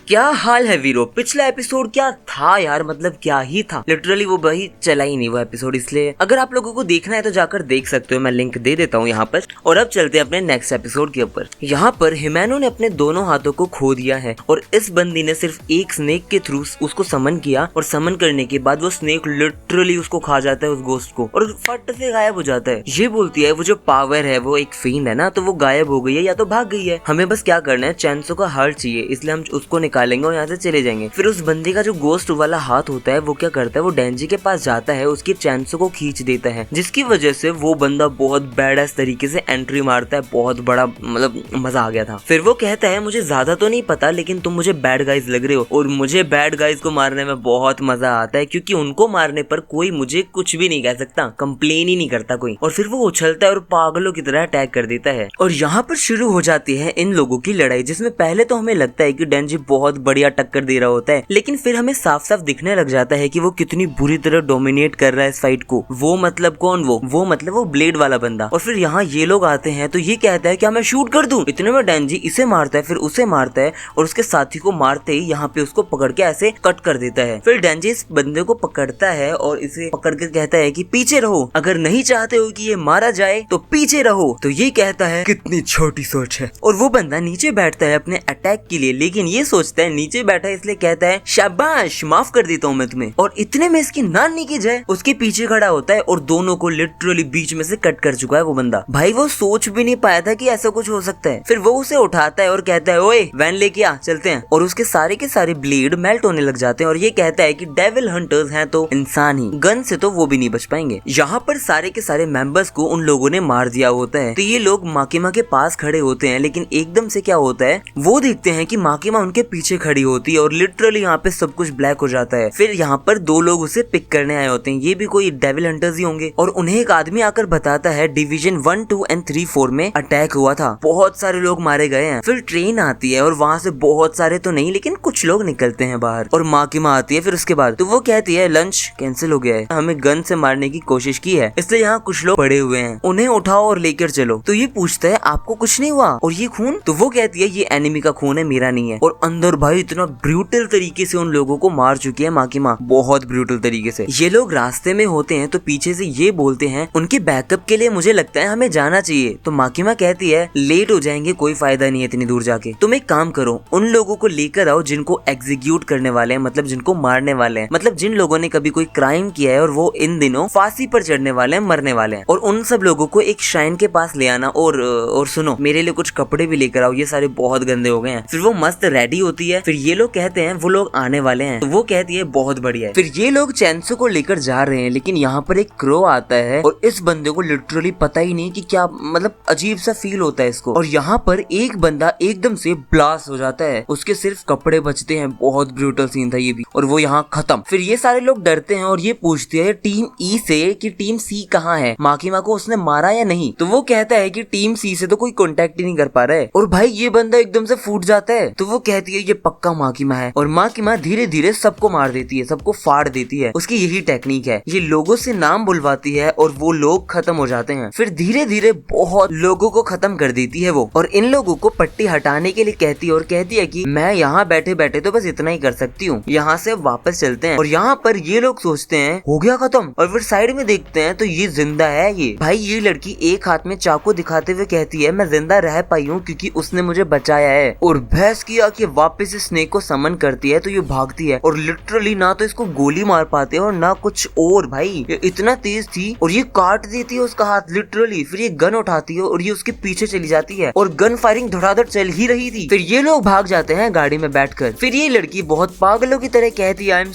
Speaker 1: क्या हाल है वीरो? पिछला एपिसोड क्या था यार, मतलब क्या ही था, लिटरली वो भाई चला ही नहीं वो एपिसोड। इसलिए अगर आप लोगों को देखना है तो जाकर देख सकते हो, मैं लिंक दे देता हूँ यहाँ पर। और अब चलते हैं अपने नेक्स्ट एपिसोड के ऊपर। यहाँ पर हिमेनो ने अपने दोनों हाथों को खो दिया है और इस बंदी ने सिर्फ एक स्नेक के थ्रू उसको समन किया और समन करने के बाद वो स्नेक लिटरली उसको खा जाता है, उस गोस्ट को, और फट से गायब हो जाता है। ये बोलती है वो जो पावर है वो एक फील्ड है ना, तो वो गायब हो गई है या तो भाग गई है, हमें बस क्या करना है, चैंसो का हार्ट चाहिए, इसलिए हम उसको निकालेंगे और यहाँ से चले जाएंगे। फिर उस बंदी का जो गोस्ट वाला हाथ होता है वो क्या करता है, वो डेंजी के पास जाता है, उसकी चैंसो को खींच देता है, जिसकी वजह से वो बंदा बहुत बैड तरीके से एंट्री मारता है। बहुत बड़ा मतलब मजा आ गया था। फिर वो कहता है मुझे ज्यादा तो नहीं पता लेकिन तुम मुझे बैड गाइज लग रहे हो, और मुझे बैड गाइज को मारने में बहुत मजा आता है क्योंकि उनको मारने पर कोई मुझे कुछ भी नहीं कह सकता, कंप्लेन ही नहीं करता कोई। और फिर वो उछलता है और पागलों की तरह अटैक कर देता है। और यहाँ पर शुरू हो जाती है इन लोगों की लड़ाई, जिसमें पहले तो हमें लगता है कि डेंजी बहुत बढ़िया टक्कर दे रहा होता है, लेकिन फिर हमें साफ साफ दिखने लग जाता है कि वो कितनी बुरी तरह डोमिनेट कर रहा है इस फाइट को। वो मतलब कौन? वो मतलब वो ब्लेड वाला बंदा। और फिर यहाँ ये लोग आते हैं तो ये कहता है क्या मैं शूट कर दूं? इतने में डेंजी इसे मारता है, फिर उसे मारता है और उसके साथी को मारते ही यहाँ पे उसको पकड़ के ऐसे कट कर देता है। फिर डेंजी इस बंदे को पकड़ता है और इसे पकड़ के कहता है कि पीछे रहो, अगर नहीं चाहते हो कि ये मारा जाए तो पीछे रहो। तो ये कहता है कितनी छोटी सोच है, और वो बंदा नीचे बैठता है अपने अटैक के लिए, लेकिन ये सोचता है नीचे बैठा है इसलिए कहता है शाबाश माफ कर देता हूँ मैं तुम्हें। और इतने में इसकी नानी की जय उसके पीछे खड़ा होता है और दोनों को लिटरली बीच में से कट कर चुका है वो बंदा। भाई वो सोच भी नहीं पाया था कि ऐसा कुछ हो सकता है। फिर वो उसे उठाता है और कहता है ओए वैन लेके आ, चलते हैं। और उसके सारे के सारे ब्लेड मेल्ट होने लग जाते हैं और ये कहता है कि डेविल हंटर्स हैं तो इंसान ही, गन से तो वो भी नहीं बच पाएंगे। यहाँ पर सारे के सारे मेंबर्स को उन लोगों ने मार दिया होता है। तो ये लोग माकिमा के पास खड़े होते हैं, लेकिन एकदम से क्या होता है, वो देखते हैं कि माकिमा उनके पीछे खड़ी होती है और लिटरली यहाँ पे सब कुछ ब्लैक हो जाता है। फिर यहाँ पर 2 लोग उसे पिक करने आए होते हैं, ये भी कोई डेविल हंटर्स ही होंगे। और उन्हें एक आदमी आकर बताता है डिवीजन 1, 2 और 3, 4 में अटैक हुआ था, बहुत सारे लोग मारे गए हैं। फिर ट्रेन आती है और वहाँ से बहुत सारे तो नहीं लेकिन कुछ लोग निकलते हैं बाहर, और माकिमा आती है। फिर उसके बाद तो वो कहती है लंच कैंसिल हो गया है, हमें गन से मारने की कोशिश की है इसलिए यहाँ कुछ लोग पड़े हुए हैं, उन्हें उठाओ और लेकर चलो। तो ये पूछता है आपको कुछ नहीं हुआ और ये खून? तो वो कहती है ये एनिमी का खून है, मेरा नहीं है। और अंदर और भाई इतना ब्रूटल तरीके से उन लोगों को मार चुकी है माँ की माँ, बहुत ब्रूटल तरीके से। ये लोग रास्ते में होते हैं तो पीछे से ये बोलते हैं उनके बैकअप के लिए मुझे लगता है हमें जाना चाहिए। तो माँ की माँ कहती है लेट हो जाएंगे, कोई फायदा नहीं है इतनी दूर जाके, तुम एक काम करो उन लोगों को लेकर आओ जिनको एग्जीक्यूट करने वाले हैं, मतलब जिनको मारने वाले हैं, मतलब जिन लोगों ने कभी कोई क्राइम किया है और वो इन दिनों फांसी पर चढ़ने वाले हैं, मरने वाले हैं, और उन सब लोगों को एक श्राइन के पास ले आना। और सुनो मेरे लिए कुछ कपड़े भी लेकर आओ, ये सारे बहुत गंदे हो गए हैं। फिर वो मस्त रेडी होती है। फिर ये लोग कहते हैं वो लोग आने वाले हैं, तो वो कहती है बहुत बढ़िया है। फिर ये लोग चैंसो को लेकर जा रहे हैं, लेकिन यहाँ पर एक क्रो आता है और इस बंदे को लिटरली पता ही नहीं कि क्या, मतलब अजीब सा फील होता है इसको। और यहाँ पर एक बंदा एकदम से ब्लास्ट हो जाता है, उसके सिर्फ कपड़े बचते हैं। बहुत ब्रूटल सीन था ये भी, और वो यहाँ खत्म। फिर ये सारे लोग डरते हैं और ये पूछते हैं टीम ई से कि टीम सी कहाँ है, माँ की माँ को उसने मारा या नहीं। तो वो कहता है कि टीम सी से तो कोई कांटेक्ट ही नहीं कर पा रहा है। और भाई ये बंदा एकदम से फूट जाता है। तो वो कहती है ये पक्का माँ की माँ है, और माँ की माँ धीरे धीरे सबको मार देती है, सबको फाड़ देती है। उसकी यही टेक्निक है, ये लोगों से नाम बुलवाती है और वो लोग खत्म हो जाते हैं। फिर धीरे धीरे बहुत लोगों को खत्म कर देती है वो, और इन लोगों को पट्टी हटाने के लिए कहती है और कहती है कि मैं यहाँ बैठे बैठे तो बस इतना ही कर सकती हूँ, यहाँ से वापस चलते हैं। और यहाँ पर ये लोग सोचते हैं हो गया खत्म, और फिर साइड में देखते हैं तो ये जिंदा है। ये भाई ये लड़की एक हाथ में चाकू दिखाते हुए कहती है मैं जिंदा रह पाई हूँ क्योंकि उसने मुझे बचाया है। और भैंस की आंखें वापस स्नेक को समन करती है तो ये भागती है, और लिटरली ना तो इसको गोली मार पाते और ना कुछ और। भाई ये इतना तेज थी और ये काट देती है उसका हाथ लिटरली। फिर ये गन उठाती है और ये उसके पीछे चली जाती है, और गन फायरिंग धड़ाधड़ चल ही रही थी। फिर ये लोग भाग जाते हैं गाड़ी में बैठकर। फिर ये लड़की बहुत पागलों की तरह कहती है आई एम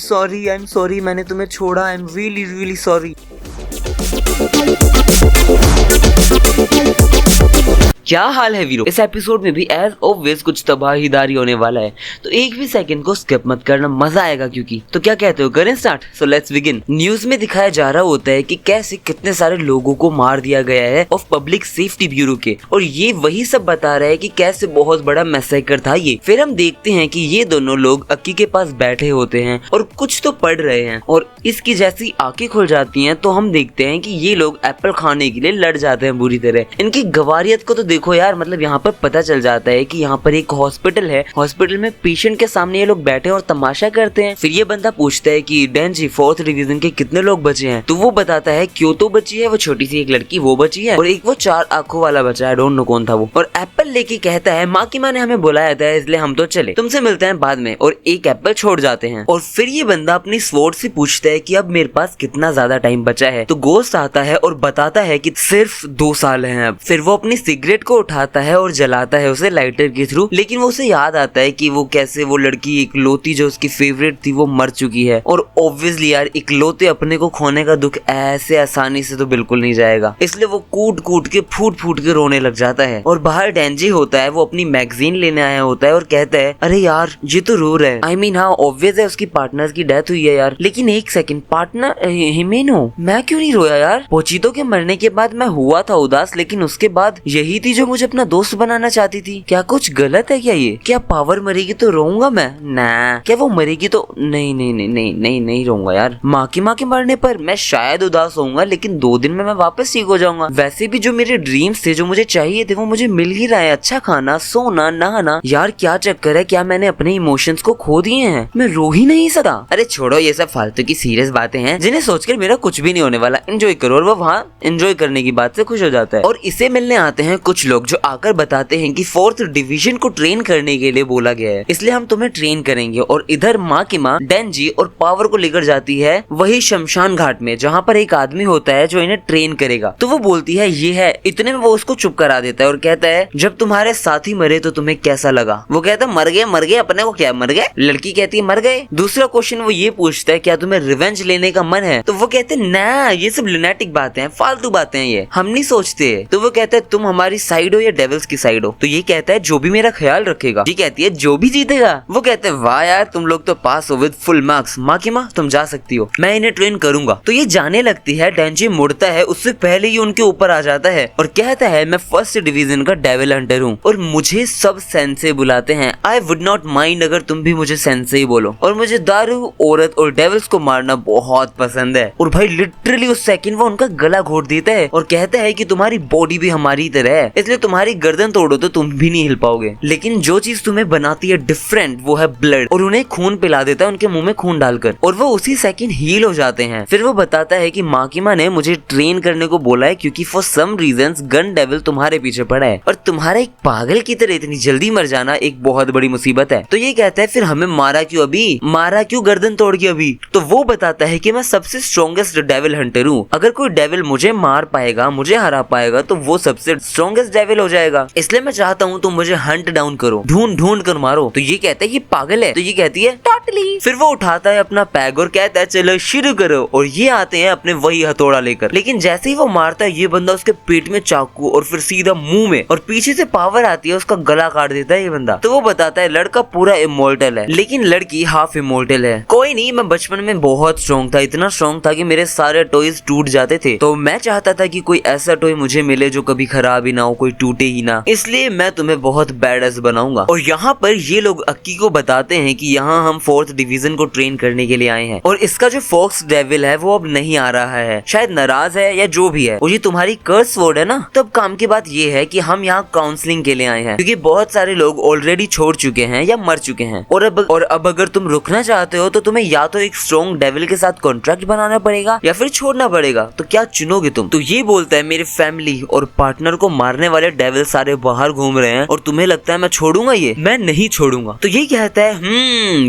Speaker 1: सॉरी, मैंने तुम्हें छोड़ा, I am really really sorry. क्या हाल है वीरो, इस एपिसोड में भी एज ऑब्वियस कुछ तबाहीदारी होने वाला है, तो एक भी सेकंड को स्किप मत करना, मजा आएगा क्योंकि। तो क्या कहते हो, करें start? So let's begin. News में दिखाया जा रहा होता है कि कैसे कितने सारे लोगों को मार दिया गया है ऑफ पब्लिक सेफ्टी ब्यूरो के, और ये वही सब बता रहा है कि कैसे बहुत बड़ा मैसेकर था ये। फिर हम देखते हैं कि ये दोनों लोग अक्की के पास बैठे होते हैं और कुछ तो पढ़ रहे हैं, और इसकी जैसी आंखें खुल जाती हैं तो हम देखते हैं कि ये लोग एप्पल खाने के लिए लड़ जाते हैं बुरी तरह। इनकी गवारियत को तो देखो यार, मतलब यहाँ पर पता चल जाता है कि यहाँ पर एक हॉस्पिटल है, हॉस्पिटल में पेशेंट के सामने ये लोग बैठे और तमाशा करते हैं। फिर ये बंदा पूछता है कि डेंजी 4th डिवीजन के कितने लोग बचे हैं, तो वो बताता है क्योतो बची है, वो छोटी सी एक लड़की वो बची है, और एक वो 4 आंखों वाला बचा है, डोंट नो कौन था वो। और एप्पल लेके कहता है माँ की माँ ने हमें बुलाया था इसलिए हम तो चले, तुमसे मिलते हैं बाद में, और एक एप्पल छोड़ जाते हैं। और फिर ये बंदा अपनी स्वॉर्ड से पूछता है कि अब मेरे पास कितना ज्यादा टाइम बचा है, तो गोस्ट आता है और बताता है कि सिर्फ 2 साल हैं अब। फिर वो अपनी सिगरेट को उठाता है और जलाता है उसे लाइटर के थ्रू, लेकिन वो उसे याद आता है कि वो कैसे वो लड़की इकलौती जो उसकी फेवरेट थी वो मर चुकी है, और ऑब्वियसली यार इकलौते अपने को खोने का दुख ऐसे आसानी से तो बिल्कुल नहीं जाएगा, इसलिए वो कूट कूट के फूट फूट के रोने लग जाता है। और बाहर डेंजी होता है, वो अपनी मैगजीन लेने आया होता है और कहता है अरे यार ये तो रो रहा है। आई मीन हाँ ऑब्वियस है उसकी पार्टनर की डेथ हुई है यार, लेकिन एक सेकंड, पार्टनर हिमेनो, मैं क्यों नहीं रोया यार? पोचीतो के मरने के बाद मैं हुआ था उदास, लेकिन उसके बाद यही थी जो मुझे अपना दोस्त बनाना चाहती थी। क्या कुछ गलत है क्या ये? क्या पावर मरेगी तो रोऊंगा मैं? ना, क्या वो मरेगी तो नहीं नहीं नहीं नहीं नहीं नहीं रोऊंगा यार। माँ के मरने पर मैं शायद उदास होऊंगा, लेकिन 2 दिन में मैं वापस ठीक हो जाऊंगा। वैसे भी जो मेरे ड्रीम्स थे, जो मुझे चाहिए थे, वो मुझे मिल ही रहा है। अच्छा खाना, सोना, नहाना। यार क्या चक्कर है, क्या मैंने अपने इमोशंस को खो दिए हैं? मैं रो ही नहीं सकता। अरे छोड़ो ये सब फालतू की सीरियस बातें हैं जिन्हें सोचकर मेरा कुछ भी नहीं होने वाला। एंजॉय करो। और वो वहाँ एंजॉय करने की बात से खुश हो जाता है। और इसे मिलने आते हैं कुछ लोग जो आकर बताते हैं कि 4th डिवीजन को ट्रेन करने के लिए बोला गया है, इसलिए हम तुम्हें ट्रेन करेंगे। और इधर माँ की माँ डेंजी और पावर को लेकर जाती है वही शमशान घाट में, जहाँ पर एक आदमी होता है जो इन्हें ट्रेन करेगा। तो वो बोलती है ये है, इतने में वो उसको चुप करा देता है और कहता है जब तुम्हारे साथी मरे तो तुम्हें कैसा लगा? वो कहता है मर गए, अपने को क्या मर गए? लड़की कहती है मर गए। दूसरा क्वेश्चन वो ये पूछता है क्या तुम्हें रिवेंज लेने का मन है? तो वो कहते हैं ना, ये सब लुनेटिक बातें हैं, फालतू बातें हैं, ये हम नहीं सोचते। तो वो कहता है तुम हमारी साइड हो या डेविल्स की साइड हो? तो ये कहता है जो भी मेरा ख्याल रखेगा। ये कहती है जो भी जीतेगा। वो कहते हैं वाह यार तुम लोग तो पास हो विद फुल मार्क्स, माँ की माँ तुम जा सकती हो, मैं इन्हें ट्रेन करूंगा। तो ये जाने लगती है। डेंजी मुड़ता है, उससे पहले ही उनके ऊपर आ जाता है और कहता है मैं 1st डिवीजन का डेविल हंटर हूँ और मुझे सब सेंसे बुलाते हैं। आई वुड नॉट माइंड अगर तुम भी मुझे सेंसे ही बोलो। और मुझे दारू, औरत और डेविल्स को मारना बहुत पसंद है। और भाई लिटरली उस सेकंड वो उनका गला घोट देता है और कहता है कि तुम्हारी बॉडी भी हमारी तरह है, इसलिए तुम्हारी गर्दन तोड़ो तो तुम भी नहीं हिल पाओगे, लेकिन जो चीज तुम्हें बनाती है डिफरेंट वो है ब्लड। और उन्हें खून पिला देता है उनके मुंह में खून डालकर और वो उसी सेकंड हील हो जाते हैं। फिर वो बताता है कि माकिमा ने मुझे ट्रेन करने को बोला है क्योंकि for some reasons gun devil तुम्हारे पीछे पड़ा है और तुम्हारा एक पागल की तरह इतनी जल्दी मर जाना एक बहुत बड़ी मुसीबत है। तो ये कहता है फिर हमें मारा क्यों अभी, मारा क्यों गर्दन तोड़ के अभी। तो वो बताता है कि मैं सबसे स्ट्रॉन्गेस्ट डेविल हंटर हूँ, अगर कोई डेविल मुझे मार पाएगा, मुझे हरा पाएगा तो वो सबसे स्ट्रॉन्गेस्ट डेविल हो जाएगा, इसलिए मैं चाहता हूँ तुम मुझे हंट डाउन करो, ढूंढ ढूंढ कर मारो। तो ये कहता है ये पागल है। तो ये कहती है टोटली। फिर वो उठाता है अपना पैग और कहता है चलो शुरू करो। और ये आते हैं अपने वही हथौड़ा लेकर, लेकिन जैसे ही वो मारता है ये बंदा उसके पेट में चाकू और फिर सीधा मुंह में, और पीछे से पावर आती है उसका गला काट देता है ये बंदा। तो वो बताता है लड़का पूरा इमोर्टल है लेकिन लड़की हाफ इमोर्टल है। कोई नहीं, मैं बचपन में बहुत स्ट्रॉन्ग था, इतना स्ट्रॉन्ग था कि मेरे सारे टॉयज टूट जाते थे, तो मैं चाहता था कि कोई ऐसा टॉय मुझे मिले जो कभी खराब ही ना हो, कोई टूटे ही ना, इसलिए मैं तुम्हें बहुत बैडस बनाऊंगा। और यहाँ पर ये लोग अक्की को बताते हैं कि यहाँ हम 4th डिवीजन को ट्रेन करने के लिए आए हैं और इसका जो फॉक्स डेविल है वो अब नहीं आ रहा है, शायद नाराज है या जो भी है। और ये तुम्हारी कर्स वर्ड है ना। तब काम की बात ये है कि हम यहाँ काउंसलिंग के लिए आए हैं क्योंकि बहुत सारे लोग ऑलरेडी छोड़ चुके हैं या मर चुके हैं और अब अगर तुम रुकना चाहते हो तो तुम्हें या तो एक स्ट्रॉन्ग डेविल के साथ कॉन्ट्रैक्ट बनाना पड़ेगा या फिर छोड़ना पड़ेगा। तो क्या चुनोगे तुम। तो ये बोलता है मेरे फैमिली और पार्टनर को मारने वाले डेविल सारे बाहर घूम रहे हैं और तुम्हें लगता है मैं छोड़ूंगा, ये मैं नहीं छोड़ूंगा। तो ये कहता है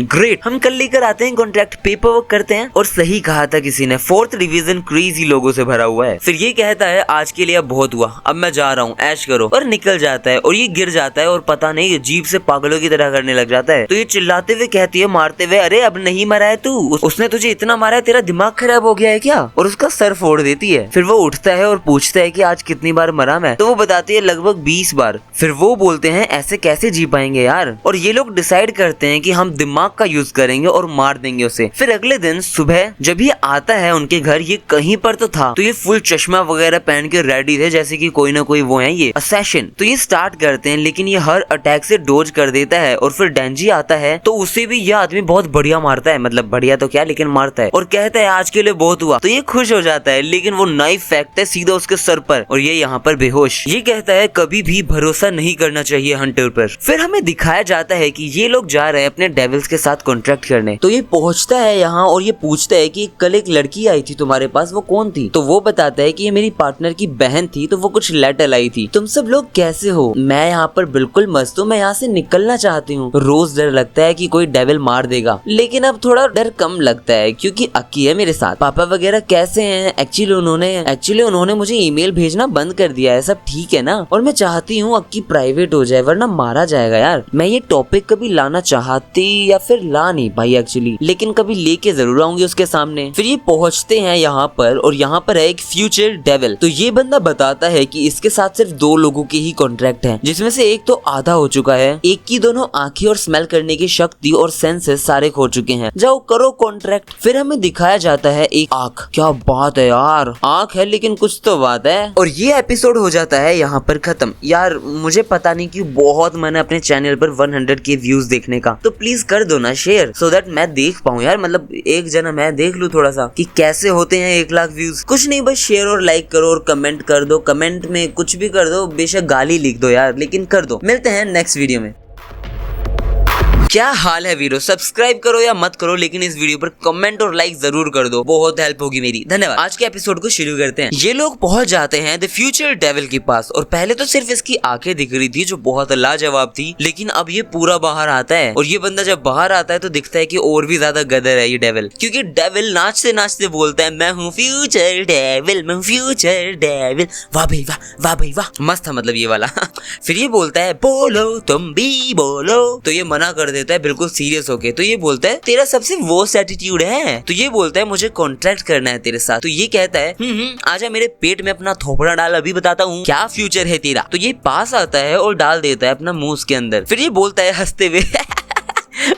Speaker 1: ग्रेट, हम कल लेकर आते हैं कॉन्ट्रैक्ट, पेपर वर्क करते हैं। और सही कहा था किसी ने, 4th डिवीजन क्रेजी लोगों से भरा हुआ है। फिर ये कहता है आज के लिए अब बहुत हुआ, अब मैं जा रहा हूँ, ऐश करो। और निकल जाता है और ये गिर जाता है और पता नहीं जीप से पागलों की तरह करने लग जाता है। तो ये चिल्लाते हुए कहती है मारते हुए, अरे अब नहीं मरा है तू, उसने तुझे इतना मारा है, तेरा दिमाग खराब हो गया है क्या। और उसका सर फोड़ देती है। फिर वो उठता है और पूछता है कि आज कितनी बार मरा मैं। तो वो बताती है लगभग 20 बार। फिर वो बोलते हैं ऐसे कैसे जी पाएंगे यार। और ये लोग डिसाइड करते हैं कि हम दिमाग का यूज करेंगे और मार देंगे उसे। फिर अगले दिन सुबह जब ये आता है उनके घर, ये कहीं पर तो था, तो ये फुल चश्मा वगैरह पहन के रेडी थे जैसे कि कोई ना कोई वो है ये असैसिन। तो ये स्टार्ट करते हैं लेकिन ये हर अटैक से डोज कर देता है। और फिर डेंजी आता है तो उसे भी यह आदमी बहुत बढ़िया मारता है, मतलब बढ़िया तो क्या लेकिन मारता है, और कहता है आज के लिए बहुत हुआ। तो ये खुश हो जाता है लेकिन वो नाइफ फेंकता है सीधा उसके सर पर और ये यहाँ पर बेहोश। ये कहता है कभी भी भरोसा नहीं करना चाहिए हंटर पर। फिर हमें दिखाया जाता है कि ये लोग जा रहे हैं अपने डेविल्स के साथ कॉन्ट्रैक्ट करने। तो ये पहुंचता है यहाँ और ये पूछता है कि कल एक लड़की आई थी तुम्हारे पास, वो कौन थी। तो वो बताता है कि ये मेरी पार्टनर की बहन थी, तो वो कुछ लेटर लाई थी। तुम सब लोग कैसे हो, मैं यहाँ पर बिल्कुल मस्त हूँ, मैं यहाँ से निकलना चाहती हूँ। रोज डर लगता है कि कोई डेविल मार देगा, लेकिन अब थोड़ा डर कम लगता है क्योंकि अक्की है मेरे साथ। पापा वगैरह कैसे हैं। एक्चुअली उन्होंने मुझे ईमेल भेजना बंद कर दिया है, सब ठीक है ना। और मैं चाहती हूँ अक्की प्राइवेट हो जाए वरना मारा जाएगा यार। मैं ये टॉपिक कभी लाना चाहती या फिर ला नहीं पाई एक्चुअली, लेकिन कभी लेके जरूर आऊंगी उसके सामने। फिर ये पहुंचते हैं यहाँ पर और यहाँ पर है एक फ्यूचर डेविल। तो ये बंदा बताता है कि इसके साथ सिर्फ 2 लोगों के ही कॉन्ट्रैक्ट है, जिसमें से एक तो आधा हो चुका है, एक की दोनों आंखें और स्मेल करने की शक्ति और सेंसेस सारे खो चुके हैं। जाओ करो कॉन्ट्रैक्ट। फिर हमें दिखाया जाता है एक आंख। क्या बात है यार, आंख है लेकिन कुछ तो बात है। और ये एपिसोड हो जाता है यहाँ पर खत्म। यार मुझे पता नहीं क्यों बहुत मन है अपने चैनल पर 100 के व्यूज देखने का, तो प्लीज कर दो ना शेयर सो दैट मैं देख पाऊँ यार, मतलब एक जना मैं देख लूँ थोड़ा सा कि कैसे होते हैं 1 लाख व्यूज। कुछ नहीं, बस शेयर और लाइक करो और कमेंट कर दो। कमेंट में कुछ भी कर दो, बेशक गाली लिख दो यार, लेकिन कर दो। मिलते हैं नेक्स्ट वीडियो में। क्या हाल है वीरो, सब्सक्राइब करो या मत करो लेकिन इस वीडियो पर कमेंट और लाइक जरूर कर दो, बहुत हेल्प होगी मेरी। धन्यवाद। आज के एपिसोड को शुरू करते हैं। ये लोग पहुंच जाते हैं द फ्यूचर डेविल के पास और पहले तो सिर्फ इसकी आंखें दिख रही थी जो बहुत लाजवाब थी, लेकिन अब ये पूरा बाहर आता है और ये बंदा जब बाहर आता है तो दिखता है कि और भी ज्यादा गदर है ये डेविल, क्योंकि डेविल नाचते नाचते बोलता है मैं हूँ फ्यूचर डेविल, मैं फ्यूचर डेविल। वाह भाई वाह, वाह भाई वाह, मस्त था मतलब ये वाला। फिर ये बोलता है बोलो तुम भी बोलो, तो ये मना कर देता है बिल्कुल सीरियस होके। तो ये बोलता है तेरा सबसे वर्स्ट एटीट्यूड है। तो ये बोलता है मुझे कॉन्ट्रैक्ट करना है तेरे साथ। तो ये कहता है आजा मेरे पेट में अपना थोपड़ा डाल, अभी बताता हूँ क्या फ्यूचर है तेरा। तो ये पास आता है और डाल देता है अपना मुंह उसके अंदर। फिर ये बोलता है हंसते हुए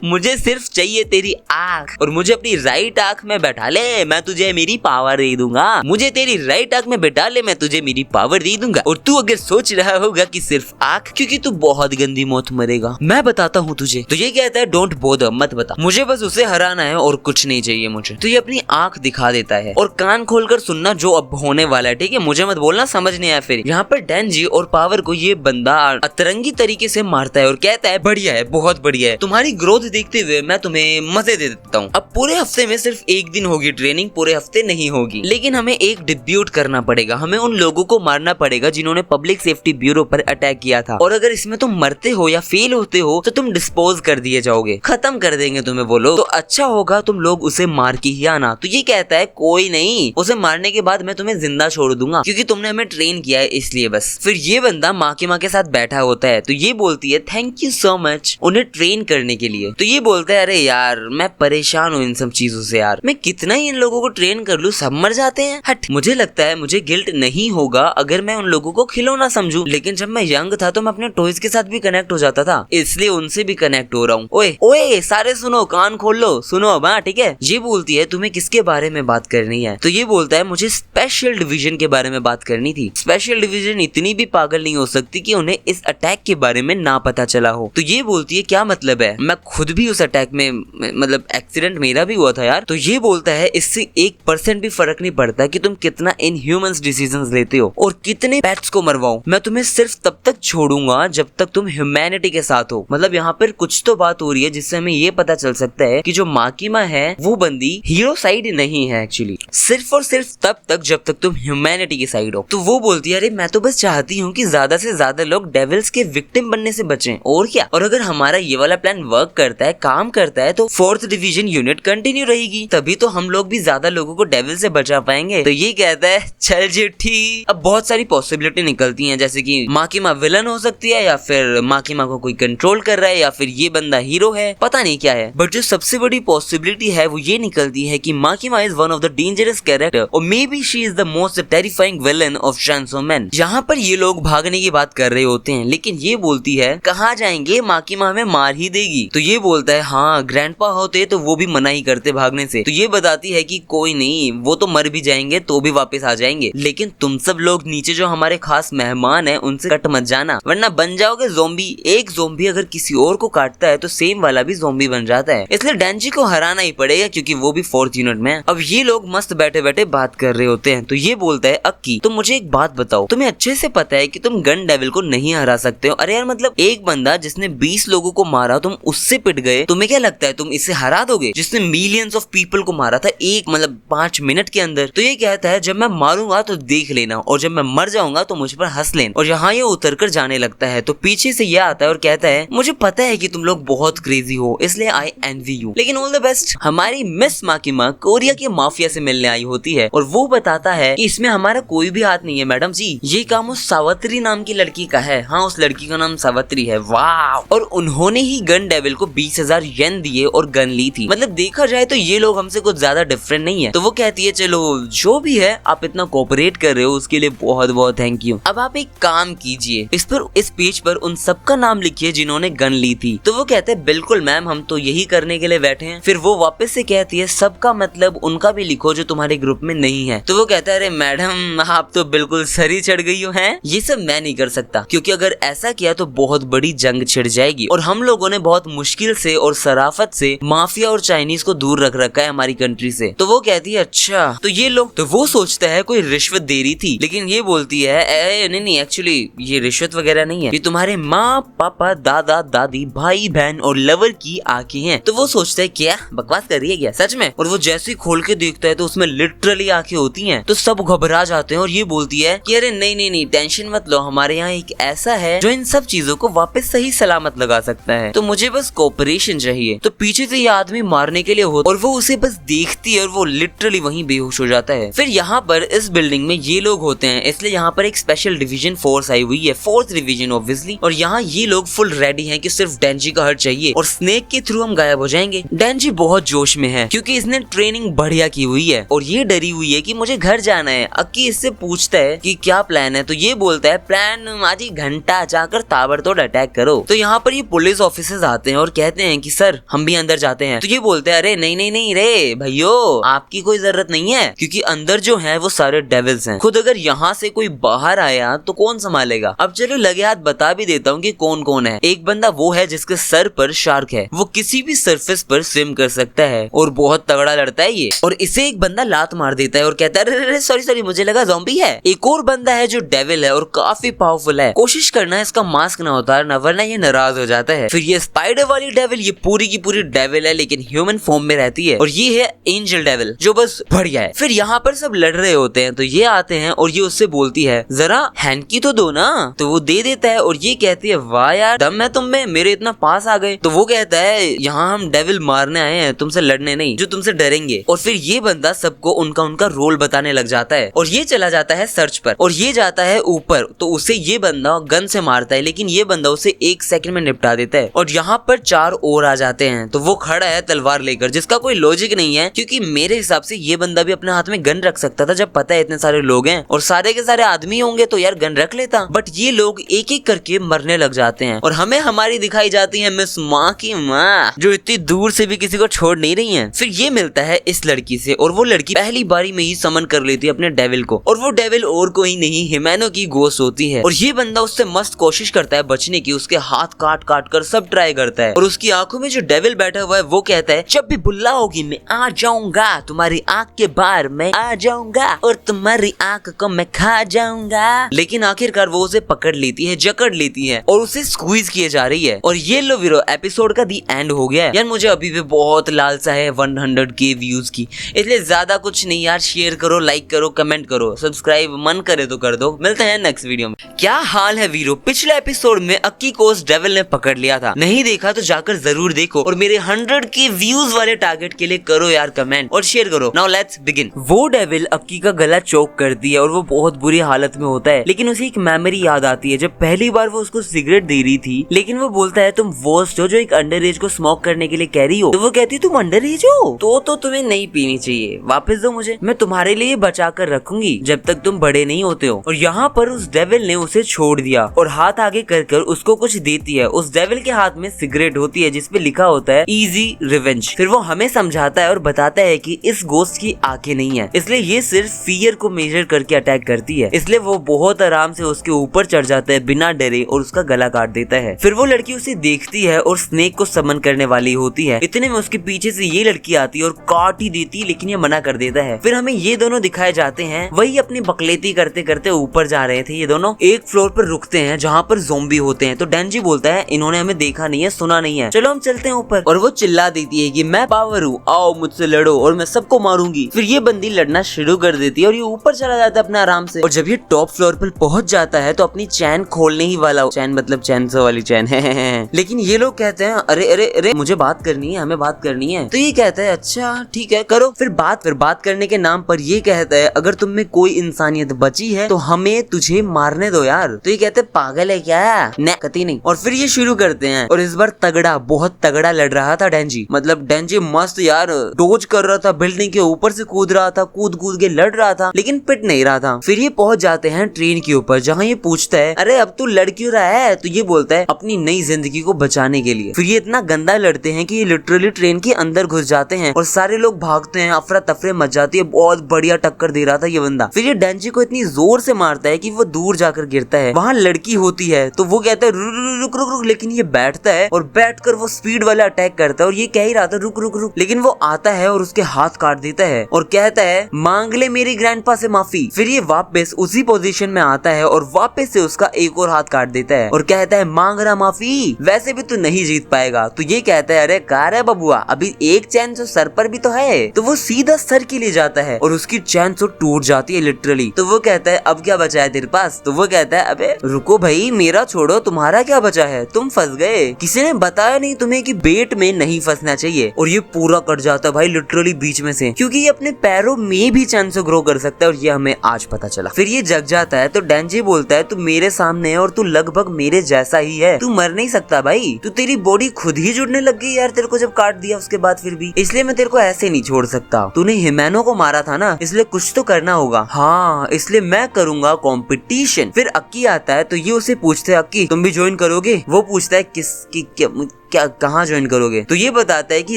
Speaker 1: मुझे सिर्फ चाहिए तेरी आंख, और मुझे अपनी राइट आंख में बैठा ले, मैं तुझे मेरी पावर दे दूंगा। मुझे तेरी राइट आंख में बैठा ले, मैं तुझे मेरी पावर दे दूंगा। और तू अगर सोच रहा होगा कि सिर्फ आंख, क्योंकि तू बहुत गंदी मौत मरेगा, मैं बताता हूँ तुझे। तो ये कहता है डोंट बोदर, मत बता, मुझे बस उसे हराना है और कुछ नहीं चाहिए मुझे। तो ये अपनी आंख दिखा देता है और कान खोलकर सुनना जो अब होने वाला है, ठीक है? मुझे मत बोलना समझ नहीं आया। फिर यहाँ पर डेंजी और पावर को ये बंदा अतरंगी तरीके से मारता है और कहता है बढ़िया है, बहुत बढ़िया है, तुम्हारी ग्रोथ देखते हुए मैं तुम्हें मजे दे देता हूँ। अब पूरे हफ्ते में सिर्फ एक दिन होगी ट्रेनिंग, पूरे हफ्ते नहीं होगी, लेकिन हमें एक डिब्यूट करना पड़ेगा। हमें उन लोगों को मारना पड़ेगा जिन्होंने पब्लिक सेफ्टी ब्यूरो पर अटैक किया था, और अगर इसमें तुम मरते हो या फेल होते हो तो तुम डिस्पोज कर दिए जाओगे, खत्म कर देंगे तुम्हें वो लोग। तो अच्छा होगा तुम लोग उसे मार के ही आना। तो ये कहता है कोई नहीं, उसे मारने के बाद मैं तुम्हें जिंदा छोड़ दूंगा, क्योंकि तुमने हमें ट्रेन किया है इसलिए बस। फिर ये बंदा माँ के साथ बैठा होता है, तो ये बोलती है थैंक यू सो मच उन्हें ट्रेन करने के लिए। तो ये बोलता है अरे यार मैं परेशान हूँ इन सब चीजों से यार, मैं कितना ही इन लोगों को ट्रेन कर लूँ, सब मर जाते हैं। हट, मुझे लगता है मुझे गिल्ट नहीं होगा अगर मैं उन लोगों को खिलौना समझूं, लेकिन जब मैं यंग था तो मैं अपने टॉयज के साथ भी कनेक्ट हो जाता था, इसलिए उनसे भी कनेक्ट हो रहा हूँ। ओए ओए सारे सुनो, कान खोल लो, सुनो अब, हाँ ठीक है। ये बोलती है तुम्हें किसके बारे में बात करनी है? तो ये बोलता है मुझे स्पेशल डिवीजन के बारे में बात करनी थी। स्पेशल डिवीजन इतनी भी पागल नहीं हो सकती कि उन्हें इस अटैक के बारे में ना पता चला हो। तो ये बोलती है क्या मतलब है, मैं खुद भी उस अटैक में, मतलब एक्सीडेंट मेरा भी हुआ था यार। तो ये बोलता है इससे 1% भी फर्क नहीं पड़ता कि तुम कितना इनह्यूमन डिसीजंस लेते हो और कितने पेट्स को मरवाओ, मैं तुम्हें सिर्फ तब तक छोड़ूंगा जब तक तुम ह्यूमैनिटी के साथ हो। मतलब यहाँ पर कुछ तो बात हो रही है जिससे हमें ये पता चल सकता है कि जो माकिमा है वो बंदी हीरो साइड नहीं है एक्चुअली, सिर्फ और सिर्फ तब तक जब तक तुम ह्यूमैनिटी की साइड हो। तो वो बोलती है अरे मैं तो बस चाहती हूँ कि ज्यादा से ज्यादा लोग डेविल्स के विक्टिम बनने से बचें, और क्या। और अगर हमारा ये वाला प्लान वर्क करता है, काम करता है, तो 4th डिवीजन यूनिट कंटिन्यू रहेगी, तभी तो हम लोग भी ज्यादा लोगों को डेविल से बचा पाएंगे। तो ये कहता है चल जी ठीक। अब बहुत सारी पॉसिबिलिटी निकलती हैं, जैसे कि माकिमा विलन हो सकती है, या फिर माकिमा को कोई कंट्रोल कर रहा है, या फिर ये बंदा हीरो है, पता नहीं क्या है। बट जो सबसे बड़ी पॉसिबिलिटी है वो ये निकलती है कि Makima is one of the dangerous character, और may be she is the most terrifying villain of chainsaw man. यहाँ पर ये लोग भागने की बात कर रहे होते हैं, लेकिन ये बोलती है कहाँ जाएंगे, माकिमा हमें मार ही देगी। तो ये बोलता है हाँ ग्रैंडपा होते तो वो भी मना ही करते भागने से। तो ये बताती है कि कोई नहीं, वो तो मर भी जाएंगे तो भी वापस आ जाएंगे, लेकिन तुम सब लोग नीचे जो हमारे खास मेहमान हैं उनसे कट मत जाना, वरना बन जाओगे ज़ोंबी। एक ज़ोंबी अगर किसी और को काटता है तो सेम वाला भी ज़ोंबी बन जाता है, इसलिए डेंजी को हराना ही पड़ेगा क्योंकि वो भी 4th यूनिट में है। अब ये लोग मस्त बैठे बैठे बात कर रहे होते हैं। तो ये बोलता है अक्की तुम मुझे एक बात बताओ, तुम्हें अच्छे से पता है कि तुम गन डेविल को नहीं हरा सकते हो। अरे यार मतलब एक बंदा जिसने 20 लोगों को मारा तुम उससे पिट गए, तुम्हें क्या लगता है तुम इसे हरा दोगे जिसने मिलियंस ऑफ पीपल को मारा था एक मतलब 5 मिनट के अंदर? तो ये कहता है जब मैं मारूंगा तो देख लेना, और जब मैं मर जाऊंगा तो मुझ पर हंस लेना। और यहाँ ये उतर कर जाने लगता है तो पीछे से ये आता है और कहता है मुझे पता है कि तुम लोग बहुत क्रेजी हो, इसलिए आई एनवी यू, लेकिन ऑल द बेस्ट। हमारी मिस माकिमा कोरिया के माफिया से मिलने आई होती है और वो बताता है कि इसमें हमारा कोई भी हाथ नहीं है मैडम जी, ये काम उस सावित्री नाम की लड़की का है। हाँ उस लड़की का नाम सावित्री है। वाह। और उन्होंने ही गन डेविल को 20,000 येन दिए और गन ली थी। मतलब देखा जाए तो ये लोग हमसे कुछ ज्यादा डिफरेंट नहीं है। तो वो कहती है चलो जो भी है आप इतना कोऑपरेट कर रहे हो उसके लिए बहुत बहुत थैंक यू। अब आप एक काम कीजिए, इस पेज पर उन सबका नाम लिखिए जिन्होंने गन ली थी। तो वो कहते हैं बिल्कुल मैम, हम तो यही करने के लिए बैठे हैं। फिर वो वापस से कहती है सबका मतलब उनका भी लिखो जो तुम्हारे ग्रुप में नहीं है। तो वो कहता है अरे मैडम आप तो बिल्कुल सरी चढ़ गई हो हैं, ये सब मैं नहीं कर सकता, क्योंकि अगर ऐसा किया तो बहुत बड़ी जंग छिड़ जाएगी, और हम लोगों ने बहुत मुश्किल से और सराफत से माफिया और चाइनीज को दूर रख रखा है हमारी कंट्री से। तो वो कहती है अच्छा तो ये लोग, तो वो सोचता है कोई रिश्वत दे रही थी, लेकिन ये बोलती है नहीं एक्चुअली ये रिश्वत वगैरह नहीं है, ये तुम्हारे माँ पापा दादा दादी भाई बहन और लवर की आंखें हैं। तो वो सोचता है क्या बकवास कर रही है क्या सच में? और वो जैसे ही खोल के देखता है तो उसमें लिटरली आंखें होती हैं। तो सब घबरा जाते हैं और ये बोलती है कि अरे नहीं टेंशन मत लो, हमारे यहाँ एक ऐसा है जो इन सब चीजों को वापस सही सलामत लगा सकता है, तो मुझे बस कोऑपरेशन चाहिए। तो पीछे से ये आदमी मारने के लिए होता और वो उसे बस देखती है और वो लिटरली वहीं बेहोश हो जाता है। फिर यहाँ पर इस बिल्डिंग में ये लोग होते हैं, इसलिए यहाँ पर एक स्पेशल डिवीजन फोर्स आई हुई है, 4th डिवीजन ऑब्वियसली, और यहाँ ये लोग फुल रेडी हैं कि सिर्फ डेंजी का हट चाहिए और स्नेक के थ्रू हम गायब हो जाएंगे। डेंजी बहुत जोश में है क्योंकि इसने ट्रेनिंग बढ़िया की हुई है और ये डरी हुई है कि मुझे घर जाना है। अक्की इससे पूछता है कि क्या प्लान है, तो ये बोलता है प्लान आज ही घंटा जाकर ताबड़तोड़ अटैक करो। तो यहाँ पर ये पुलिस ऑफिसर्स आते हैं और कहते हैं कि सर हम भी अंदर जाते हैं। तो ये बोलते हैं अरे नहीं नहीं नहीं रे भैयो, आपकी कोई जरूरत नहीं है, क्योंकि अंदर जो है वो सारे डेविल्स हैं। खुद अगर यहाँ से कोई बाहर आया तो कौन संभालेगा। अब चलो लगे हाथ बता भी देता हूँ कि कौन कौन है। एक बंदा वो है जिसके सर पर शार्क है, वो किसी भी सरफेस पर स्विम कर सकता है और बहुत तगड़ा लड़ता है ये। और इसे एक बंदा लात मार देता है और कहता है अरे सॉरी सॉरी मुझे लगा ज़ॉम्बी है। एक और बंदा है जो डेविल है और काफी पावरफुल है। कोशिश करना है इसका मास्क ना उतारना वरना ये नाराज हो जाता है। फिर ये स्पाइडर वाली डेविल, ये पूरी की पूरी डेविल है लेकिन ह्यूमन फॉर्म में रहती है। और ये है एंजल डेविल जो बस बढ़िया है। फिर यहाँ पर सब लड़ रहे होते हैं तो ये आते हैं और ये उससे बोलती है जरा हैंकी तो दो ना। तो वो दे देता है और ये कहती है वाह यार दम है तुम में, मेरे इतना पास आ गए। तो वो कहता है यहाँ हम डेविल मारने आए हैं, तुमसे लड़ने नहीं जो तुमसे डरेंगे। और फिर ये बंदा सबको उनका उनका रोल बताने लग जाता है और ये चला जाता है सर्च पर और ये जाता है ऊपर। तो उसे ये बंदा गन से मारता है लेकिन ये बंदा उसे 1 सेकंड में निपटा देता है। और यहाँ पर 4 और आ जाते हैं तो वो खड़ा है तलवार लेकर, जिसका कोई लॉजिक नहीं है क्योंकि मेरे हिसाब से ये बंदा भी अपने हाथ में गन रख सकता था। जब पता है इतने सारे लोग हैं और सारे के सारे आदमी होंगे तो यार गन रख लेता। बट ये लोग एक एक करके मरने लग जाते हैं और हमें हमारी दिखाई जाती है मिस माँ की माँ, जो इतनी दूर से भी किसी को छोड़ नहीं रही है। फिर ये मिलता है इस लड़की से और वो लड़की पहली बारी में ही समन कर लेती है अपने डेविल को। और वो डेविल और कोई नहीं हिमैनो की गोस्ट होती है। और ये बंदा उससे मस्त कोशिश करता है बचने की, उसके हाथ काट काट कर सब ट्राई करता है। और उसकी आंखों में जो डेविल बैठा हुआ है वो कहता है जब भी बुल्ला होगी मैं आ जाऊंगा, तुम्हारी आंख के बाहर मैं आ जाऊंगा और तुम्हारी आंख को मैं खा जाऊंगा। लेकिन आखिरकार वो उसे पकड़ लेती है, जकड़ लेती है और उसे स्क्वीज किए जा रही है। और ये लो वीरो एपिसोड का दी एंड हो गया है। यार मुझे अभी भी बहुत लालसा है 100K व्यूज की, इसलिए ज्यादा कुछ नहीं यार, शेयर करो, लाइक करो, कमेंट करो, सब्सक्राइब मन करे तो कर दो। मिलते हैं नेक्स्ट वीडियो में। क्या हाल है वीरो, पिछले एपिसोड में अक्की को उस डेविल ने पकड़ लिया था, नहीं देखा तो जाकर जरूर देखो और मेरे 100K व्यूज वाले टारगेट के लिए करो यार कमेंट और शेयर करो। Now let's begin. वो डेविल अक्की का गला चोक करती है और वो बहुत बुरी हालत में होता है लेकिन उसे एक मेमोरी याद आती है जब पहली बार वो उसको सिगरेट दे रही थी। लेकिन वो बोलता है तुम वर्स्ट हो जो एक अंडर एज को स्मोक करने के लिए कह रही हो। तो वो कहती तुम अंडर एज हो तो तुम्हें नहीं पीनी चाहिए, वापस दो मुझे, मैं तुम्हारे लिए बचा कर रखूंगी जब तक तुम बड़े नहीं होते हो। और यहाँ पर उस डेविल ने उसे छोड़ दिया और हाथ आगे कर कर उसको कुछ देती है। उस डेविल के हाथ में सिगरेट होती है जिसपे लिखा होता है इजी रिवेंज। फिर वो हमें समझाता है और बताता है कि इस गोस्ट की आंखें नहीं है, इसलिए ये सिर्फ फियर को मेजर करके अटैक करती है। इसलिए वो बहुत आराम से उसके ऊपर चढ़ जाता है बिना डरे और उसका गला काट देता है। फिर वो लड़की उसे देखती है और स्नेक को समन करने वाली होती है। इतने में उसके पीछे से ये लड़की आती है और काट ही देती है लेकिन ये मना कर देता है। फिर हमें ये दोनों दिखाए जाते हैं, वही अपनी बकलेती करते करते ऊपर जा रहे थे। ये दोनों एक फ्लोर पर रुकते हैं जहाँ पर ज़ॉम्बी होते हैं। तो डेंजी बोलता है इन्होंने हमें देखा नहीं है, सुना नहीं है, चलो हम चलते हैं ऊपर। और वो चिल्ला देती है कि मैं पावर हूँ, आओ मुझसे लड़ो और मैं सबको मारूंगी। फिर ये बंदी लड़ना शुरू कर देती है और ये ऊपर चला जाता है अपने आराम से। और जब ये टॉप फ्लोर पर पहुंच जाता है तो अपनी चैन खोलने ही वाला, चैन मतलब चैन से वाली चैन है लेकिन ये लोग कहते हैं अरे अरे अरे मुझे बात करनी है, हमें बात करनी है। तो ये कहता है अच्छा ठीक है करो। फिर बात करने के नाम पर ये कहता है अगर तुम में कोई इंसानियत बची है तो हमें तुझे मारने दो यार। तो ये कहते हैं पागल है क्या, कती नहीं। और फिर ये शुरू करते हैं और इस बार तगड़ा, बहुत तगड़ा लड़ रहा था डेंजी। मतलब डेंजी मस्त यार डोज कर रहा था, बिल्डिंग के ऊपर से कूद रहा था, कूद कूद के लड़ रहा था लेकिन पिट नहीं रहा था। फिर ये पहुंच जाते हैं ट्रेन के ऊपर जहाँ ये पूछता है अरे अब तू लड़ क्यों रहा है। तो ये बोलता है अपनी नई जिंदगी को बचाने के लिए। फिर ये इतना गंदा लड़ते हैं कि ये लिटरली ट्रेन के अंदर घुस जाते हैं और सारे लोग भागते हैं, अफरा तफरे मच जाती है। बहुत बढ़िया टक्कर दे रहा था ये बंदा। फिर ये डेंजी को इतनी जोर से मारता है कि वो दूर जाकर गिरता है। वहाँ लड़की होती है तो वो कहता है रुक रुक रुक, लेकिन ये बैठता है और बैठकर वो स्पीड वाला अटैक करता है। और ये कह ही रहा था रुक रुक रुक, लेकिन वो आता है और उसके हाथ काट देता है और कहता है मांग ले मेरी ग्रैंडपा से माफी। फिर ये वापस उसी पोजीशन में आता है और वापस से उसका एक और हाथ काट देता है और कहता है मांग रहा माफी, वैसे भी तू नहीं जीत पाएगा। तो ये कहता है अरे कार है बबुआ, अभी एक चैन तो सर पर भी तो है। तो वो सीधा सर के लिए जाता है और उसकी चैन तो टूट जाती है लिटरली। तो वो कहता है अब क्या बचा है तेरे पास। तो वो कहता है अबे रुको भाई, मेरा छोड़ो, तुम्हारा क्या बचा है, तुम फंस गए, किसी ने बताया नहीं तुम्हें कि बेट में नहीं फंसना चाहिए। और ये पूरा कट जाता है भाई लिटरली बीच में से, क्योंकि ये अपने पैरों में भी चैन से ग्रो कर सकता है और ये हमें आज पता चला। फिर ये जग जाता है तो डेंजी बोलता है तू मेरे सामने है और तू लगभग मेरे जैसा ही है, तू मर नहीं सकता भाई, तू तेरी बॉडी खुद ही जुड़ने लग गई यार तेरे को जब काट दिया उसके बाद। फिर भी इसलिए मैं तेरे को ऐसे नहीं छोड़ सकता, तूने हिमैनो को मारा था ना, इसलिए कुछ तो करना होगा। हाँ इसलिए मैं करूंगा कंपटीशन। फिर अक्की आता है तो ये उसे पूछते है अक्की तुम भी ज्वाइन करोगे। वो पूछता है किसकी क्या क्या कहाँ ज्वाइन करोगे? तो ये बताता है कि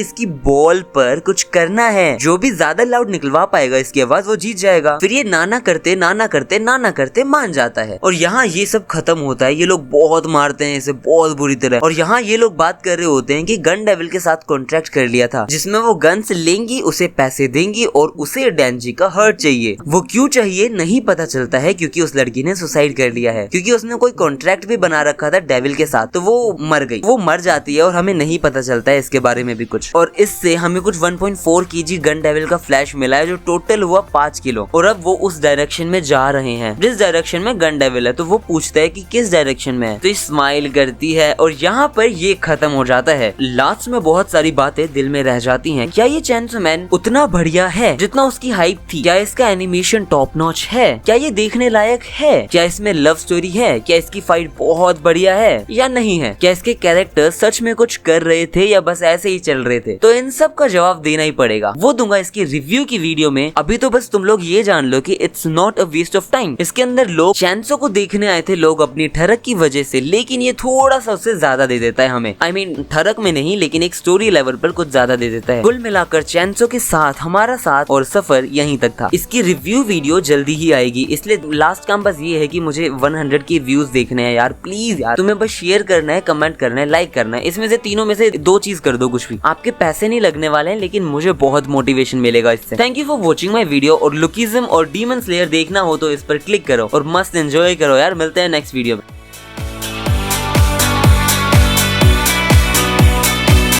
Speaker 1: इसकी बॉल पर कुछ करना है, जो भी ज्यादा लाउड निकलवा पाएगा इसकी आवाज वो जीत जाएगा। फिर ये नाना करते मान जाता है और यहाँ ये सब खत्म होता है। ये लोग बहुत मारते हैं इसे बहुत बुरी तरह, और यहाँ ये लोग बात कर रहे होते हैं कि गन डेविल के साथ कॉन्ट्रैक्ट कर लिया था जिसमें वो गन्स लेंगी, उसे पैसे देंगी और उसे डेंजी का हर्ट चाहिए। वो क्यों चाहिए नहीं पता चलता है क्योंकि उस लड़की ने सुसाइड कर लिया है, क्योंकि उसने कोई कॉन्ट्रैक्ट भी बना रखा था डेविल के साथ, तो वो मर गई, वो मर जाती है और हमें नहीं पता चलता है इसके बारे में भी कुछ। और इससे हमें कुछ 1.4 kg गन डेविल का फ्लैश मिला है जो टोटल हुआ 5 किलो, और अब वो उस डायरेक्शन में जा रहे हैं जिस डायरेक्शन में गन डेविल है। तो वो पूछता है कि किस डायरेक्शन में है, तो स्माइल करती है और यहाँ पर ये खत्म हो जाता है। लास्ट में बहुत सारी बातें दिल में रह जाती हैं। क्या ये चेनसो मैन उतना बढ़िया है जितना उसकी हाइप थी? क्या इसका एनिमेशन टॉप नॉच है? क्या ये देखने लायक है? क्या इसमें लव स्टोरी है? क्या इसकी फाइट बहुत बढ़िया है या नहीं है? क्या इसके कैरेक्टर सच में कुछ कर रहे थे या बस ऐसे ही चल रहे थे? तो इन सब का जवाब देना ही पड़ेगा, वो दूंगा इसकी रिव्यू की वीडियो में। अभी तो बस तुम लोग ये जान लो कि it's not a waste of time. इसके अंदर लोग चैंसो को देखने आए थे लोग अपनी ठरक की वजह से, लेकिन ये थोड़ा सा उससे ज्यादा दे देता है हमें। I mean, ठरक में नहीं लेकिन एक स्टोरी लेवल पर कुछ ज्यादा दे देता है। कुल मिलाकर चैंसो के साथ हमारा साथ और सफर यहीं तक था। इसकी रिव्यू वीडियो जल्दी ही आएगी, इसलिए लास्ट काम बस ये है कि मुझे 100 के व्यूज देखने हैं यार, प्लीज यार। तुम्हें बस शेयर करना है, कमेंट करना है, लाइक करना है। इसमें से तीनों में से 2 चीज कर दो, कुछ भी। आपके पैसे नहीं लगने वाले हैं लेकिन मुझे बहुत मोटिवेशन मिलेगा इससे। Thank you for watching my video. और लुकिज्म और डीमन स्लेयर देखना हो तो इस पर क्लिक करो और मस्त एंजॉय करो यार। मिलते हैं नेक्स्ट वीडियो में।